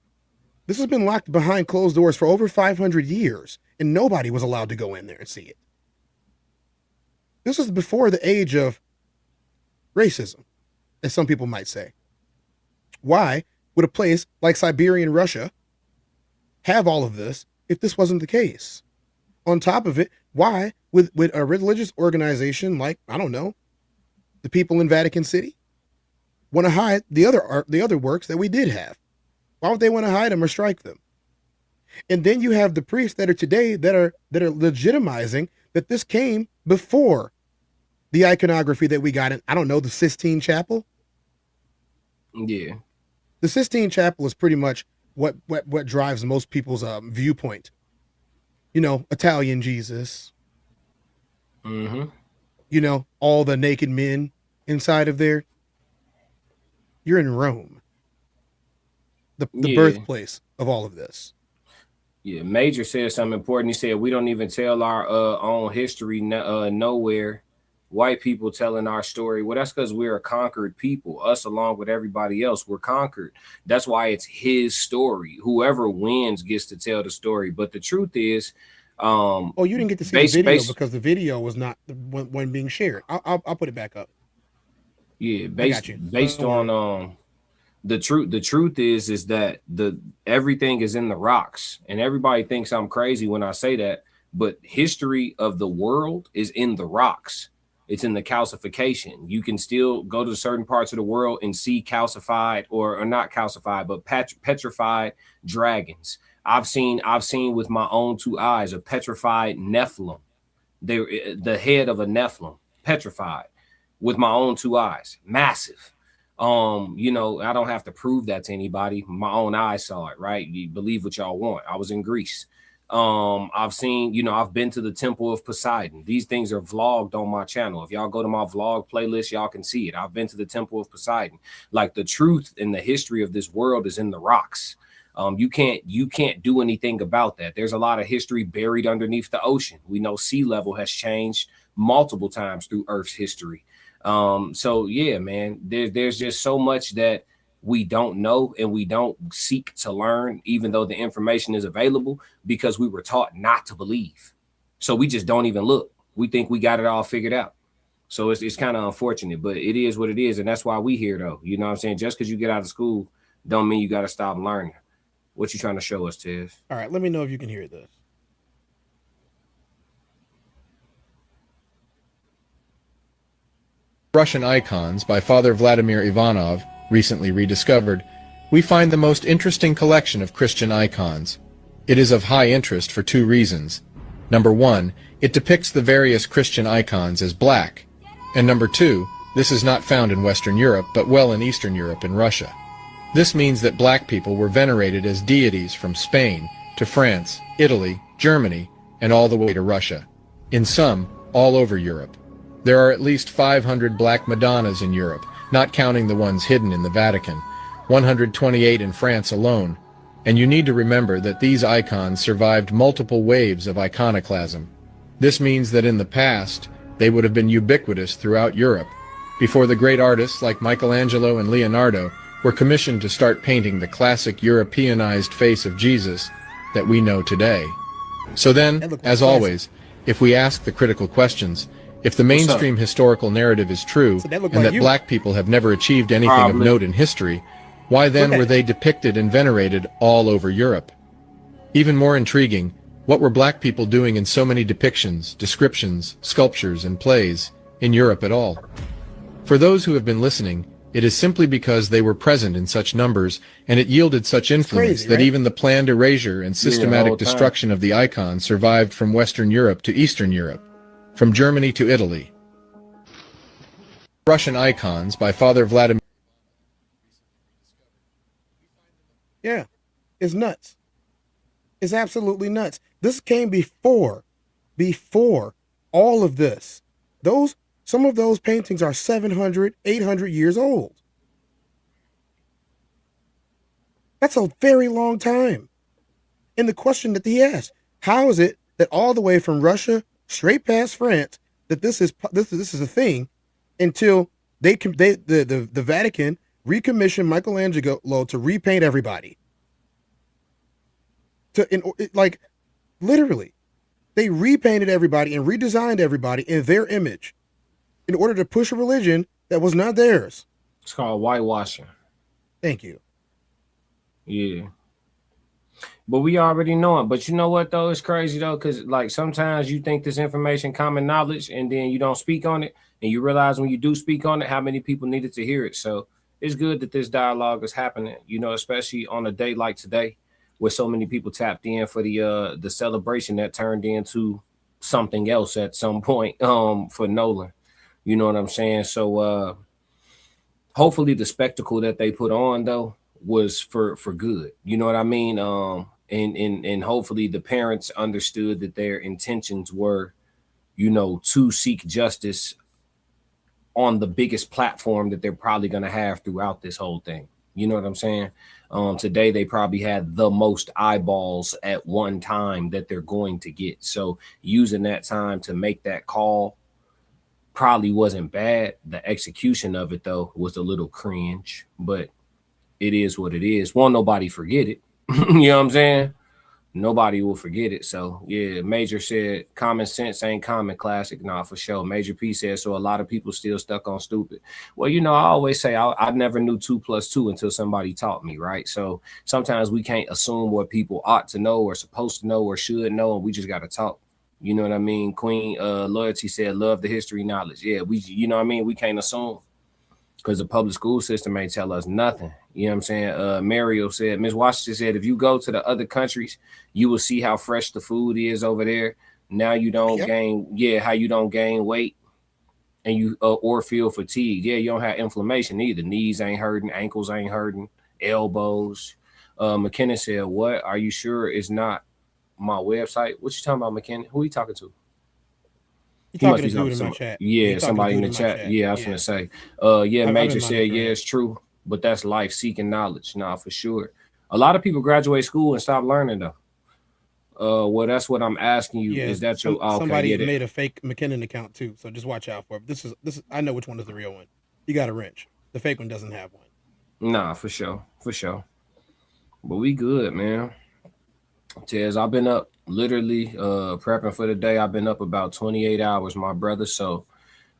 This has been locked behind closed doors for over 500 years, and nobody was allowed to go in there and see it. This was before the age of racism, as some people might say. Why would a place like Siberian Russia have all of this if this wasn't the case? On top of it, why would a religious organization like, I don't know, the people in Vatican City want to hide the other art, the other works that we did have? Why would they want to hide them or strike them? And then you have the priests that are today that are legitimizing that this came before the iconography that we got in, I don't know, the Sistine Chapel. Yeah. The Sistine Chapel is pretty much what drives most people's viewpoint. You know, Italian Jesus. Mm-hmm. You know, all the naked men inside of there. You're in Rome. The birthplace of all of this. Yeah, Major said something important. He said, we don't even tell our own history nowhere. White people telling our story. Well, that's because we're a conquered people. Us, along with everybody else, we're conquered. That's why it's his story. Whoever wins gets to tell the story. But the truth is, you didn't get to see the video because the video was not the one being shared. I'll put it back up. Yeah, based on the truth is that everything is in the rocks, and everybody thinks I'm crazy when I say that, but history of the world is in the rocks. It's in the calcification. You can still go to certain parts of the world and see calcified or not calcified, but petrified dragons. I've seen with my own two eyes a petrified Nephilim. The head of a Nephilim, petrified, with my own two eyes, massive. You know, I don't have to prove that to anybody. My own eyes saw it, right? You believe what y'all want. I was in Greece. I've seen, you know, I've been to the Temple of Poseidon. These things are vlogged on my channel. If y'all go to my vlog playlist, y'all can see it. I've been to the Temple of Poseidon. Like, the truth and the history of this world is in the rocks. You can't do anything about that. There's a lot of history buried underneath the ocean. We know sea level has changed multiple times through Earth's history. So yeah, man, there's just so much that we don't know and we don't seek to learn, even though the information is available, because we were taught not to believe. So we just don't even look. We think we got it all figured out. So it's kind of unfortunate, but it is what it is. And that's why we here, though. You know what I'm saying? Just because you get out of school don't mean you got to stop learning. What you trying to show us, Tiz? All right, let me know if you can hear this. Russian icons by Father Vladimir Ivanov, recently rediscovered, we find the most interesting collection of Christian icons. It is of high interest for two reasons. Number one, it depicts the various Christian icons as black. And number two, this is not found in Western Europe, but well in Eastern Europe and Russia. This means that black people were venerated as deities from Spain to France, Italy, Germany, and all the way to Russia. In some, all over Europe. There are at least 500 black Madonnas in Europe, not counting the ones hidden in the Vatican, 128 in France alone. And you need to remember that these icons survived multiple waves of iconoclasm. This means that in the past, they would have been ubiquitous throughout Europe, before the great artists like Michelangelo and Leonardo were commissioned to start painting the classic Europeanized face of Jesus that we know today. So then, as always, if we ask the critical questions, if the mainstream historical narrative is true, and that black people have never achieved anything of note in history, why then were they depicted and venerated all over Europe? Even more intriguing, what were black people doing in so many depictions, descriptions, sculptures, and plays in Europe at all? For those who have been listening, it is simply because they were present in such numbers, and it yielded such influence that even the planned erasure and systematic destruction of the icon survived from Western Europe to Eastern Europe, from Germany to Italy. Russian icons by Father Vladimir. Yeah, it's nuts. It's absolutely nuts. This came before all of this. Some of those paintings are 700, 800 years old. That's a very long time. And the question that he asked, how is it that all the way from Russia straight past France that this is a thing until the Vatican recommissioned Michelangelo to repaint everybody? Literally, they repainted everybody and redesigned everybody in their image in order to push a religion that was not theirs. It's called whitewashing. Thank you. Yeah. But we already know it. But you know what, though? It's crazy, though, because, like, sometimes you think this information common knowledge, and then you don't speak on it, and you realize when you do speak on it, how many people needed to hear it. So it's good that this dialogue is happening, you know, especially on a day like today, where so many people tapped in for the celebration that turned into something else at some point for Nolan. You know what I'm saying? So hopefully the spectacle that they put on, though, was for good. You know what I mean? And hopefully the parents understood that their intentions were, you know, to seek justice on the biggest platform that they're probably going to have throughout this whole thing. You know what I'm saying? Today, they probably had the most eyeballs at one time that they're going to get. So using that time to make that call probably wasn't bad. The execution of it, though, was a little cringe, but it is what it is. Won't nobody forget it. You know what I'm saying? Nobody will forget it. So yeah, Major said common sense ain't common. Classic. Nah, for sure. Major P said, so a lot of people still stuck on stupid. Well, you know, I always say I never knew 2 + 2 until somebody taught me, right? So sometimes we can't assume what people ought to know or supposed to know or should know, and we just got to talk. You know what I mean? Queen Loyalty said, love the history knowledge. Yeah, you know what I mean? We can't assume, because the public school system ain't tell us nothing. You know what I'm saying? Mario said, Ms. Washington said, if you go to the other countries, you will see how fresh the food is over there. Now you don't how you don't gain weight and you or feel fatigued. Yeah, you don't have inflammation either. Knees ain't hurting, ankles ain't hurting, elbows. McKenna said, what? Are you sure it's not my website? What you talking about, McKenna? Who are you talking to? You talking to dude in my chat. Yeah, somebody in the chat. Yeah, I was gonna say. Major said, yeah, it's true, but that's life seeking knowledge. Nah, for sure. A lot of people graduate school and stop learning though. Well, that's what I'm asking you. Is that your somebody made a fake McKinnon account too? So just watch out for it. This is I know which one is the real one. You got a wrench. The fake one doesn't have one. Nah, for sure, for sure. But we good, man. Tez, I've been up literally prepping for the day. I've been up about 28 hours, my brother. So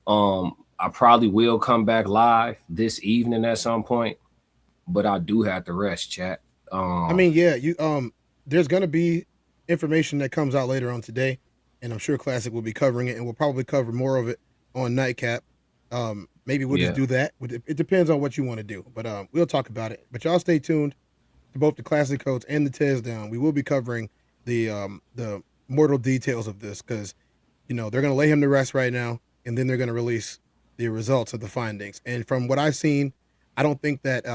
I probably will come back live this evening at some point, but I do have to rest, chat. I mean, yeah, you there's gonna be information that comes out later on today, and I'm sure Classic will be covering it, and we'll probably cover more of it on Nightcap. Maybe we'll just do that. It depends on what you want to do, but we'll talk about it. But y'all stay tuned to both the Classic Codes and the Tez Down. We will be covering the mortal details of this because, they're going to lay him to rest right now, and then they're going to release the results of the findings. And from what I've seen, I don't think that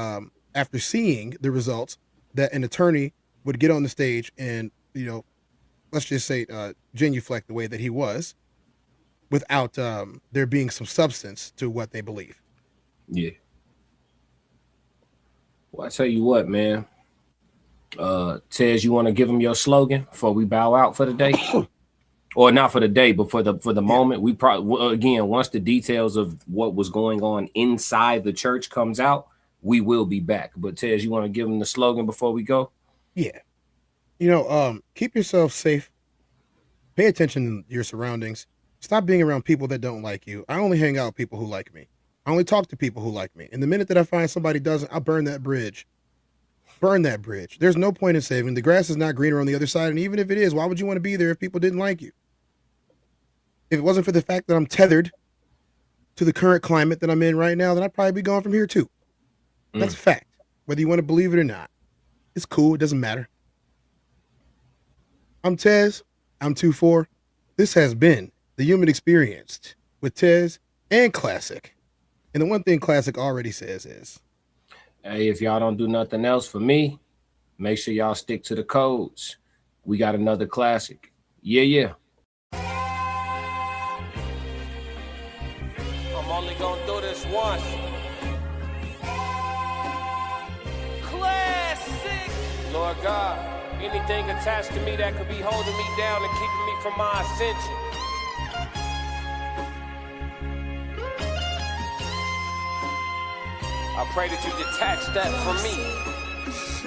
after seeing the results that an attorney would get on the stage and, let's just say genuflect the way that he was without there being some substance to what they believe. Yeah. Well, I tell you what, man. Tez, you want to give him your slogan before we bow out for the day? Or not for the day, but for the moment. We probably, again, once the details of what was going on inside the church comes out, we will be back. But Tez, you want to give him the slogan before we go? Yeah. Keep yourself safe. Pay attention to your surroundings. Stop being around people that don't like you. I only hang out with people who like me. I only talk to people who like me. And the minute that I find somebody doesn't, I'll burn that bridge. Burn that bridge. There's no point in saving. The grass is not greener on the other side. And even if it is, why would you want to be there if people didn't like you? If it wasn't for the fact that I'm tethered to the current climate that I'm in right now, then I'd probably be gone from here too. That's a fact. Whether you want to believe it or not. It's cool. It doesn't matter. I'm Tez. I'm 2-4. This has been The Human Experience with Tez and Classic. And the one thing Classic already says is, hey, if y'all don't do nothing else for me, make sure y'all stick to the codes. We got another classic. Yeah. I'm only gonna do this once. Classic. Lord God, anything attached to me that could be holding me down and keeping me from my ascension. I pray that you detach that from me,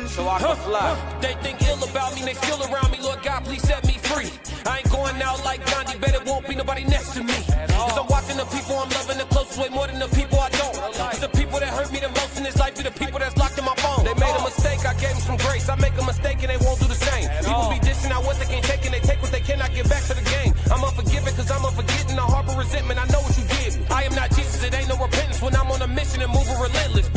so I can fly. They think ill about me, they still around me. Lord God, please set me free. I ain't going out like Gandhi, bet it won't be nobody next to me. Cause I'm watching the people I'm loving the closest way more than the people I don't. Cause the people that hurt me the most in this life be the people that's locked in my phone. They made a mistake, I gave them some grace. I make a mistake and they won't do the same. People be dishing out what they can't take and they take what they cannot get back to the game. I'm unforgiving cause I'm unforgetting. I harbor resentment, I know what you did. I am not Jesus, it ain't no repentance when I'm on a mission and moving relentless.